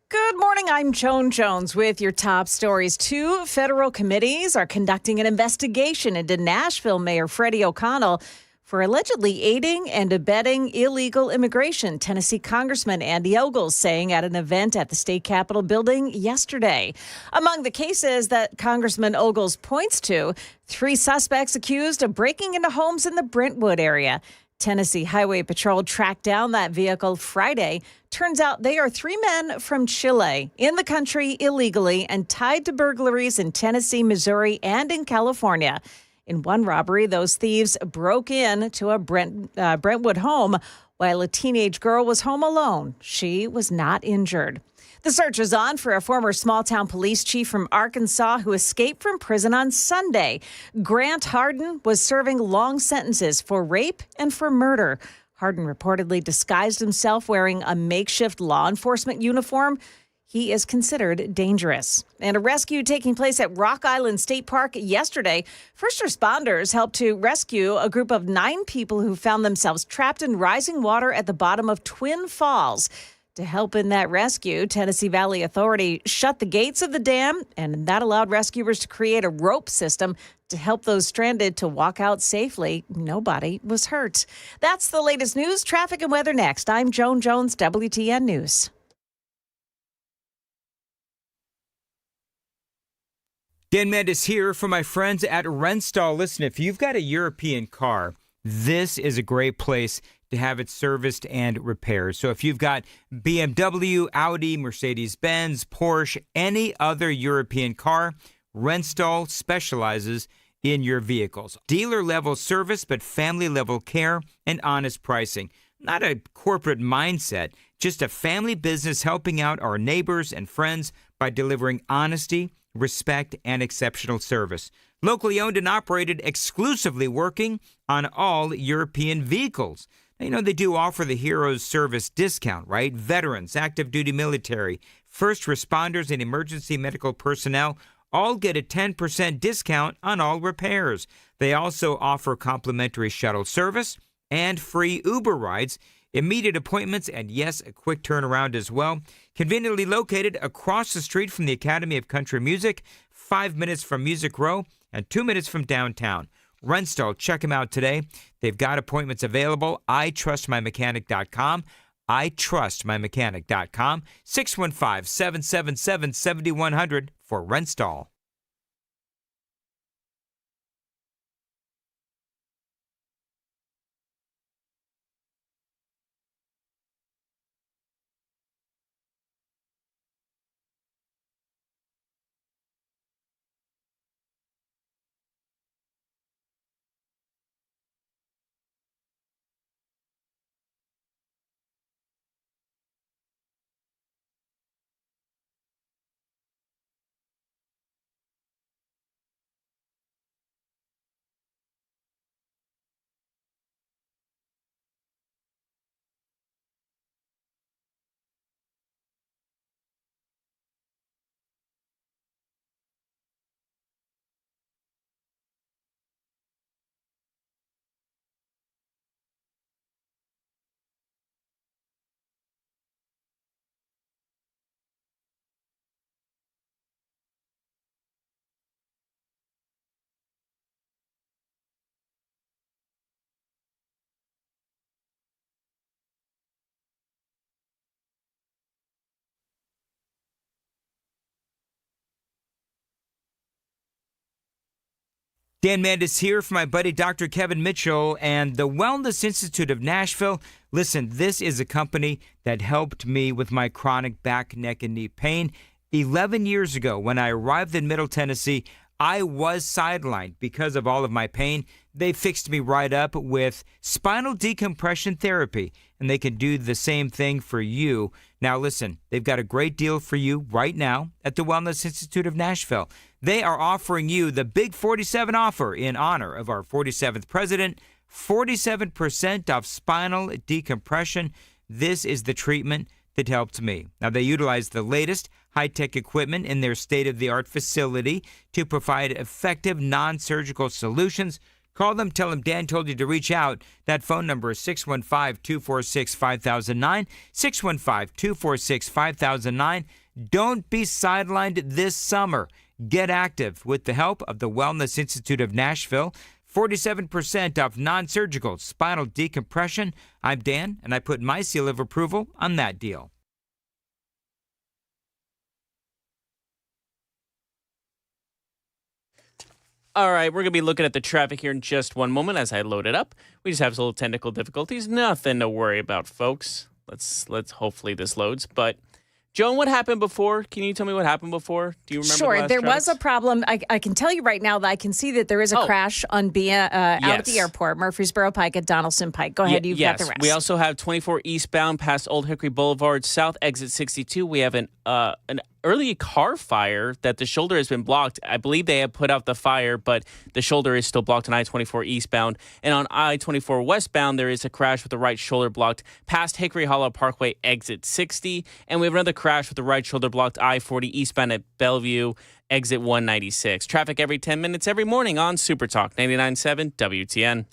Good morning. I'm Joan Jones with your top stories. 2 federal committees are conducting an investigation into Nashville Mayor Freddie O'Connell for allegedly aiding and abetting illegal immigration, Tennessee Congressman Andy Ogles saying at an event at the state capitol building yesterday. Among the cases that Congressman Ogles points to, 3 suspects accused of breaking into homes in the Brentwood area. Tennessee Highway Patrol tracked down that vehicle Friday. Turns out they are 3 men from Chile in the country illegally and tied to burglaries in Tennessee, Missouri, and in California. In one robbery, those thieves broke in to a Brentwood home while a teenage girl was home alone. She was not injured. The search is on for a former small-town police chief from Arkansas who escaped from prison on Sunday. Grant Harden was serving long sentences for rape and for murder. Harden reportedly disguised himself wearing a makeshift law enforcement uniform. He is considered dangerous. And a rescue taking place at Rock Island State Park yesterday. First responders helped to rescue a group of 9 people who found themselves trapped in rising water at the bottom of Twin Falls. To help in that rescue, Tennessee Valley Authority shut the gates of the dam, and that allowed rescuers to create a rope system to help those stranded to walk out safely. Nobody was hurt. That's the latest news, traffic, and weather next. I'm Joan Jones, WTN News. Dan Mandis here for my friends at Renstall. Listen, if you've got a European car, this is a great place to have it serviced and repaired. So if you've got BMW, Audi, Mercedes-Benz, Porsche, any other European car, Renstall specializes in your vehicles. Dealer-level service, but family-level care and honest pricing. Not a corporate mindset, just a family business helping out our neighbors and friends by delivering honesty, respect, and exceptional service. Locally owned and operated, exclusively working on all European vehicles. You know, they do offer the Heroes Service discount, right? Veterans, active duty military, first responders, and emergency medical personnel all get a 10% discount on all repairs. They also offer complimentary shuttle service and free Uber rides, immediate appointments, and yes, a quick turnaround as well. Conveniently located across the street from the Academy of Country Music, 5 minutes from Music Row, and 2 minutes from downtown. Renstall, check them out today. They've got appointments available. itrustmymechanic.com. itrustmymechanic.com. 615-777-7100 for Renstall. Dan Mandis here for my buddy Dr. Kevin Mitchell and the Wellness Institute of Nashville. Listen, this is a company that helped me with my chronic back, neck, and knee pain. 11 years ago, when I arrived in Middle Tennessee, I was sidelined because of all of my pain. They fixed me right up with spinal decompression therapy, and they can do the same thing for you. Now listen, they've got a great deal for you right now at the Wellness Institute of Nashville. They are offering you the Big 47 offer in honor of our 47th president, 47% off spinal decompression. This is the treatment that helped me. Now, they utilize the latest high-tech equipment in their state-of-the-art facility to provide effective non-surgical solutions. Call them, tell them Dan told you to reach out. That phone number is 615-246-5009, 615-246-5009. Don't be sidelined this summer. Get active with the help of the Wellness Institute of Nashville. 47% off non-surgical spinal decompression. I'm Dan, and I put my seal of approval on that deal. All right, we're going to be looking at the traffic here in just one moment as I load it up. We just have some little technical difficulties. Nothing to worry about, folks. Let's hopefully this loads. But Joan, what happened before? Can you tell me what happened before? Do you remember? Sure, there was a problem. I can tell you right now that I can see that there is a crash on out at the airport, Murfreesboro Pike at Donaldson Pike. Go ahead, you've got the rest. We also have 24 eastbound past Old Hickory Boulevard, south exit 62. We have an early car fire that the shoulder has been blocked. I believe they have put out the fire, but the shoulder is still blocked on I-24 eastbound. And on I-24 westbound, there is a crash with the right shoulder blocked past Hickory Hollow Parkway, exit 60. And we have another crash with the right shoulder blocked I-40 eastbound at Bellevue, exit 196. Traffic every 10 minutes every morning on Super Talk 99.7 WTN.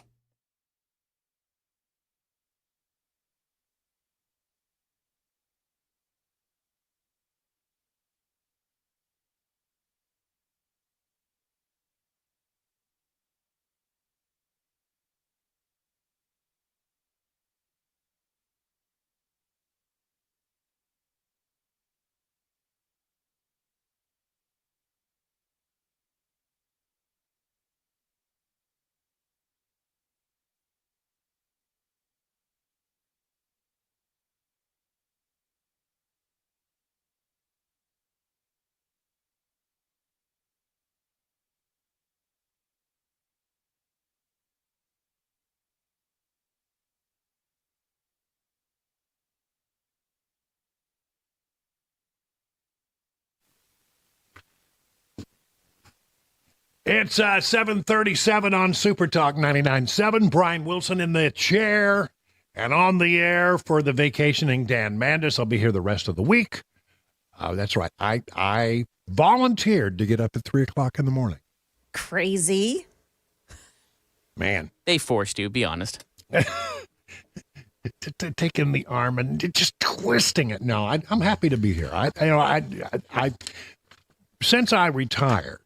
It's 7:37 on Super Talk 99.7. Brian Wilson in the chair and on the air for the vacationing Dan Mandis. I'll be here the rest of the week. That's right. I volunteered to get up at 3 o'clock in the morning. Crazy. Man. They forced you, be honest. Taking the arm and just twisting it. No, I'm happy to be here. I since I retired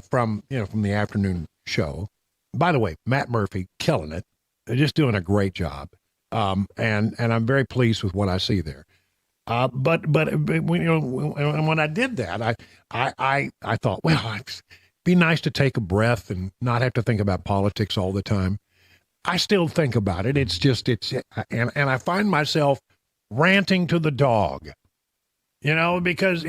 from the afternoon show. By the way, Matt Murphy killing it, just doing a great job, and I'm very pleased with what I see there. But when I did that, I thought, well, it'd be nice to take a breath and not have to think about politics all the time. I still think about it. And I find myself ranting to the dog, because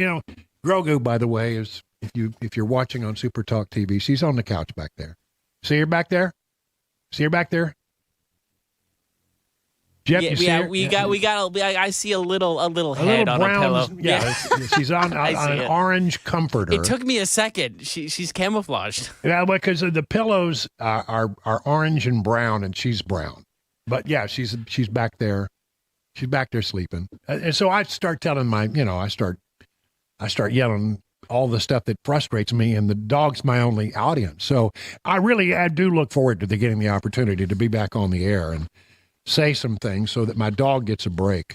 Grogu, by the way, is if you're watching on Super Talk TV, she's on the couch back there. See her back there? Jeff, you see her? I see a little head on brown, a pillow. Yeah, she's on an orange comforter. It took me a second. She's camouflaged. Yeah, because the pillows are orange and brown, and she's brown. But yeah, she's back there. She's back there sleeping. And so I start telling I start yelling all the stuff that frustrates me, and the dog's my only audience. So I do look forward to getting the opportunity to be back on the air and say some things so that my dog gets a break.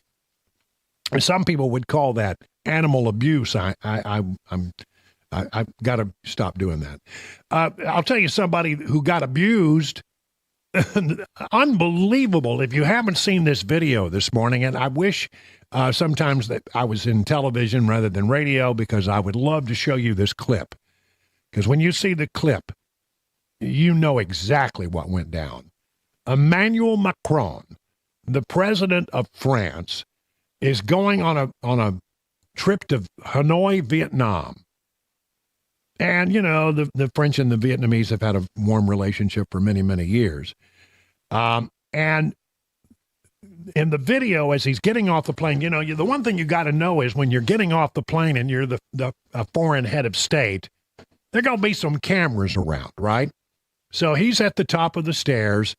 And some people would call that animal abuse. I've got to stop doing that. I'll tell you somebody who got abused. Unbelievable. If you haven't seen this video this morning, and I wish sometimes that I was in television rather than radio, because I would love to show you this clip. Because when you see the clip, you know exactly what went down. Emmanuel Macron, the president of France, is going on a trip to Hanoi, Vietnam. And, you know, the French and the Vietnamese have had a warm relationship for many, many years. And in the video, as he's getting off the plane, you know, the one thing you got to know is when you're getting off the plane and you're a foreign head of state, there are going to be some cameras around, right? So he's at the top of the stairs.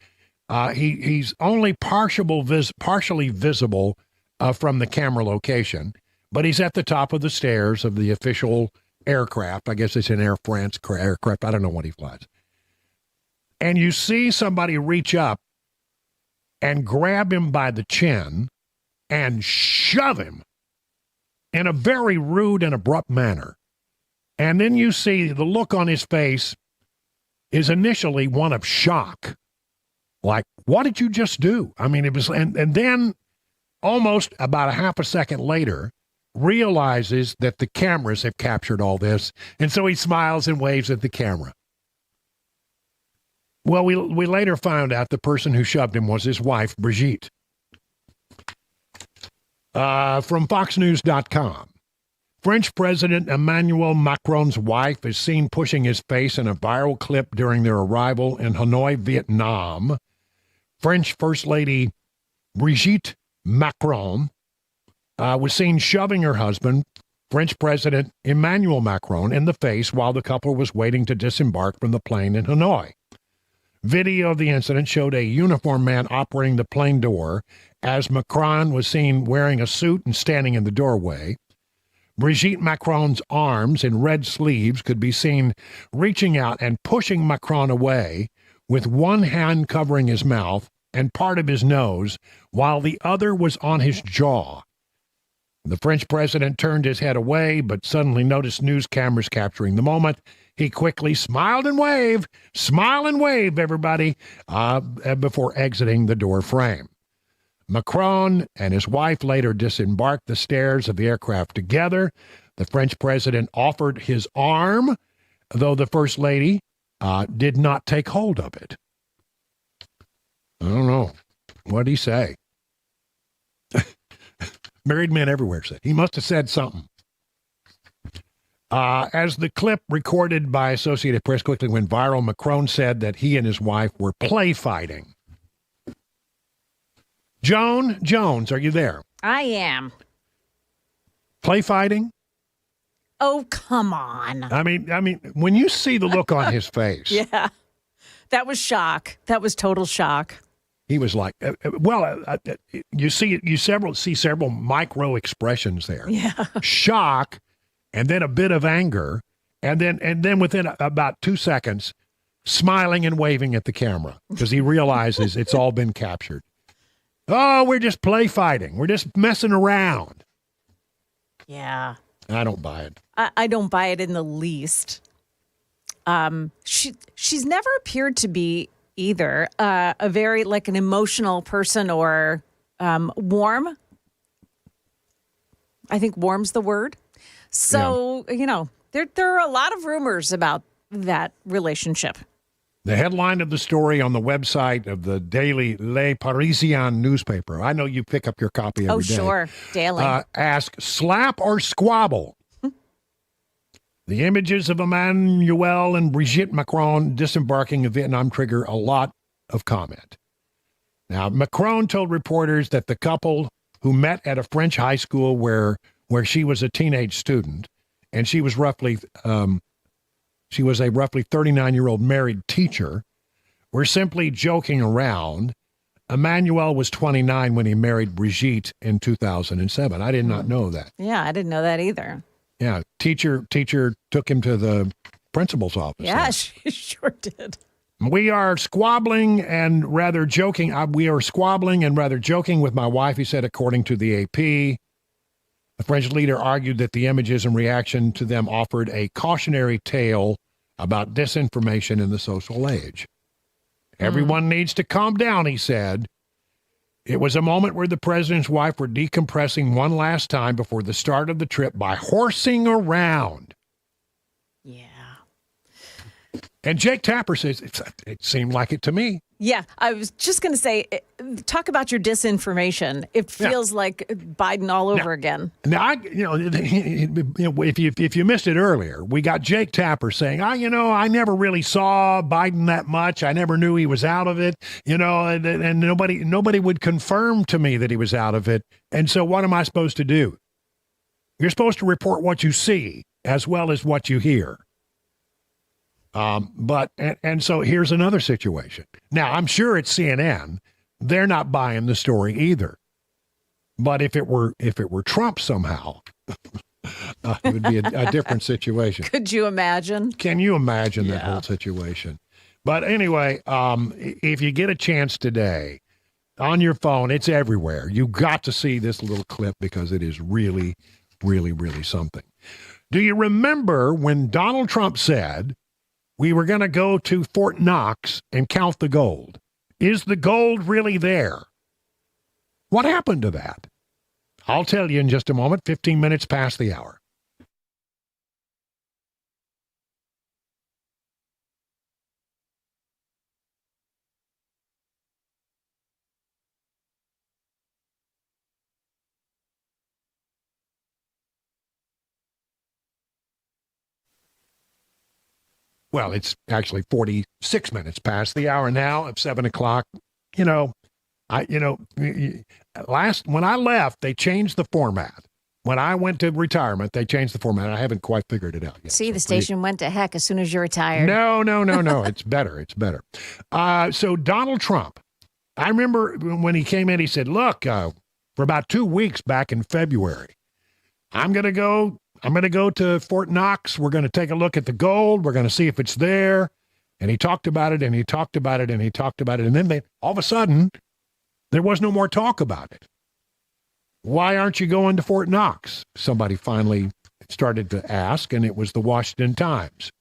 He's only partially visible from the camera location, but he's at the top of the stairs of the official aircraft. I guess it's an Air France aircraft. I don't know what he flies. And you see somebody reach up and grab him by the chin and shove him in a very rude and abrupt manner. And then you see the look on his face is initially one of shock. Like, what did you just do? I mean, it was, and then almost about a half a second later, realizes that the cameras have captured all this, and so he smiles and waves at the camera. Well, we later found out the person who shoved him was his wife, Brigitte. From FoxNews.com, French President Emmanuel Macron's wife is seen pushing his face in a viral clip during their arrival in Hanoi, Vietnam. French First Lady Brigitte Macron was seen shoving her husband, French President Emmanuel Macron, in the face while the couple was waiting to disembark from the plane in Hanoi. Video of the incident showed a uniformed man operating the plane door as Macron was seen wearing a suit and standing in the doorway. Brigitte Macron's arms in red sleeves could be seen reaching out and pushing Macron away, with one hand covering his mouth and part of his nose, while the other was on his jaw. The French president turned his head away, but suddenly noticed news cameras capturing the moment. He quickly smiled and waved, everybody, before exiting the door frame. Macron and his wife later disembarked the stairs of the aircraft together. The French president offered his arm, though the First Lady did not take hold of it. I don't know. What did he say? Married men everywhere said. He must have said something. As the clip recorded by Associated Press quickly went viral, Macron said that he and his wife were play fighting. Joan Jones, are you there? I am. Play fighting? Oh, come on. I mean, when you see the look on his face. Yeah. That was shock. That was total shock. He was like, you see several micro expressions there. Yeah. Shock, and then a bit of anger, and then within about 2 seconds, smiling and waving at the camera because he realizes it's all been captured. Oh, we're just play fighting. We're just messing around. Yeah. I don't buy it. I don't buy it in the least. She's never appeared to be either a very an emotional person or warm. I think warm's the word. So, yeah. There are a lot of rumors about that relationship. The headline of the story on the website of the daily Le Parisien newspaper, I know you pick up your copy every day. Oh, sure. Daily. Ask, slap or squabble? The images of Emmanuel and Brigitte Macron disembarking in Vietnam trigger a lot of comment. Now, Macron told reporters that the couple who met at a French high school where she was a teenage student, and she was a roughly 39-year-old married teacher, were simply joking around. Emmanuel was 29 when he married Brigitte in 2007. I did not know that. Yeah, I didn't know that either. Yeah, teacher took him to the principal's office. Yeah, she sure did. We are squabbling and rather joking. We are squabbling and rather joking with my wife, he said, according to the AP. The French leader argued that the images and reaction to them offered a cautionary tale about disinformation in the social age. Everyone needs to calm down, he said. It was a moment where the president's wife were decompressing one last time before the start of the trip by horsing around. Yeah. And Jake Tapper says, it seemed like it to me. Yeah, I was just going to say, talk about your disinformation. It feels like Biden all over again. Now, if you missed it earlier, we got Jake Tapper saying, I never really saw Biden that much. I never knew he was out of it, and nobody would confirm to me that he was out of it. And so what am I supposed to do? You're supposed to report what you see as well as what you hear. So here's another situation. Now, I'm sure it's CNN. They're not buying the story either. But if it were Trump somehow, it would be a different situation. Could you imagine? Can you imagine that whole situation? But anyway, if you get a chance today on your phone, it's everywhere. You got to see this little clip because it is really, really, really something. Do you remember when Donald Trump said, we were going to go to Fort Knox and count the gold? Is the gold really there? What happened to that? I'll tell you in just a moment, 15 minutes past the hour. Well, it's actually 46 minutes past the hour now of 7 o'clock. When I left, they changed the format. When I went to retirement, they changed the format. I haven't quite figured it out yet. See, the station went to heck as soon as you retired. No. It's better. It's better. So Donald Trump, I remember when he came in, he said, look, for about 2 weeks back in February, I'm going to go to Fort Knox. We're going to take a look at the gold. We're going to see if it's there. And he talked about it, and he talked about it, and he talked about it. And then all of a sudden, there was no more talk about it. Why aren't you going to Fort Knox? Somebody finally started to ask, and it was the Washington Times.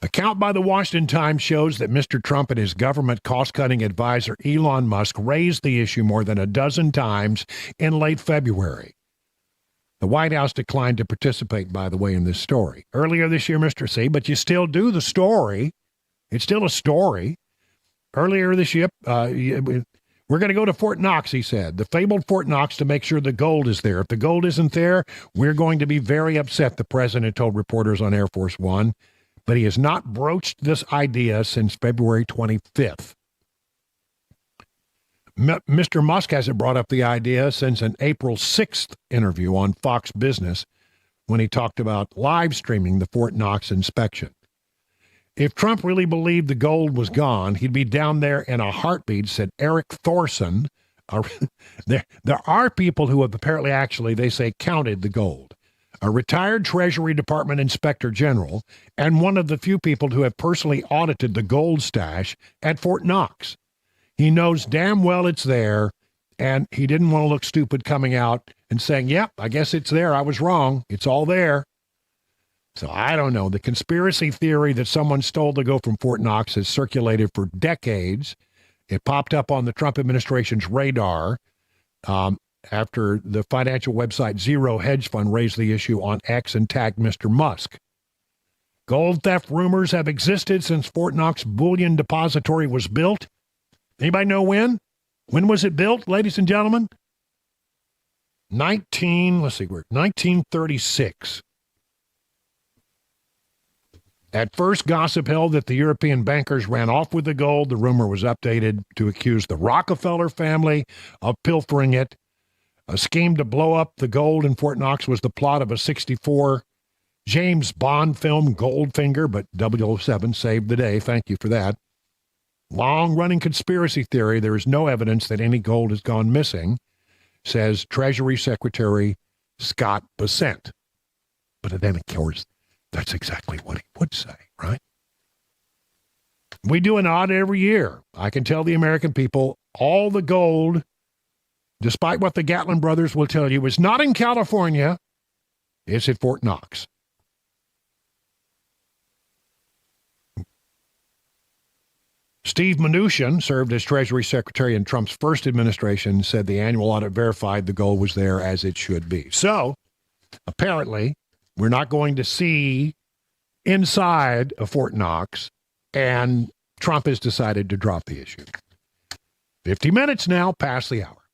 A count by the Washington Times shows that Mr. Trump and his government cost-cutting advisor Elon Musk raised the issue more than a dozen times in late February. The White House declined to participate, by the way, in this story. Earlier this year, Mr. C, but you still do the story. It's still a story. Earlier this year, we're going to go to Fort Knox, he said, the fabled Fort Knox, to make sure the gold is there. If the gold isn't there, we're going to be very upset, the president told reporters on Air Force One. But he has not broached this idea since February 25th. Mr. Musk hasn't brought up the idea since an April 6th interview on Fox Business when he talked about live streaming the Fort Knox inspection. If Trump really believed the gold was gone, he'd be down there in a heartbeat, said Eric Thorson. There are people who have apparently they say, counted the gold. A retired Treasury Department Inspector General and one of the few people who have personally audited the gold stash at Fort Knox. He knows damn well it's there, and he didn't want to look stupid coming out and saying, yep, I guess it's there. I was wrong. It's all there. So I don't know. The conspiracy theory that someone stole the gold from Fort Knox has circulated for decades. It popped up on the Trump administration's radar after the financial website Zero Hedge Fund raised the issue on X and tagged Mr. Musk. Gold theft rumors have existed since Fort Knox Bullion Depository was built. Anybody know when? When was it built, ladies and gentlemen? 1936. At first, gossip held that the European bankers ran off with the gold. The rumor was updated to accuse the Rockefeller family of pilfering it. A scheme to blow up the gold in Fort Knox was the plot of a 1964 James Bond film, Goldfinger, but 007 saved the day. Thank you for that. Long-running conspiracy theory, there is no evidence that any gold has gone missing, says Treasury Secretary Scott Bessent. But then, of course, that's exactly what he would say, right? We do an audit every year. I can tell the American people all the gold, despite what the Gatlin brothers will tell you, is not in California. It's at Fort Knox. Steve Mnuchin served as Treasury Secretary in Trump's first administration, said the annual audit verified the gold was there as it should be. So, apparently, we're not going to see inside of Fort Knox, and Trump has decided to drop the issue. 50 minutes now past the hour.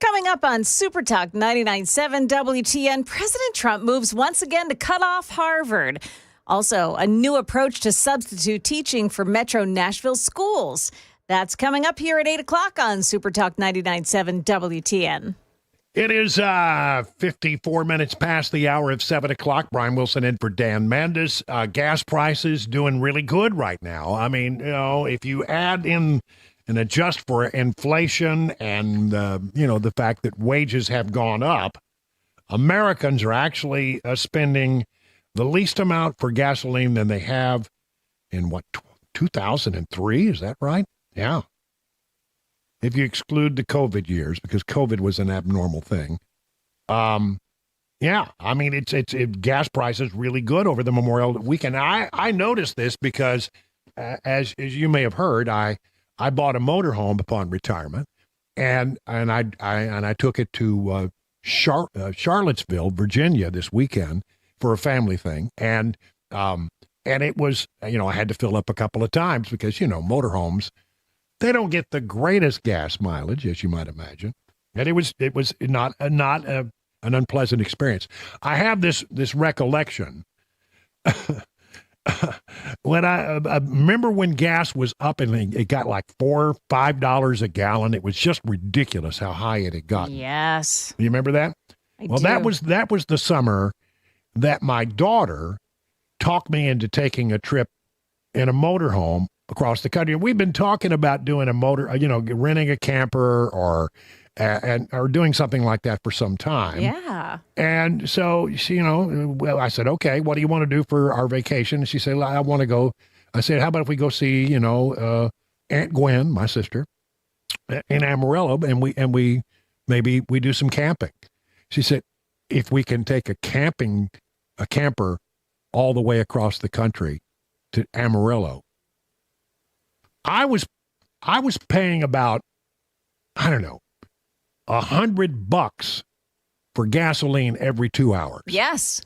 Coming up on Super Talk 99.7 WTN, President Trump moves once again to cut off Harvard. Also, a new approach to substitute teaching for Metro Nashville schools. That's coming up here at 8 o'clock on Super Talk 99.7 WTN. It is 54 minutes past the hour of 7 o'clock. Brian Wilson in for Dan Mandis. Gas prices doing really good right now. I mean, if you add in and adjust for inflation and, the fact that wages have gone up, Americans are actually spending the least amount for gasoline than they have in, 2003? Is that right? Yeah. If you exclude the COVID years, because COVID was an abnormal thing. Yeah, I mean, it's gas prices really good over the Memorial weekend. I noticed this because, as you may have heard, I bought a motorhome upon retirement, and I took it to Charlottesville, Virginia, this weekend for a family thing, and it was, I had to fill up a couple of times because motorhomes, they don't get the greatest gas mileage, as you might imagine. And it was not an unpleasant experience. I have this recollection. When I remember when gas was up and it got like $4 or $5 a gallon. It was just ridiculous how high it had gotten. Yes. You remember that? I do. That was the summer that my daughter talked me into taking a trip in a motorhome across the country. We've been talking about doing renting a camper or doing something like that for some time. Yeah. And so she, I said, okay, what do you want to do for our vacation? And she said, I want to go. I said, how about if we go see, Aunt Gwen, my sister, in Amarillo, and we maybe we do some camping. She said, if we can take a camper all the way across the country to Amarillo. I was paying about, I don't know, $100 for gasoline every 2 hours. Yes.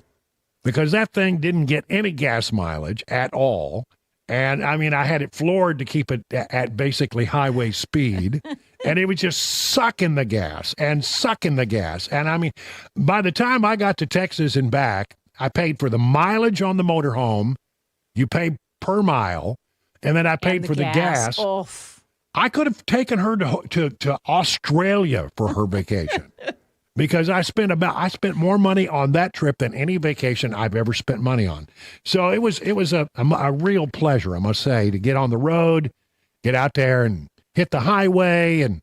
Because that thing didn't get any gas mileage at all. And I mean, I had it floored to keep it at basically highway speed. And it was just sucking the gas. And I mean, by the time I got to Texas and back, I paid for the mileage on the motorhome. You pay per mile. And then I paid for the gas. Oof. I could have taken her to Australia for her vacation because I spent more money on that trip than any vacation I've ever spent money on. So it was a real pleasure, I must say, to get on the road, get out there and hit the highway. And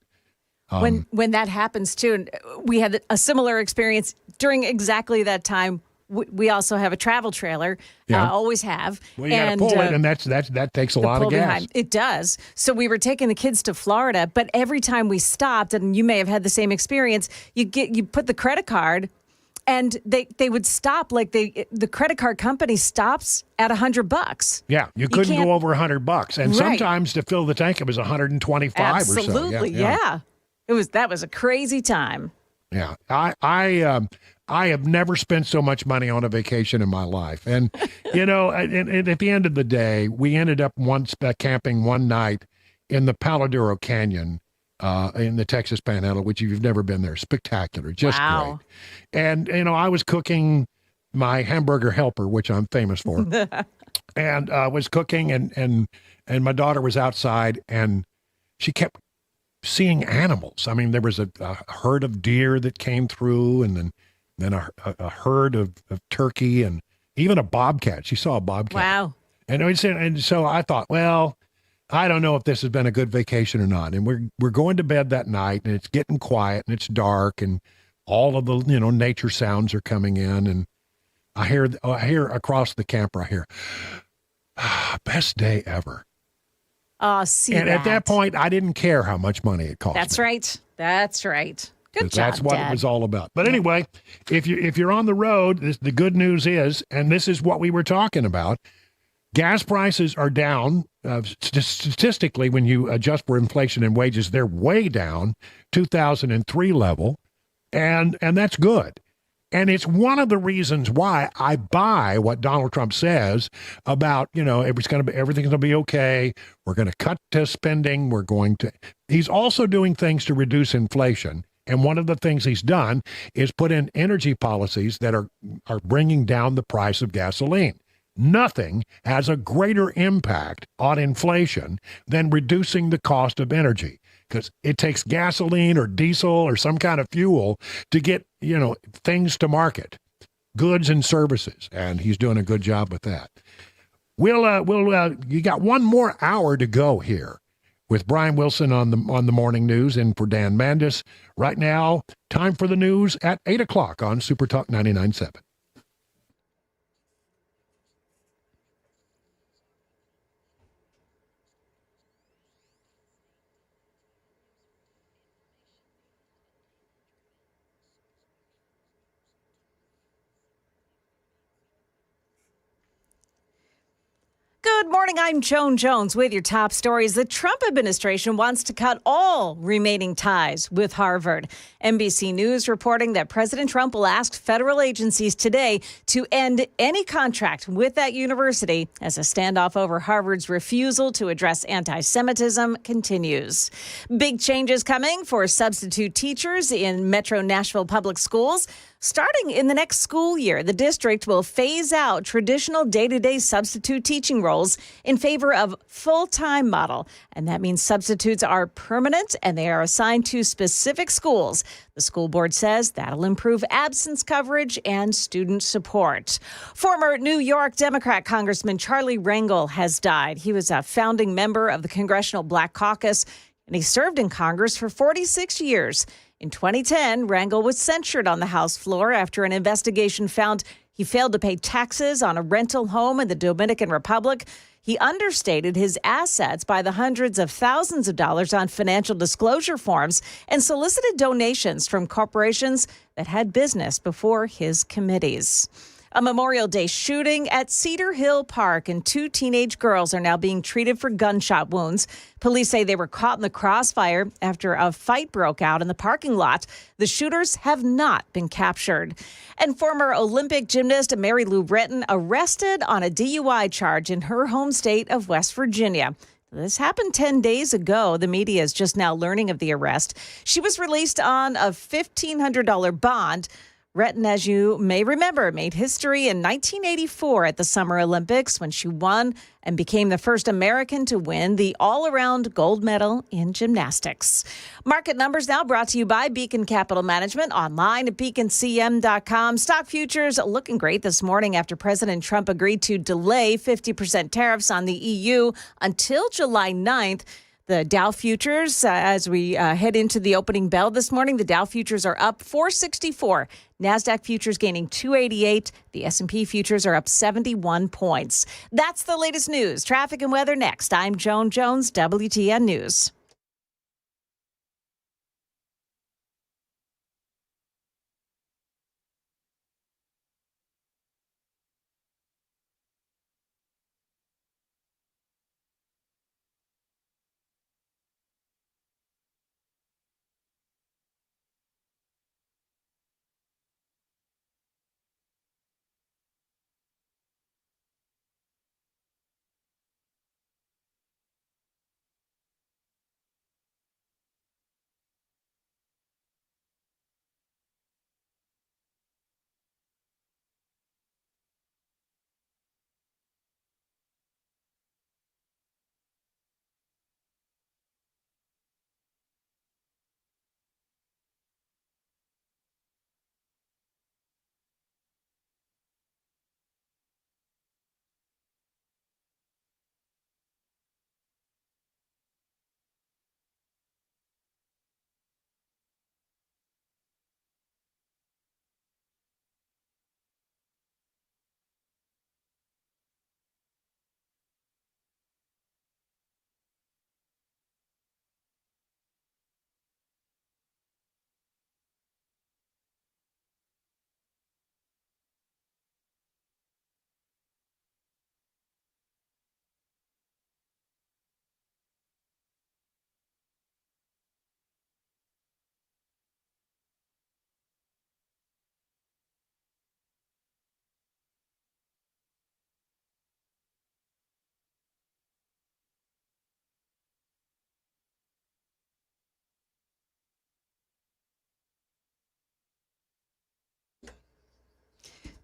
when that happens too, and we had a similar experience during exactly that time. We also have a travel trailer, always have. Well, you got to pull it, and that takes a lot of gas. Behind. It does. So we were taking the kids to Florida, but every time we stopped, and you may have had the same experience, you put the credit card, and they would stop, like the credit card company stops at $100. Yeah, you couldn't go over $100, and sometimes to fill the tank it was $125 Absolutely, or so. Yeah. That was a crazy time. Yeah, I have never spent so much money on a vacation in my life. And, and at the end of the day, we ended up camping one night in the Paladuro Canyon in the Texas Panhandle, which if you've never been there, spectacular, just great. And, I was cooking my hamburger helper, which I'm famous for, and was cooking and my daughter was outside and she kept seeing animals. I mean, there was a herd of deer that came through and then a herd of turkey and even a bobcat. She saw a bobcat. Wow. And so I thought, well, I don't know if this has been a good vacation or not. And we're going to bed that night and it's getting quiet and it's dark and all of the, nature sounds are coming in. And I hear across the camper, best day ever. Oh, and at that point, I didn't care how much money it cost. That's right. Good job, that's what Dad. it was all about. But anyway, if you're on the road, the good news is, and this is what we were talking about, gas prices are down. Statistically, when you adjust for inflation and wages, they're way down, 2003 level, and that's good. And it's one of the reasons why I buy what Donald Trump says about, everything's going to be okay. We're going to cut spending. He's also doing things to reduce inflation. And one of the things he's done is put in energy policies that are bringing down the price of gasoline. Nothing has a greater impact on inflation than reducing the cost of energy, because it takes gasoline or diesel or some kind of fuel to get, things to market, goods and services. And he's doing a good job with that. You got one more hour to go here with Brian Wilson on the morning news and for Dan Mandis. Right now, time for the news at 8 o'clock on Super Talk 99.7. Good morning. I'm Joan Jones with your top stories. The Trump administration wants to cut all remaining ties with Harvard. NBC News reporting that President Trump will ask federal agencies today to end any contract with that university as a standoff over Harvard's refusal to address anti-Semitism continues. Big changes coming for substitute teachers in Metro Nashville public schools. Starting in the next school year, the district will phase out traditional day-to-day substitute teaching roles in favor of full-time model. And that means substitutes are permanent and they are assigned to specific schools. The school board says that'll improve absence coverage and student support. Former New York Democrat Congressman Charlie Rangel has died. He was a founding member of the Congressional Black Caucus, and he served in Congress for 46 years. In 2010, Rangel was censured on the House floor after an investigation found he failed to pay taxes on a rental home in the Dominican Republic. He understated his assets by the hundreds of thousands of dollars on financial disclosure forms and solicited donations from corporations that had business before his committees. A Memorial Day shooting at Cedar Hill Park, and 2 teenage girls are now being treated for gunshot wounds. Police say they were caught in the crossfire after a fight broke out in the parking lot. The shooters have not been captured. And former Olympic gymnast Mary Lou Retton arrested on a DUI charge in her home state of West Virginia. This happened 10 days ago. The media is just now learning of the arrest. She was released on a $1,500 bond. Retton, as you may remember, made history in 1984 at the Summer Olympics when she won and became the first American to win the all-around gold medal in gymnastics. Market numbers now brought to you by Beacon Capital Management, online at beaconcm.com. Stock futures looking great this morning after President Trump agreed to delay 50% tariffs on the EU until July 9th. The Dow futures, as we head into the opening bell this morning, the Dow futures are up 464. NASDAQ futures gaining 288. The S&P futures are up 71 points. That's the latest news. Traffic and weather next. I'm Joan Jones, WTN News.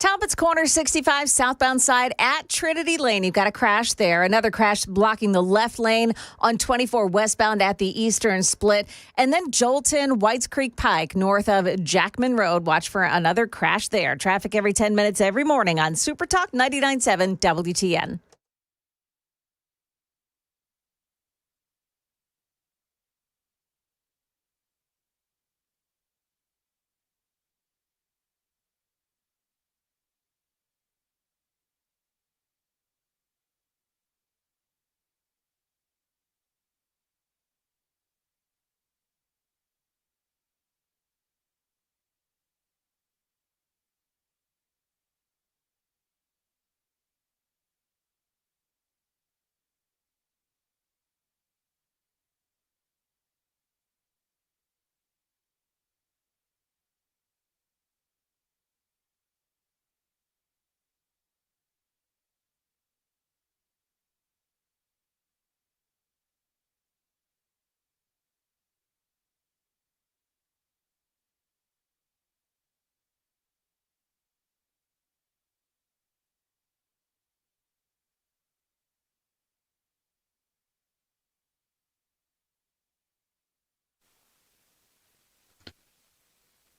Talbot's Corner 65 southbound side at Trinity Lane. You've got a crash there. Another crash blocking the left lane on 24 westbound at the eastern split. And then Jolton, Whites Creek Pike, north of Jackman Road. Watch for another crash there. Traffic every 10 minutes every morning on Super Talk 99.7 WTN.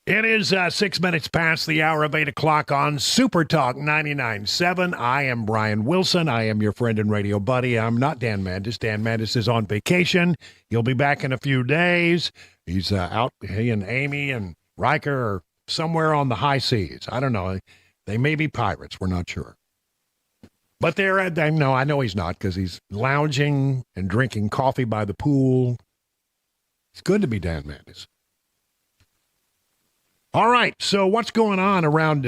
It is 6 minutes past the hour of 8 o'clock on Super Talk 99.7. I am Brian Wilson. I am your friend and radio buddy. I'm not Dan Mandis. Dan Mandis is on vacation. He'll be back in a few days. He's out. He and Amy and Riker are somewhere on the high seas. I don't know. They may be pirates. We're not sure. But no, I know he's not, because he's lounging and drinking coffee by the pool. It's good to be Dan Mandis. All right, so what's going on around?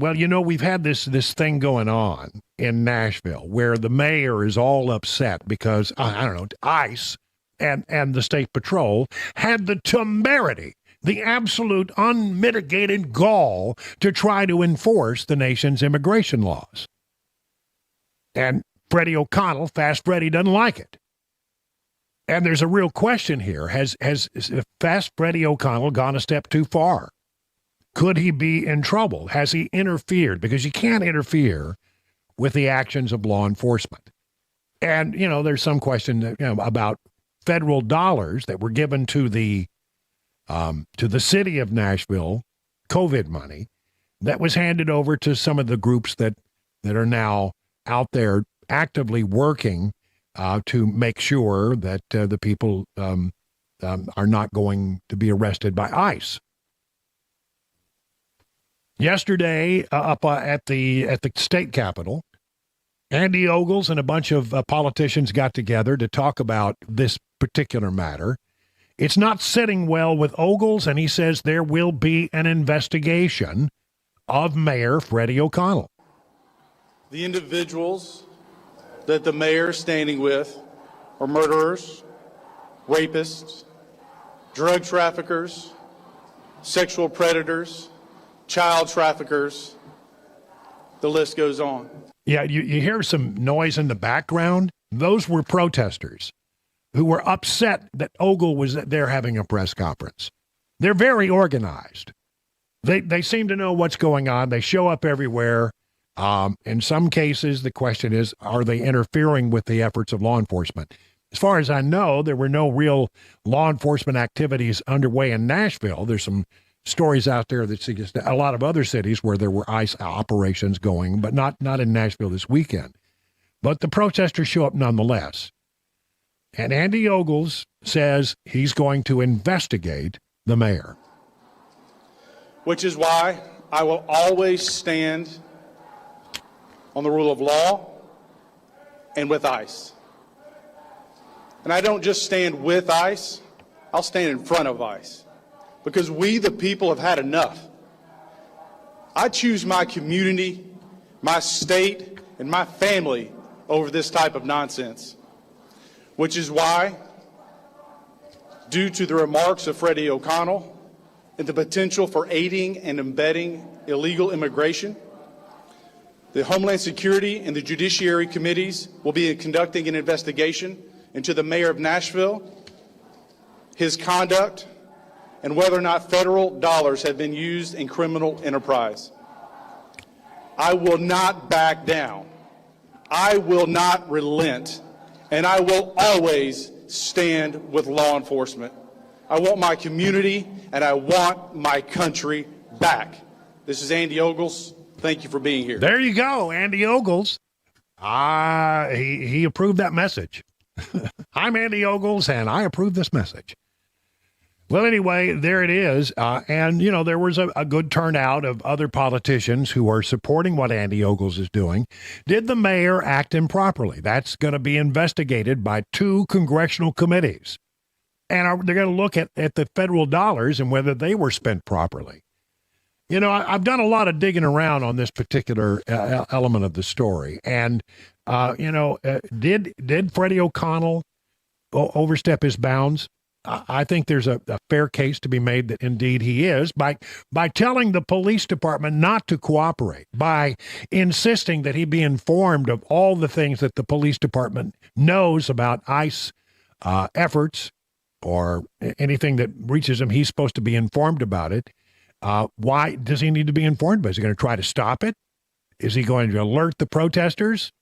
Well, you know, we've had this thing going on in Nashville where the mayor is all upset because, I don't know, ICE and the state patrol had the temerity, the absolute unmitigated gall to try to enforce the nation's immigration laws. And Freddie O'Connell, Fast Freddie, doesn't like it. And there's a real question here. Has Fast Freddie O'Connell gone a step too far? Could he be in trouble? Has he interfered? Because you can't interfere with the actions of law enforcement. And, you know, there's some question about federal dollars that were given to the city of Nashville, COVID money, that was handed over to some of the groups that are now out there actively working to make sure that the people are not going to be arrested by ICE. Yesterday, up at the state capitol, Andy Ogles and a bunch of politicians got together to talk about this particular matter. It's not sitting well with Ogles, and he says there will be an investigation of Mayor Freddie O'Connell. The individuals that the mayor is standing with are murderers, rapists, drug traffickers, sexual predators, child traffickers, the list goes on. Yeah, you hear some noise in the background. Those were protesters who were upset that Ogle was there having a press conference. They're very organized. They seem to know what's going on. They show up everywhere. In some cases, the question is, are they interfering with the efforts of law enforcement? As far as I know, there were no real law enforcement activities underway in Nashville. There's some stories out there that suggest a lot of other cities where there were ICE operations going, but not in Nashville this weekend. But the protesters show up nonetheless. And Andy Ogles says he's going to investigate the mayor. Which is why I will always stand on the rule of law and with ICE. And I don't just stand with ICE, I'll stand in front of ICE. Because we, the people, have had enough. I choose my community, my state, and my family over this type of nonsense. Which is why, due to the remarks of Freddie O'Connell and the potential for aiding and abetting illegal immigration, the Homeland Security and the Judiciary Committees will be conducting an investigation into the mayor of Nashville, his conduct, and whether or not federal dollars have been used in criminal enterprise. I will not back down. I will not relent, and I will always stand with law enforcement. I want my community and I want my country back. This is Andy Ogles. Thank you for being here. There you go, Andy Ogles. He approved that message. I'm Andy Ogles, and I approve this message. Well, anyway, there it is. And, there was a good turnout of other politicians who are supporting what Andy Ogles is doing. Did the mayor act improperly? That's going to be investigated by 2 congressional committees. And they're going to look at the federal dollars and whether they were spent properly. I've done a lot of digging around on this particular element of the story. And, did Freddie O'Connell overstep his bounds? I think there's a fair case to be made that indeed he is by telling the police department not to cooperate, by insisting that he be informed of all the things that the police department knows about ICE efforts or anything that reaches him. He's supposed to be informed about it. Why does he need to be informed? Is he going to try to stop it? Is he going to alert the protesters?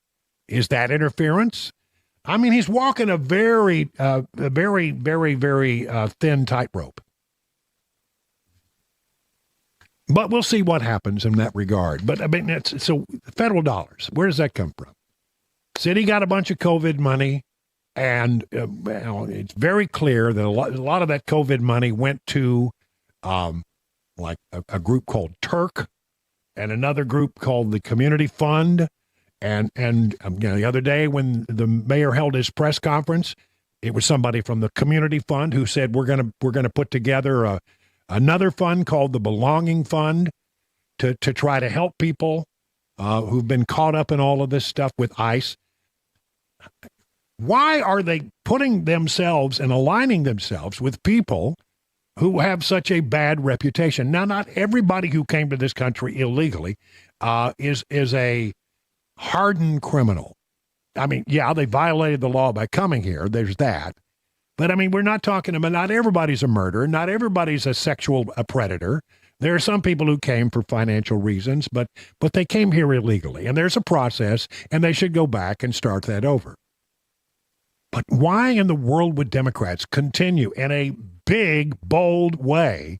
Is that interference? I mean, he's walking a very, very, very thin tightrope. But we'll see what happens in that regard. But I mean, so federal dollars, where does that come from? City got a bunch of COVID money, and it's very clear that a lot of that COVID money went to like a group called Turk and another group called the Community Fund. And the other day when the mayor held his press conference, it was somebody from the Community Fund who said we're gonna put together another fund called the Belonging Fund to try to help people who've been caught up in all of this stuff with ICE. Why are they putting themselves and aligning themselves with people who have such a bad reputation? Now, not everybody who came to this country illegally is a hardened criminal. I mean, yeah, they violated the law by coming here. There's that. But I mean, we're not talking about, not everybody's a murderer. Not everybody's a predator. There are some people who came for financial reasons, but they came here illegally. And there's a process, and they should go back and start that over. But why in the world would Democrats continue in a big, bold way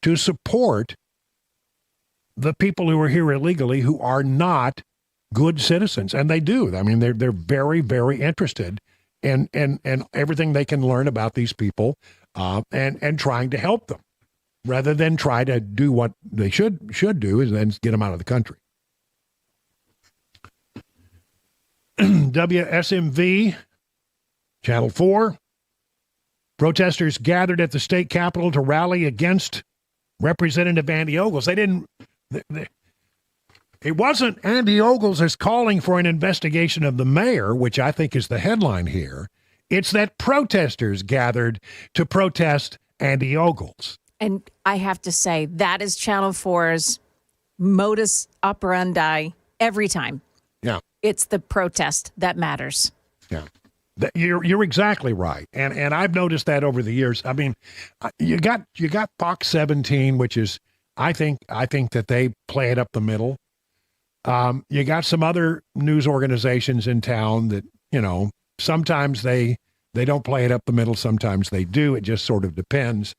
to support the people who are here illegally who are not good citizens? And they do. I mean, they're very, very interested in everything they can learn about these people and trying to help them rather than try to do what they should do is then get them out of the country. WSMV, Channel 4. Protesters gathered at the state capitol to rally against Representative Andy Ogles. It wasn't Andy Ogles is calling for an investigation of the mayor, which I think is the headline here. It's that protesters gathered to protest Andy Ogles. And I have to say, that is Channel 4's modus operandi every time. Yeah. It's the protest that matters. Yeah. You're exactly right. And I've noticed that over the years. I mean, you got Fox 17, which is, I think that they play it up the middle. You got some other news organizations in town that, sometimes they don't play it up the middle. Sometimes they do. It just sort of depends.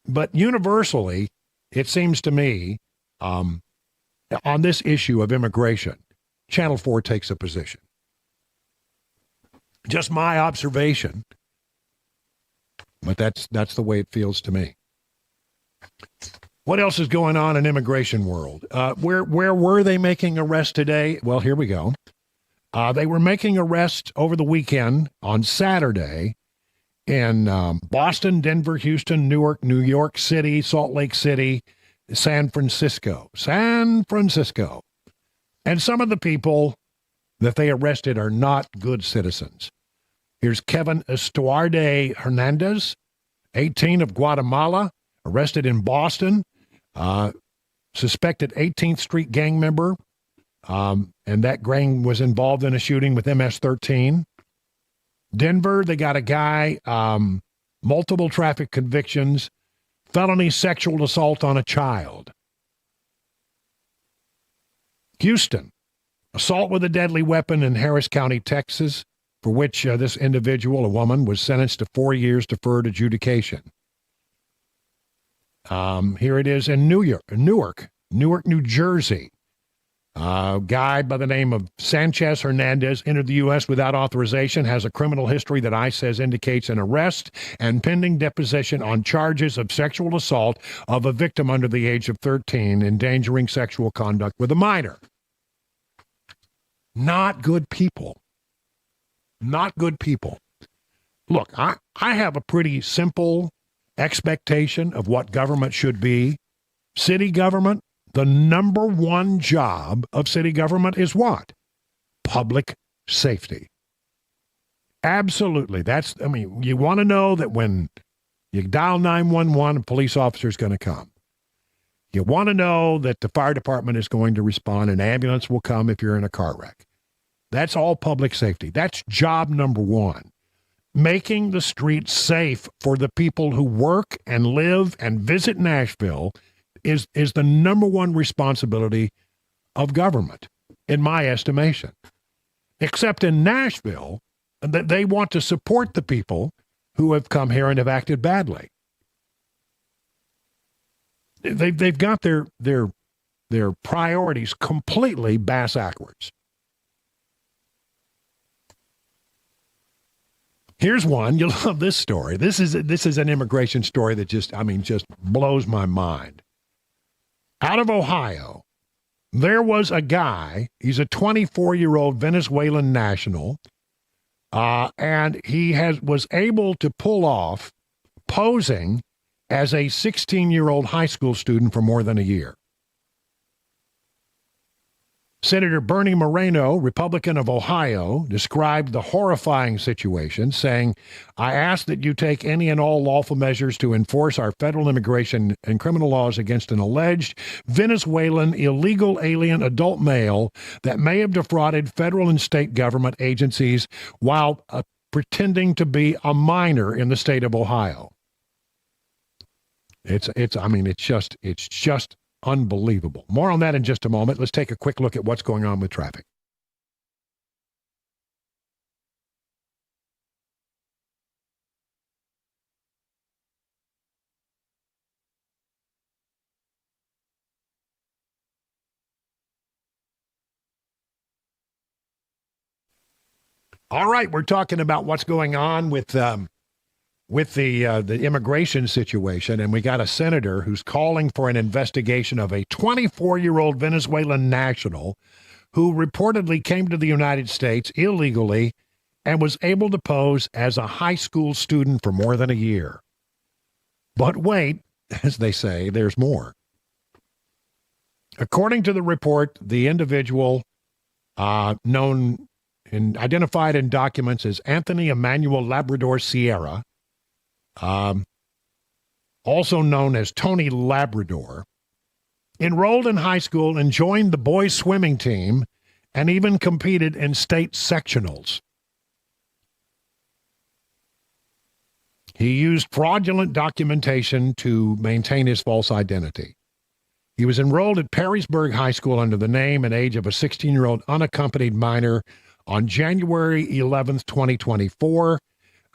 But universally, it seems to me, on this issue of immigration, Channel 4 takes a position. Just my observation. But that's the way it feels to me. What else is going on in immigration world? Where were they making arrests today? Well, here we go. They were making arrests over the weekend on Saturday in Boston, Denver, Houston, Newark, New York City, Salt Lake City, San Francisco. And some of the people that they arrested are not good citizens. Here's Kevin Estuardo Hernandez, 18, of Guatemala, arrested in Boston. Suspected 18th Street gang member, and that gang was involved in a shooting with MS-13. Denver, they got a guy, multiple traffic convictions, felony sexual assault on a child. Houston, assault with a deadly weapon in Harris County, Texas, for which this individual, a woman, was sentenced to 4 years deferred adjudication. Here it is in Newark, New Jersey. A guy by the name of Sanchez Hernandez entered the U.S. without authorization, has a criminal history that ICE says indicates an arrest and pending deposition on charges of sexual assault of a victim under the age of 13, endangering sexual conduct with a minor. Not good people. Not good people. Look, I have a pretty simple expectation of what government should be. City government, the number one job of city government is what? Public safety. Absolutely. You want to know that when you dial 911, a police officer is going to come. You want to know that the fire department is going to respond, an ambulance will come if you're in a car wreck. That's all public safety. That's job number one. Making the streets safe for the people who work and live and visit Nashville is the number one responsibility of government, in my estimation. Except in Nashville, they want to support the people who have come here and have acted badly. They've got their priorities completely bass-ackwards. Here's one. You'll love this story. This is an immigration story that just blows my mind. Out of Ohio, there was a guy, he's a 24-year-old Venezuelan national, and he was able to pull off posing as a 16-year-old high school student for more than a year. Senator Bernie Moreno, Republican of Ohio, described the horrifying situation, saying, "I ask that you take any and all lawful measures to enforce our federal immigration and criminal laws against an alleged Venezuelan illegal alien adult male that may have defrauded federal and state government agencies while pretending to be a minor in the state of Ohio." It's just unbelievable. More on that in just a moment. Let's take a quick look at what's going on with traffic. All right, we're talking about what's going on with the immigration situation, and we got a senator who's calling for an investigation of a 24-year-old Venezuelan national who reportedly came to the United States illegally and was able to pose as a high school student for more than a year. But wait, as they say, there's more. According to the report, the individual known and identified in documents as Anthony Emmanuel Labrador Sierra, also known as Tony Labrador, enrolled in high school and joined the boys' swimming team and even competed in state sectionals. He used fraudulent documentation to maintain his false identity. He was enrolled at Perrysburg High School under the name and age of a 16-year-old unaccompanied minor on January 11th, 2024,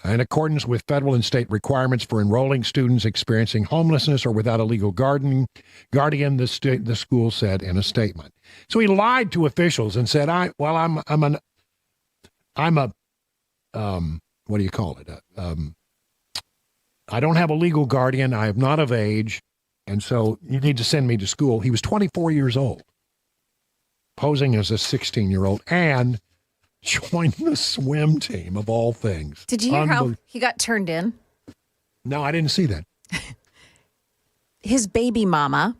in accordance with federal and state requirements for enrolling students experiencing homelessness or without a legal guardian, the school said in a statement. So he lied to officials and said, what do you call it? I don't have a legal guardian. I am not of age. And so you need to send me to school. He was 24 years old, posing as a 16-year-old, and joined the swim team, of all things. Did you hear how he got turned in? No, I didn't see that. His baby mama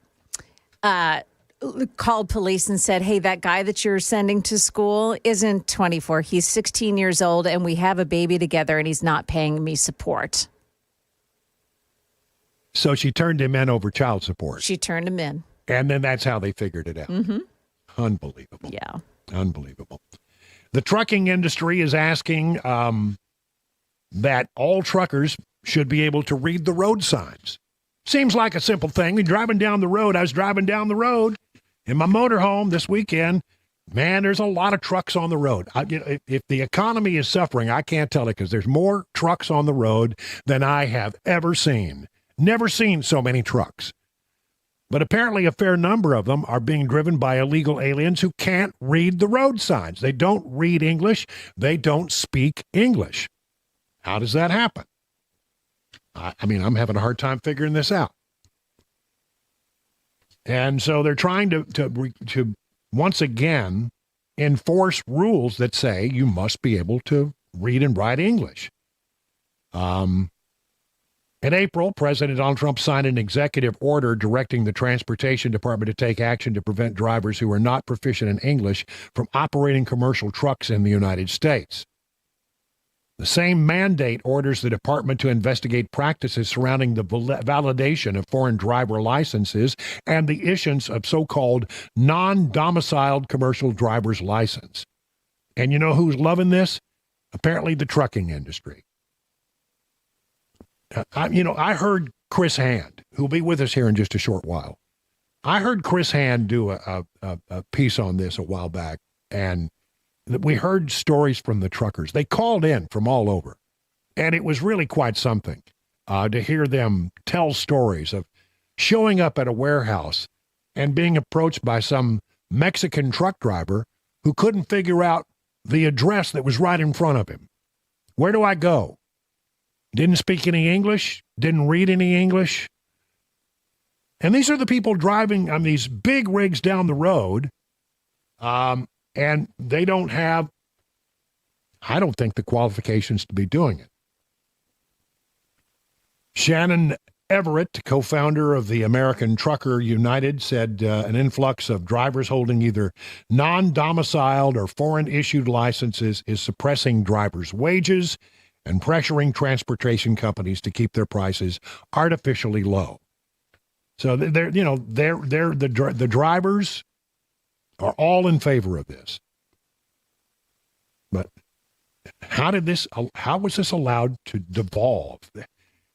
called police and said, "Hey, that guy that you're sending to school isn't 24. He's 16 years old, and we have a baby together, and he's not paying me support." So she turned him in over child support. She turned him in. And then that's how they figured it out. Mm-hmm. Unbelievable. Yeah. Unbelievable. The trucking industry is asking that all truckers should be able to read the road signs. Seems like a simple thing. I was driving down the road, In my motorhome this weekend, man, there's a lot of trucks on the road. If the economy is suffering, I can't tell it because there's more trucks on the road than I have ever seen. Never seen so many trucks. But apparently a fair number of them are being driven by illegal aliens who can't read the road signs. They don't read English. They don't speak English. How does that happen? I mean, I'm having a hard time figuring this out. And so they're trying to once again enforce rules that say you must be able to read and write English. In April, President Donald Trump signed an executive order directing the Transportation Department to take action to prevent drivers who are not proficient in English from operating commercial trucks in the United States. The same mandate orders the department to investigate practices surrounding the validation of foreign driver licenses and the issuance of so-called non-domiciled commercial driver's license. And you know who's loving this? Apparently the trucking industry. I heard Chris Hand, who'll be with us here in just a short while. I heard Chris Hand do a piece on this a while back, and we heard stories from the truckers. They called in from all over, and it was really quite something to hear them tell stories of showing up at a warehouse and being approached by some Mexican truck driver who couldn't figure out the address that was right in front of him. Where do I go? Didn't speak any English, didn't read any English. And these are the people driving on these big rigs down the road, and they don't have, I don't think, the qualifications to be doing it. Shannon Everett, co-founder of the American Trucker United, said an influx of drivers holding either non-domiciled or foreign-issued licenses is suppressing drivers' wages and pressuring transportation companies to keep their prices artificially low. So the drivers are all in favor of this. But how was this allowed to devolve?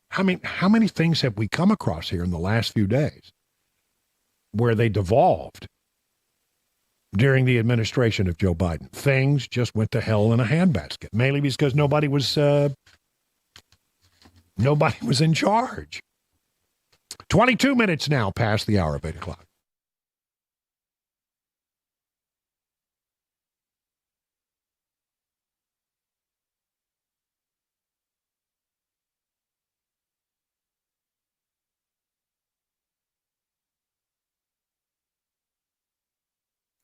How many things have we come across here in the last few days where they devolved during the administration of Joe Biden? Things just went to hell in a handbasket, mainly because nobody was in charge. 22 minutes now past the hour of 8 o'clock.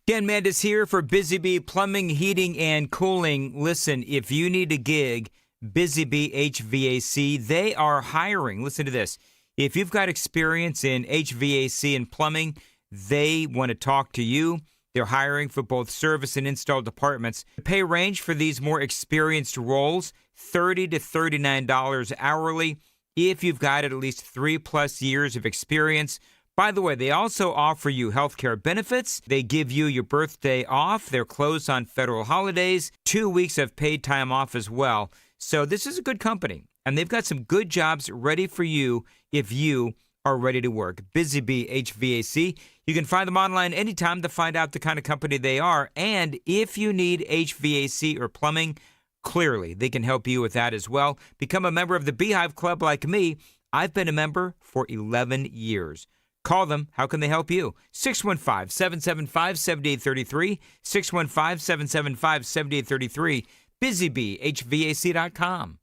Dan Mandis here for Busy Bee Plumbing, Heating, and Cooling. Listen, if you need a gig, Busy Bee HVAC, they are hiring. Listen to this. If you've got experience in HVAC and plumbing, they want to talk to you. They're hiring for both service and install departments. The pay range for these more experienced roles, $30 to $39 hourly. If you've got at least 3+ years of experience. By the way, they also offer you health care benefits. They give you your birthday off. They're closed on federal holidays, 2 weeks of paid time off as well. So this is a good company, and they've got some good jobs ready for you if you are ready to work. Busy Bee HVAC. You can find them online anytime to find out the kind of company they are. And if you need HVAC or plumbing, clearly they can help you with that as well. Become a member of the Beehive Club like me. I've been a member for 11 years. Call them. How can they help you? 615-775-7833. 615-775-7833. BusyBeeHVAC.com.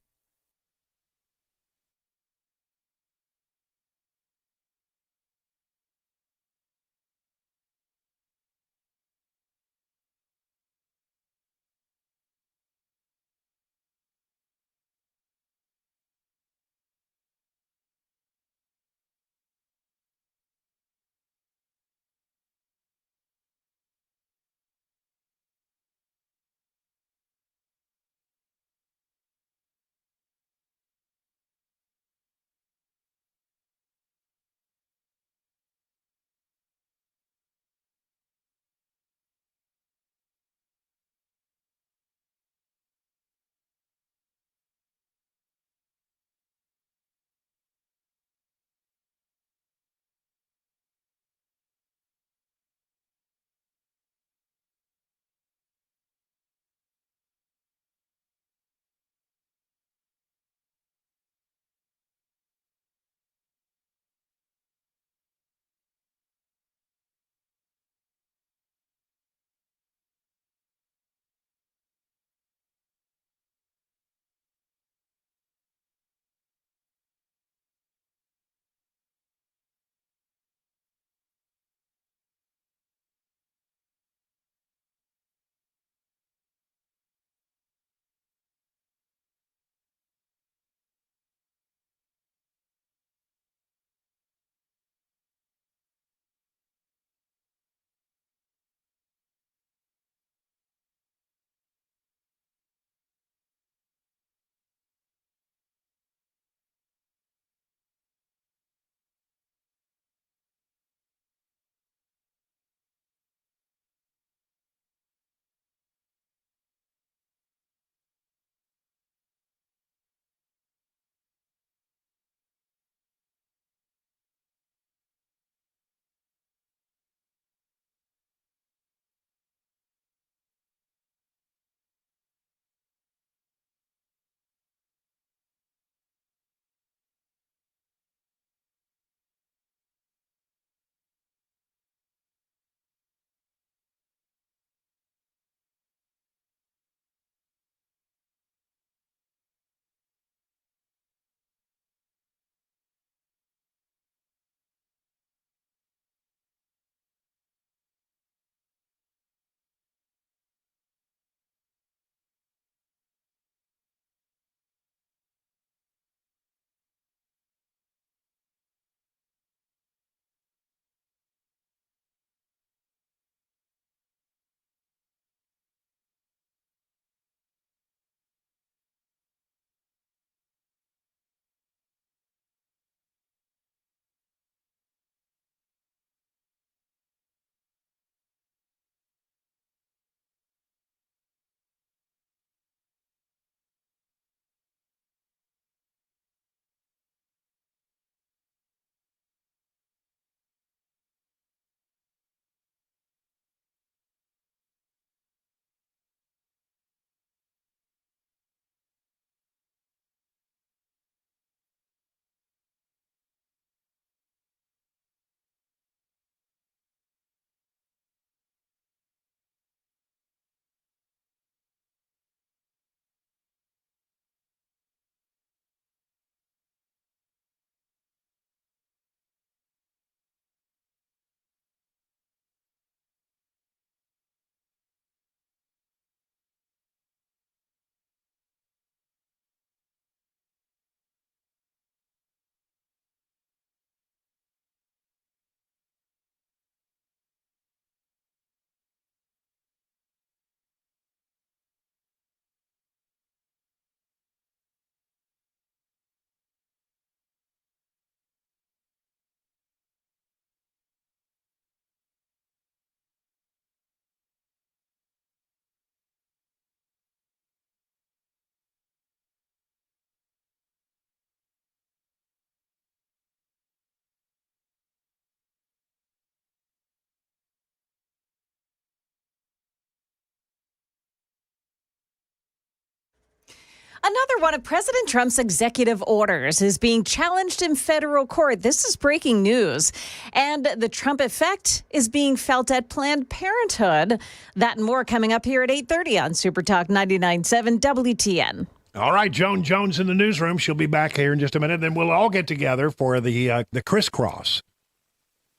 Another one of President Trump's executive orders is being challenged in federal court. This is breaking news. And the Trump effect is being felt at Planned Parenthood. That and more coming up here at 8:30 on Super Talk 99.7 WTN. All right, Joan Jones in the newsroom. She'll be back here in just a minute. Then we'll all get together for the crisscross.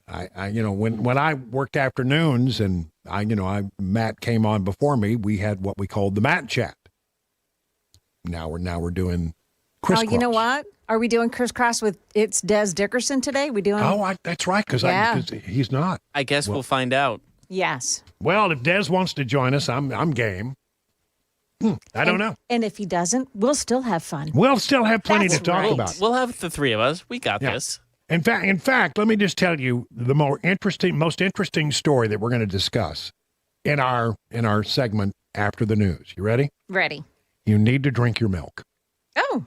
When I worked afternoons and Matt came on before me, we had what we called the Matt Chat. Now we're doing crisscross. Oh, you know what? Are we doing crisscross with it's Des Dickerson today? We doing? That's right, because he's not. I guess we'll find out. Yes. Well, if Des wants to join us, I'm game. I don't know. And if he doesn't, we'll still have fun. We'll still have plenty to talk right. about. We'll have the three of us. We got this. In fact, let me just tell you the most interesting story that we're going to discuss in our segment after the news. You ready? Ready. You need to drink your milk. Oh.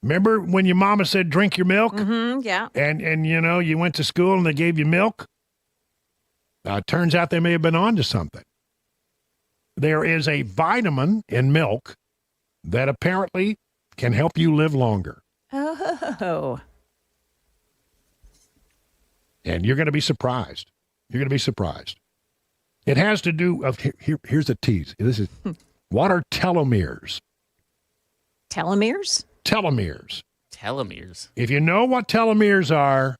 Remember when your mama said drink your milk? Mm-hmm, yeah. And you went to school and they gave you milk? Turns out they may have been on to something. There is a vitamin in milk that apparently can help you live longer. Oh. And you're going to be surprised. You're going to be surprised. It has to do of here's a tease. This is what are telomeres? Telomeres? Telomeres. Telomeres. If you know what telomeres are,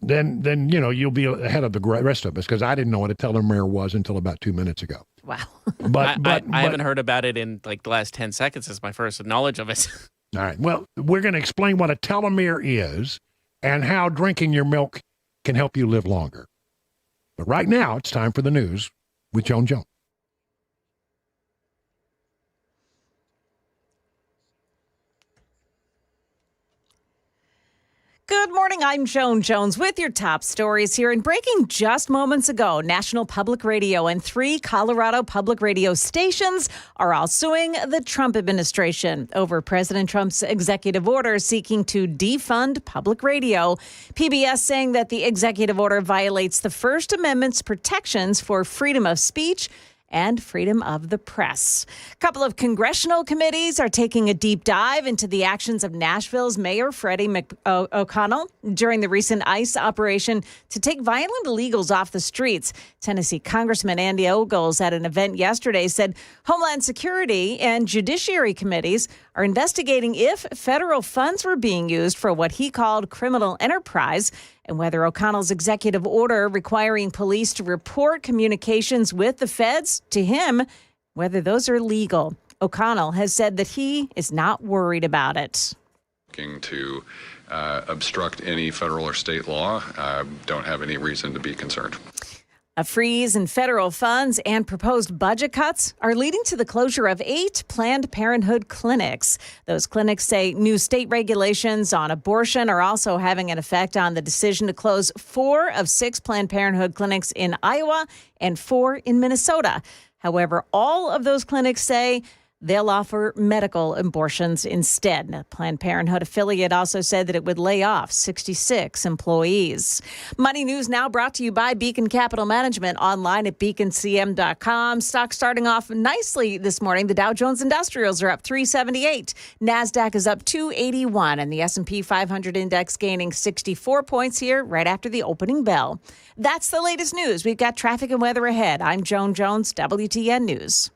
then you'll be ahead of the rest of us, because I didn't know what a telomere was until about 2 minutes ago. Wow. But I haven't heard about it in like the last 10 seconds. Is my first knowledge of it. All right. Well, we're going to explain what a telomere is and how drinking your milk can help you live longer. But right now, it's time for the news with Joan Jones. Good morning. I'm Joan Jones with your top stories here. And breaking just moments ago, National Public Radio and 3 Colorado public radio stations are all suing the Trump administration over President Trump's executive order seeking to defund public radio. PBS saying that the executive order violates the First Amendment's protections for freedom of speech and freedom of the press. A couple of congressional committees are taking a deep dive into the actions of Nashville's Mayor Freddie O'Connell during the recent ICE operation to take violent illegals off the streets. Tennessee Congressman Andy Ogles at an event yesterday said Homeland Security and Judiciary committees are investigating if federal funds were being used for what he called criminal enterprise, and whether O'Connell's executive order requiring police to report communications with the feds to him, whether those are legal. O'Connell has said that he is not worried about it. Looking to obstruct any federal or state law, don't have any reason to be concerned. A freeze in federal funds and proposed budget cuts are leading to the closure of 8 Planned Parenthood clinics. Those clinics say new state regulations on abortion are also having an effect on the decision to close 4 of 6 Planned Parenthood clinics in Iowa and 4 in Minnesota. However, all of those clinics say they'll offer medical abortions instead. A Planned Parenthood affiliate also said that it would lay off 66 employees. Money News now brought to you by Beacon Capital Management, online at beaconcm.com. Stocks starting off nicely this morning. The Dow Jones Industrials are up 378. NASDAQ is up 281, and the S&P 500 index gaining 64 points here right after the opening bell. That's the latest news. We've got traffic and weather ahead. I'm Joan Jones, WTN News.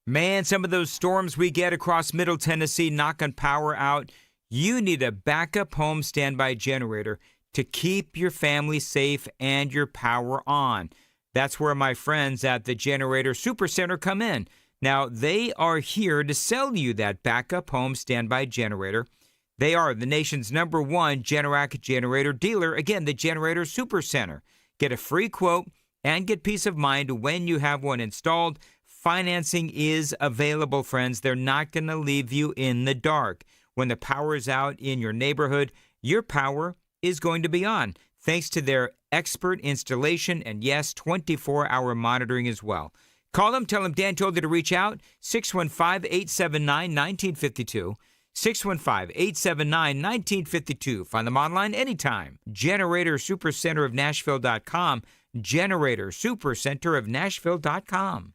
Man, some of those storms we get across Middle Tennessee knocking power out. You need a backup home standby generator to keep your family safe and your power on. That's where my friends at the Generator Supercenter come in. Now, they are here to sell you that backup home standby generator. They are the nation's #1 Generac generator dealer. Again, the Generator Supercenter. Get a free quote and get peace of mind when you have one installed. Financing is available, friends. They're not going to leave you in the dark. When the power is out in your neighborhood, your power is going to be on, thanks to their expert installation and, yes, 24-hour monitoring as well. Call them. Tell them Dan told you to reach out. 615-879-1952. 615-879-1952. Find them online anytime. Generator Supercenter of Nashville.com. Generator Supercenter of Nashville.com.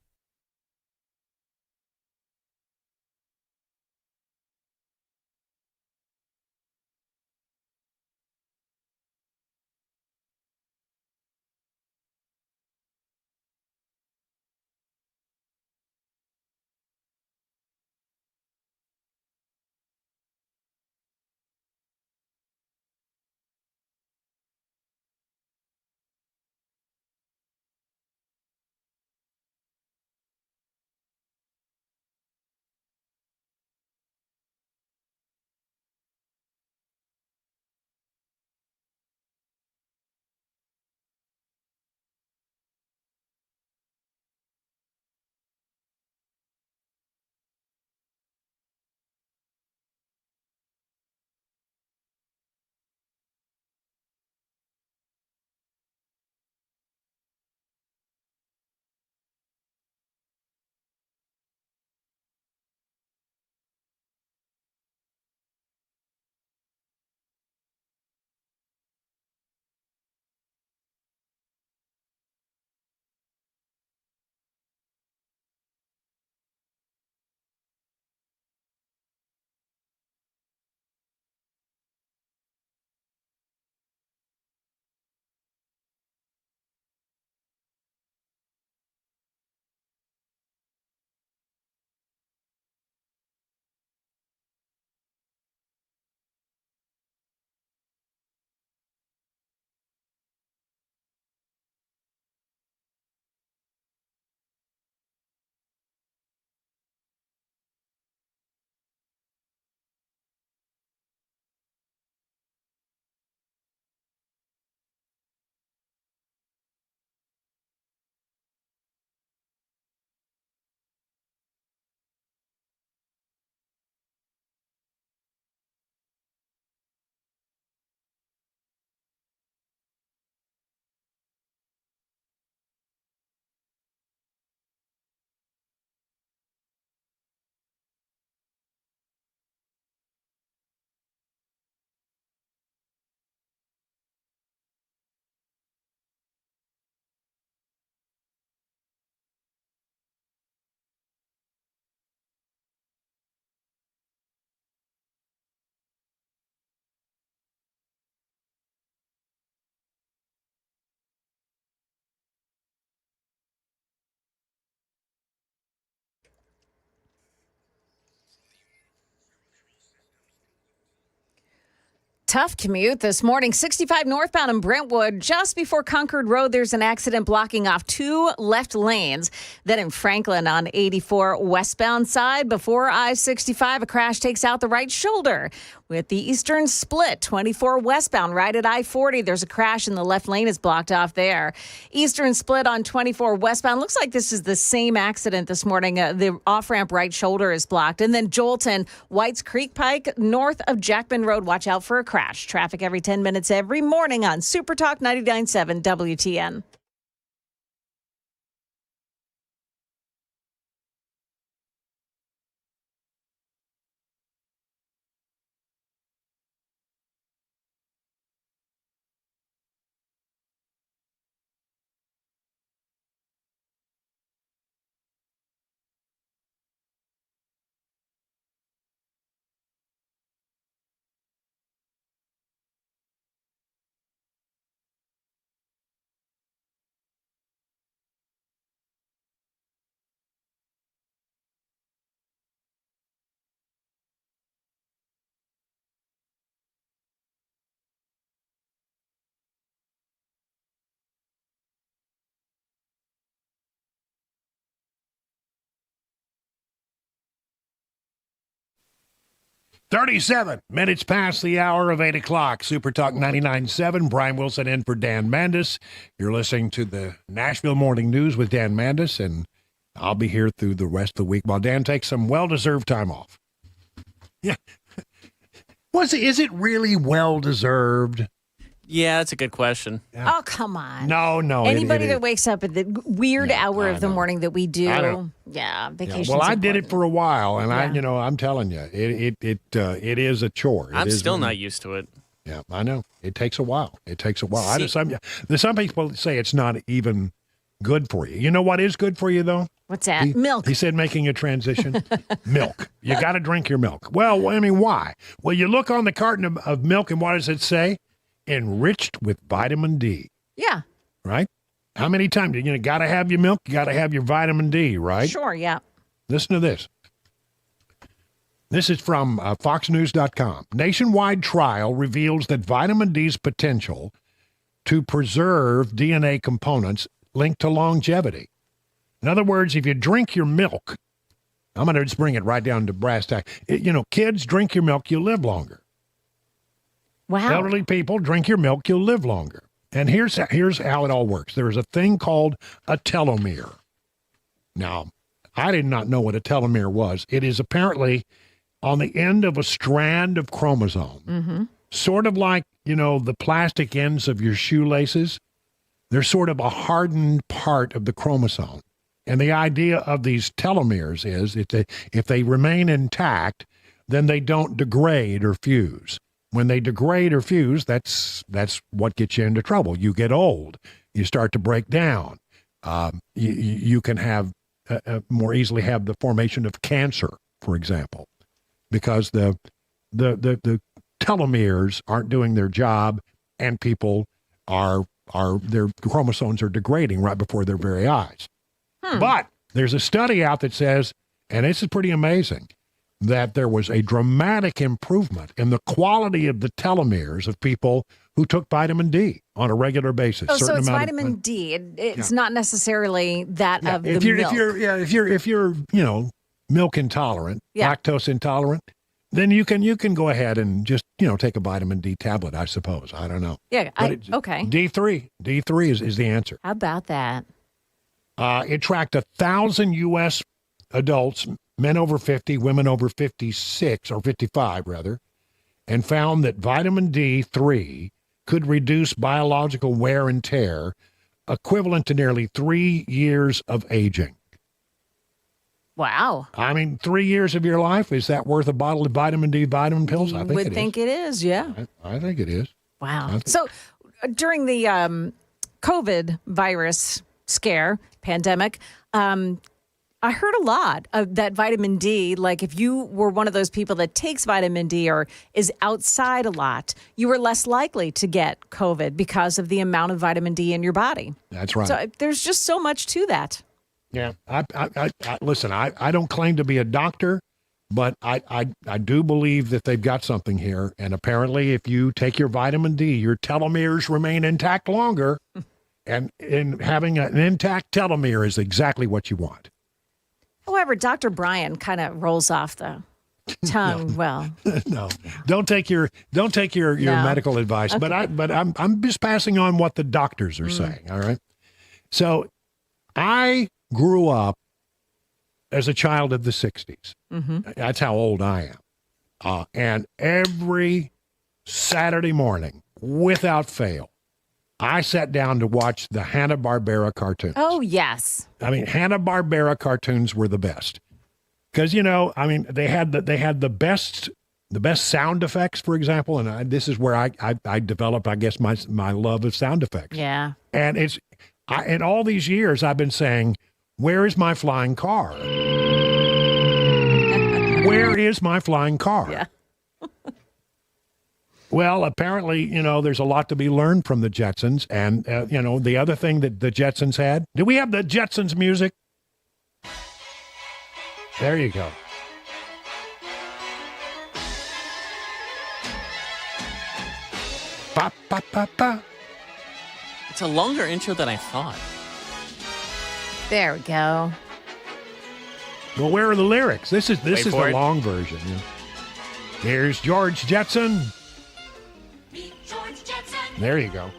Tough commute this morning. 65 northbound in Brentwood. Just before Concord Road, there's an accident blocking off 2 left lanes. Then in Franklin on 84 westbound side, before I-65, a crash takes out the right shoulder. With the eastern split, 24 westbound, right at I-40, there's a crash and the left lane is blocked off there. Eastern split on 24 westbound. Looks like this is the same accident this morning. The off-ramp right shoulder is blocked. And then Jolton, Whites Creek Pike, north of Jackman Road. Watch out for a crash. Traffic every 10 minutes every morning on Super Talk 99.7 WTN. "37 minutes past the hour of 8 o'clock. Super Talk 99.7. Brian Wilson in for Dan Mandis. You're listening to the Nashville Morning News with Dan Mandis, and I'll be here through the rest of the week while Dan takes some well-deserved time off. Yeah. Is it really well-deserved? Yeah, that's a good question. Yeah. Oh, come on. No. Anybody it that wakes up at the weird hour of the morning that we do. Vacations. Well, I did it for a while, and I'm telling you, it is a chore. I'm still not used to it. Yeah, I know. It takes a while. Some people say it's not even good for you. You know what is good for you, though? What's that? Milk. He said making a transition. Milk. You got to drink your milk. Well, I mean, why? Well, you look on the carton of milk, and what does it say? Enriched with vitamin D. Yeah. Right? How many times? You got to have your milk. You got to have your vitamin D, right? Sure, yeah. Listen to this. This is from FoxNews.com. Nationwide trial reveals that vitamin D's potential to preserve DNA components linked to longevity. In other words, if you drink your milk, I'm going to just bring it right down to brass tacks. Kids, drink your milk, you'll live longer. Wow. Elderly people, drink your milk, you'll live longer. And here's how it all works. There's a thing called a telomere. Now, I did not know what a telomere was. It is apparently on the end of a strand of chromosome, sort of like, the plastic ends of your shoelaces. They're sort of a hardened part of the chromosome. And the idea of these telomeres is if they remain intact, then they don't degrade or fuse. When they degrade or fuse, that's what gets you into trouble. You get old. You start to break down. You can have more easily have the formation of cancer, for example, because the telomeres aren't doing their job, and people their chromosomes are degrading right before their very eyes. But there's a study out that says, and this is pretty amazing, that there was a dramatic improvement in the quality of the telomeres of people who took vitamin D on a regular basis. Oh, so it's vitamin D. It's not necessarily that of the milk. If you're milk intolerant, lactose intolerant, then you can go ahead and just take a vitamin D tablet, I suppose. I don't know. Yeah. Okay. D3 is the answer. How about that? It tracked 1,000 U.S. adults, men over 50, women over 56, or 55 rather, and found that vitamin D3 could reduce biological wear and tear equivalent to nearly 3 years of aging. Wow. I mean, 3 years of your life, is that worth a bottle of vitamin D vitamin pills? I think it is, yeah. I think it is. Wow. So during the COVID virus scare, pandemic, I heard a lot of that vitamin D. Like if you were one of those people that takes vitamin D or is outside a lot, you were less likely to get COVID because of the amount of vitamin D in your body. That's right. So there's just so much to that. Yeah. Listen, I don't claim to be a doctor, But I do believe that they've got something here. And apparently, if you take your vitamin D, your telomeres remain intact longer. And having an intact telomere is exactly what you want. However, Dr. Brian kind of rolls off the tongue. Well, no, don't take your medical advice. Okay. But I'm just passing on what the doctors are saying. All right. So I grew up as a child of the 60s. That's how old I am. And every Saturday morning, without fail, I sat down to watch the Hanna-Barbera cartoons. oh, yes. I mean, Hanna-Barbera cartoons were the best. Because, they had the best sound effects, for example. And this is where I developed, I guess, my love of sound effects. Yeah. And in all these years, I've been saying, where is my flying car? Where is my flying car? Yeah. Well, apparently, there's a lot to be learned from the Jetsons. And, the other thing that the Jetsons had, do we have the Jetsons music? There you go. Ba, ba, ba, ba. It's a longer intro than I thought. There we go. Well, where are the lyrics? This is the for it. long version. Yeah. Here's George Jetson. There you go.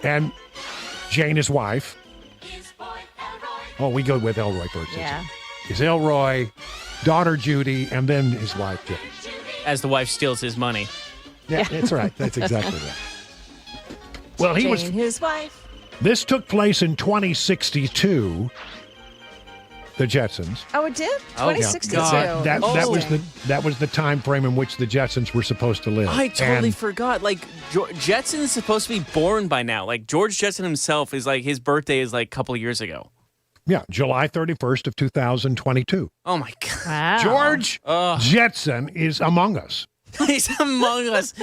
And Jane, his wife. Oh, we go with Elroy first. Yeah. It's Elroy, daughter Judy, and then his wife Jane. As the wife steals his money. Yeah, that's right. That's exactly right. Well, he Jane, was. his wife. This took place in 2062. The Jetsons. Oh, it did? Oh, 2062. God. That was the time frame in which the Jetsons were supposed to live. I totally And- forgot. Like, Jetson is supposed to be born by now. Like, George Jetson himself is like, his birthday is like a couple of years ago. Yeah, July 31st of 2022. Oh, my God. Wow. George Jetson is among us. He's among us.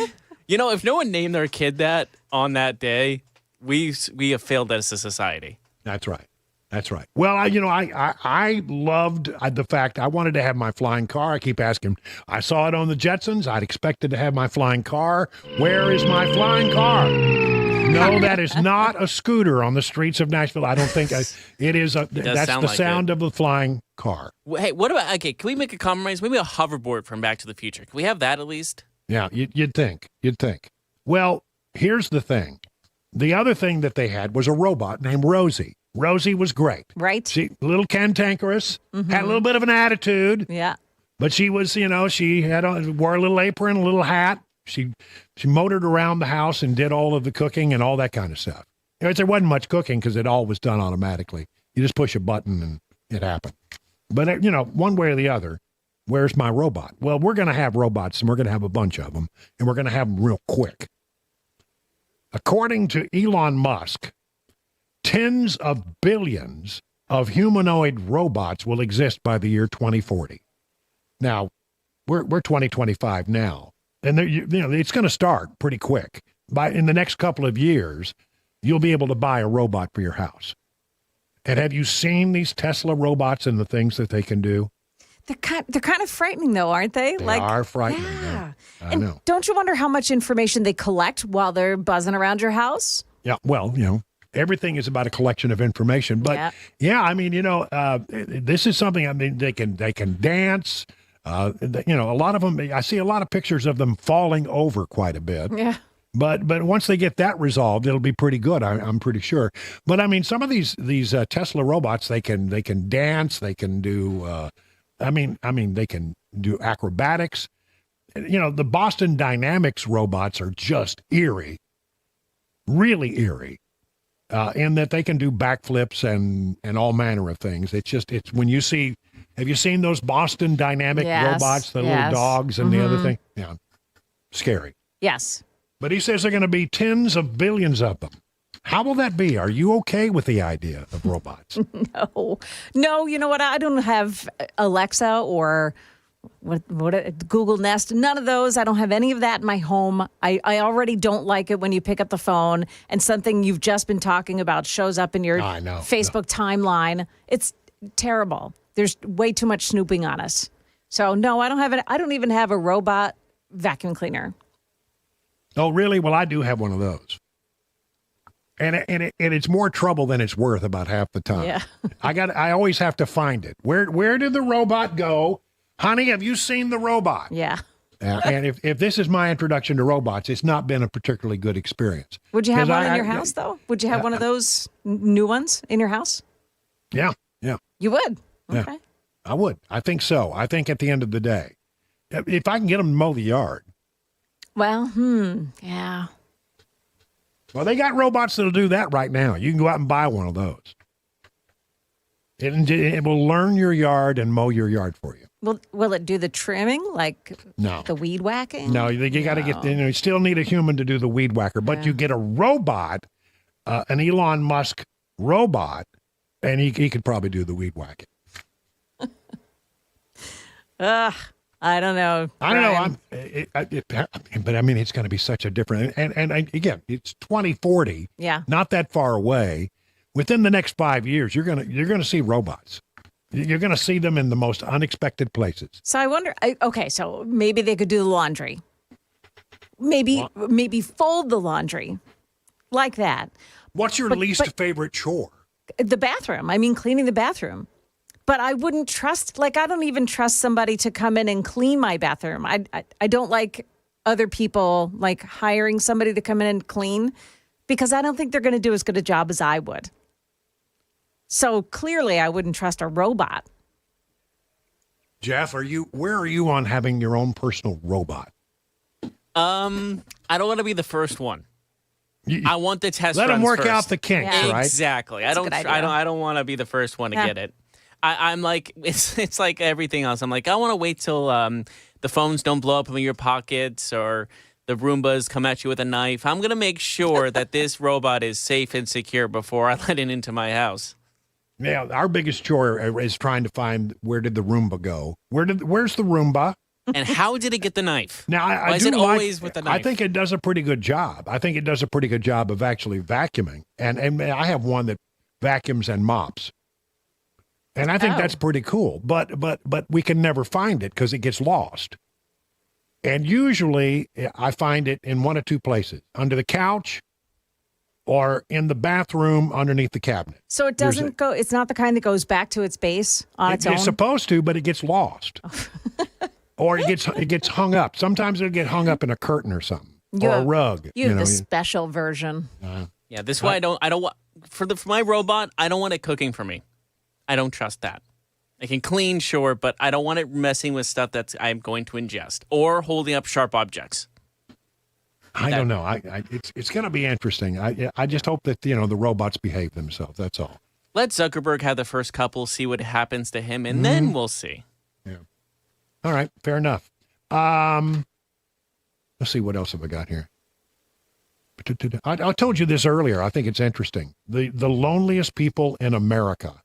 If no one named their kid that on that day, we have failed as a society. That's right. That's right. Well, I loved the fact I wanted to have my flying car. I keep asking. I saw it on the Jetsons. I'd expected to have my flying car. Where is my flying car? No, that is not a scooter on the streets of Nashville. I don't think it is. That's sound the like sound of the flying car. Hey, what about, okay, can we make a compromise? Maybe a hoverboard from Back to the Future. Can we have that at least? Yeah, you'd think. Well, here's the thing. The other thing that they had was a robot named Rosie. Rosie was great. Right. She a little cantankerous, had a little bit of an attitude. Yeah. But she was, she wore a little apron, a little hat. She motored around the house and did all of the cooking and all that kind of stuff. There wasn't much cooking because it all was done automatically. You just push a button and it happened. But, one way or the other, where's my robot? Well, we're going to have robots and we're going to have a bunch of them and we're going to have them real quick. According to Elon Musk, tens of billions of humanoid robots will exist by the year 2040. Now, we're 2025 now, and it's going to start pretty quick. In the next couple of years, you'll be able to buy a robot for your house. And have you seen these Tesla robots and the things that they can do? They're kind of frightening, though, aren't they? They are frightening. Yeah. I know. Don't you wonder how much information they collect while they're buzzing around your house? Yeah, well, everything is about a collection of information. But this is something, they can dance. A lot of them, I see a lot of pictures of them falling over quite a bit. Yeah. But once they get that resolved, it'll be pretty good. I'm pretty sure. But some of these Tesla robots, they can dance. They can do. They can do acrobatics. The Boston Dynamics robots are just eerie, really eerie, in that they can do backflips and all manner of things. It's when you see. Have you seen those Boston Dynamic robots, the little dogs and the other thing? Yeah, scary. Yes. But he says there are going to be tens of billions of them. How will that be? Are you okay with the idea of robots? No, you know what? I don't have Alexa or what Google Nest. None of those. I don't have any of that in my home. I already don't like it when you pick up the phone and something you've just been talking about shows up in your Facebook timeline. It's terrible. there's way too much snooping on us. So no, I don't even have a robot vacuum cleaner. Oh, really? Well, I do have one of those. And it's more trouble than it's worth about half the time. Yeah. I always have to find it. Where did the robot go? Honey, have you seen the robot? Yeah. And if this is my introduction to robots, it's not been a particularly good experience. Would you have one in your house, though? Would you have one of those new ones in your house? Yeah, yeah. You would? Yeah, Okay. I would. I think so. I think at the end of the day, if I can get them to mow the yard. Well, yeah. Well, they got robots that'll do that right now. You can go out and buy one of those. It will learn your yard and mow your yard for you. Will it do the trimming, like No. the weed whacking? No, you got to get, you still need a human to do the weed whacker, but you get a robot, an Elon Musk robot, and he could probably do the weed whacking. I don't know. I don't know. But I mean, it's going to be such a different, and again, it's 2040. Yeah. Not that far away. Within the next 5 years, you're gonna see robots. You're gonna see them in the most unexpected places. So I wonder. Okay, so maybe they could do the laundry. Maybe fold the laundry, like that. What's your least favorite chore? The bathroom. I mean, cleaning the bathroom. But I wouldn't trust. Like, I don't even trust somebody to come in and clean my bathroom. I don't like other people like hiring somebody to come in and clean, because I don't think they're going to do as good a job as I would. So clearly, I wouldn't trust a robot. Jeff, where are you on having your own personal robot? I don't want to be the first one. I want the test. Let them work first. out the kinks, right? Exactly. I don't want to be the first one to get it. I'm like, it's like everything else. I'm like, I want to wait till the phones don't blow up in your pockets or the Roombas come at you with a knife. I'm gonna make sure that this robot is safe and secure before I let it into my house. Yeah, our biggest chore is trying to find where did the Roomba go? Where's the Roomba? And how did it get the knife? Now, Why is it always with the knife? I think it does a pretty good job. I think it does a pretty good job of actually vacuuming. And I have one that vacuums and mops. And I think that's pretty cool. But we can never find it because it gets lost. And usually I find it in one of two places, under the couch or in the bathroom underneath the cabinet. So it doesn't go, it's not the kind that goes back to its base on its own? It's supposed to, but it gets lost. Or it gets hung up. Sometimes it'll get hung up in a curtain or something, or a rug. You have the special version. Yeah, this is why I don't want, for my robot, I don't want it cooking for me. I don't trust that. I can clean, sure, but I don't want it messing with stuff that I'm going to ingest or holding up sharp objects. I don't know. It's going to be interesting. I just hope that the robots behave themselves. That's all. Let Zuckerberg have the first couple, see what happens to him, and then we'll see. Yeah. All right. Fair enough. Let's see, what else have I got here? I told you this earlier. I think it's interesting. The loneliest people in America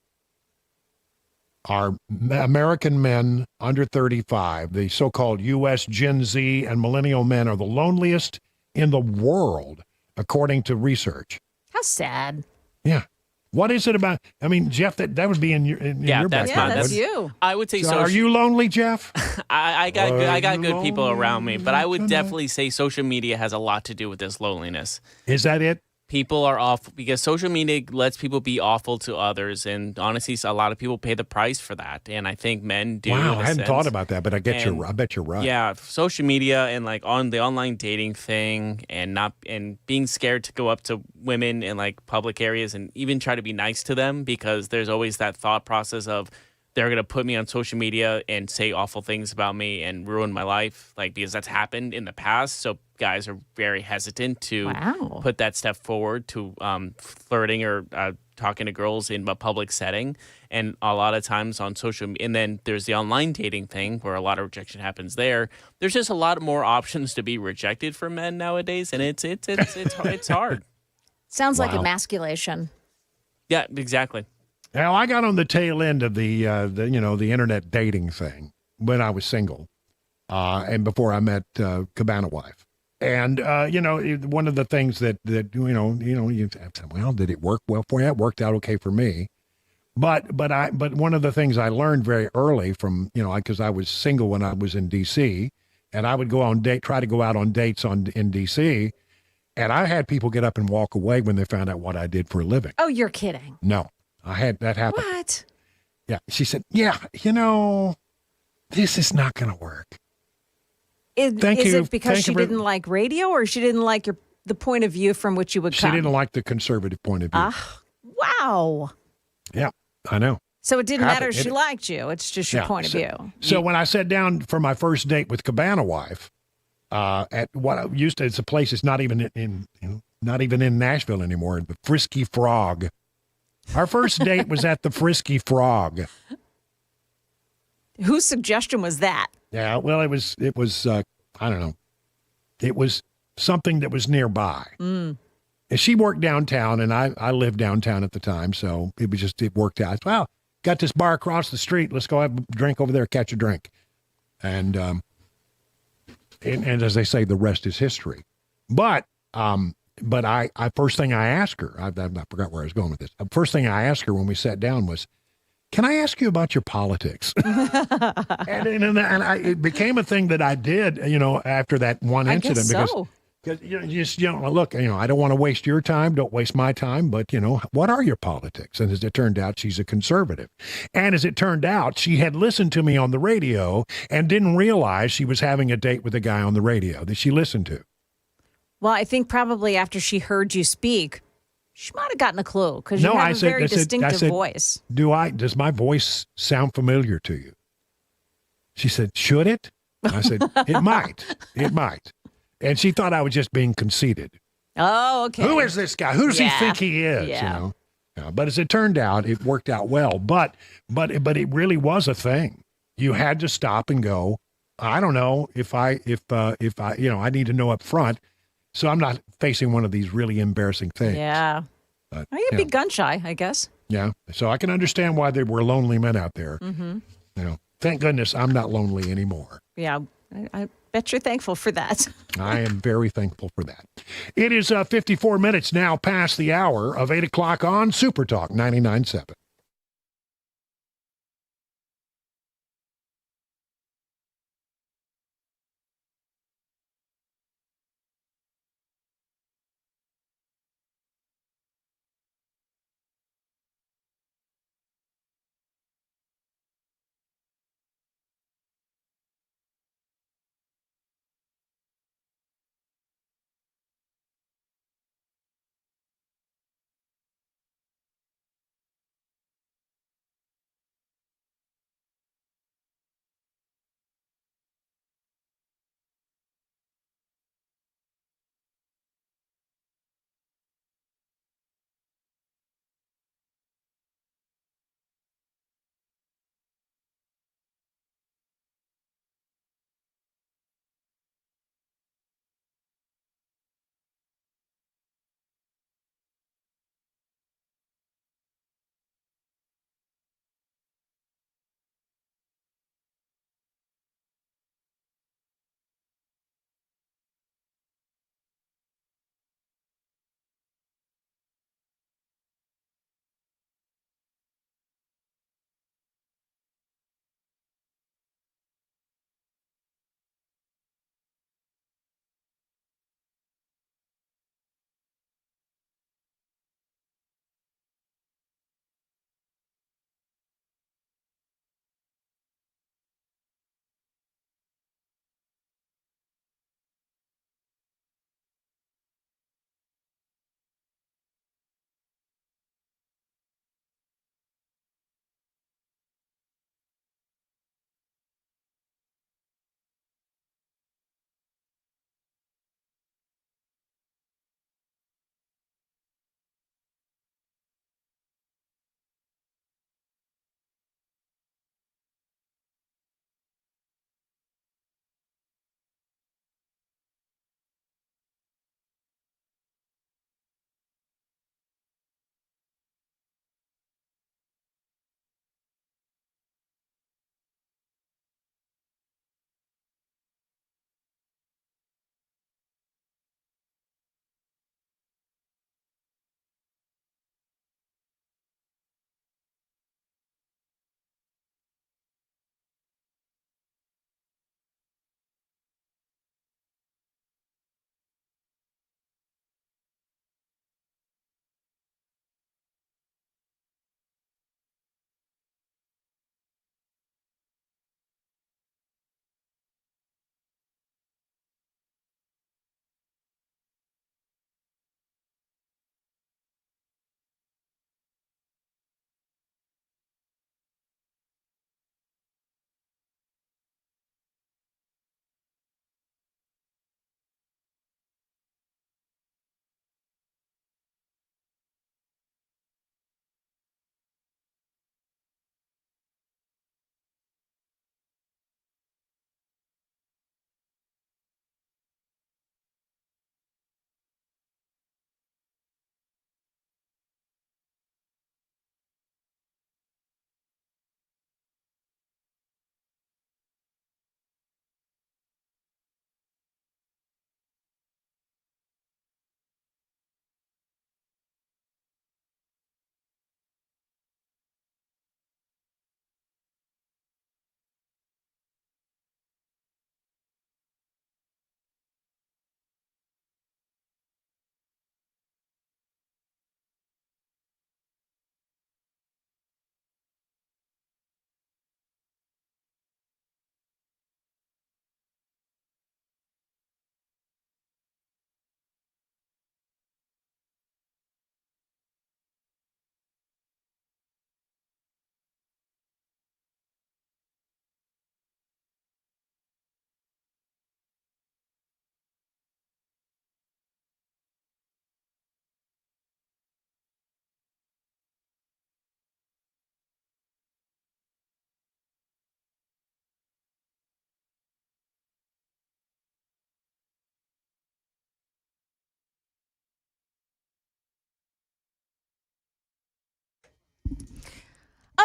are American men under 35. The so-called U.S. Gen Z and millennial men are the loneliest in the world, according to research. How sad. Yeah. What is it about? I mean, Jeff, that would be in your background. Yeah, that's you. I would say so. Are you lonely, Jeff? I got good people around me, but I would definitely say social media has a lot to do with this loneliness. Is that it? People are awful because social media lets people be awful to others, and honestly, a lot of people pay the price for that. And I think men do. Wow, I hadn't thought about that, but I bet you're right. Yeah, social media and like on the online dating thing, and being scared to go up to women in like public areas and even try to be nice to them, because there's always that thought process of they're going to put me on social media and say awful things about me and ruin my life, like, because that's happened in the past. So guys are very hesitant to put that step forward to flirting or talking to girls in a public setting. And a lot of times on social media, and then there's the online dating thing where a lot of rejection happens there. There's just a lot more options to be rejected for men nowadays, and it's hard. Sounds like emasculation. Yeah, exactly. Now, I got on the tail end of the internet dating thing when I was single, and before I met Cabana Wife. And one of the things that you say, well, did it work well for you? It worked out okay for me. But one of the things I learned very early from, because I was single when I was in D.C., and I would try to go out on dates in D.C., and I had people get up and walk away when they found out what I did for a living. Oh, you're kidding. No, I had that happen. What? Yeah. She said, yeah, this is not going to work. Is it because she didn't like radio, or she didn't like the point of view from which you would come? She didn't like the conservative point of view. Wow. Yeah, I know. So it didn't matter if she liked you. It's just your point of view. So when I sat down for my first date with Cabana Wife, at what I used to, it's a place that's not even in Nashville anymore, the Frisky Frog. Our first date was at the Frisky Frog. Whose suggestion was that? Yeah, well, it was I don't know. It was something that was nearby. And she worked downtown, and I lived downtown at the time, so it worked out. Well, got this bar across the street. Let's go have a drink over there, catch a drink. And as they say, the rest is history. But I first thing I asked her, I forgot where I was going with this. First thing I asked her when we sat down was, can I ask you about your politics? and it became a thing that I did, after that one incident. Because look, I don't want to waste your time. Don't waste my time. But, what are your politics? And as it turned out, she's a conservative. And as it turned out, she had listened to me on the radio and didn't realize she was having a date with a guy on the radio that she listened to. Well, I think probably after she heard you speak, she might have gotten a clue because you have a very distinctive voice. Does my voice sound familiar to you? She said, should it? I said, it might. It might. And she thought I was just being conceited. Oh, okay. Who is this guy? Who does he think he is? Yeah. But as it turned out, it worked out well. But it really was a thing. You had to stop and go, I don't know if I I need to know up front, so I'm not facing one of these really embarrassing things. Yeah. But, you'd be gun shy, I guess. Yeah. So I can understand why there were lonely men out there. Mm-hmm. Thank goodness I'm not lonely anymore. Yeah. I bet you're thankful for that. I am very thankful for that. It is 54 minutes now past the hour of 8 o'clock on Super Talk 99.7.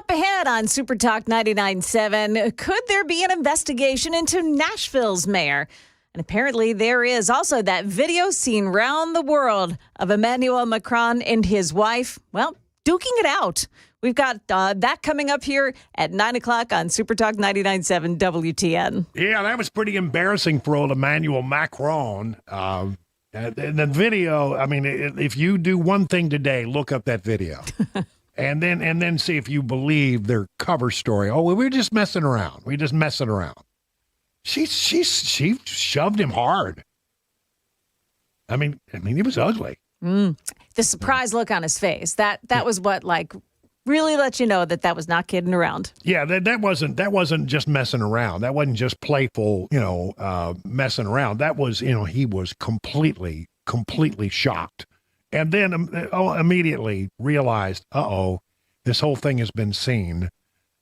Up ahead on Super Talk 99.7, could there be an investigation into Nashville's mayor? And apparently there is. Also, that video seen round the world of Emmanuel Macron and his wife, well, duking it out. We've got that coming up here at 9 o'clock on Super Talk 99.7 WTN. Yeah, that was pretty embarrassing for old Emmanuel Macron. And the video, I mean, if you do one thing today, look up that video. and then see if you believe their cover story. Oh, well, we're just messing around. We're just messing around. She shoved him hard. I mean, it was ugly. The surprise look on his face. That was what, like, really let you know that was not kidding around. Yeah, that wasn't just messing around. That wasn't just playful, messing around. That was, he was completely shocked. And then immediately realized, this whole thing has been seen,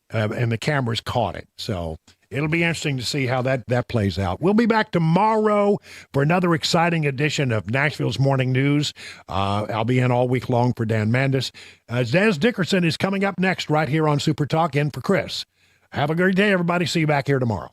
and the cameras caught it. So it'll be interesting to see how that plays out. We'll be back tomorrow for another exciting edition of Nashville's Morning News. I'll be in all week long for Dan Mandis. Des Dickerson is coming up next right here on Super Talk, in for Chris. Have a great day, everybody. See you back here tomorrow.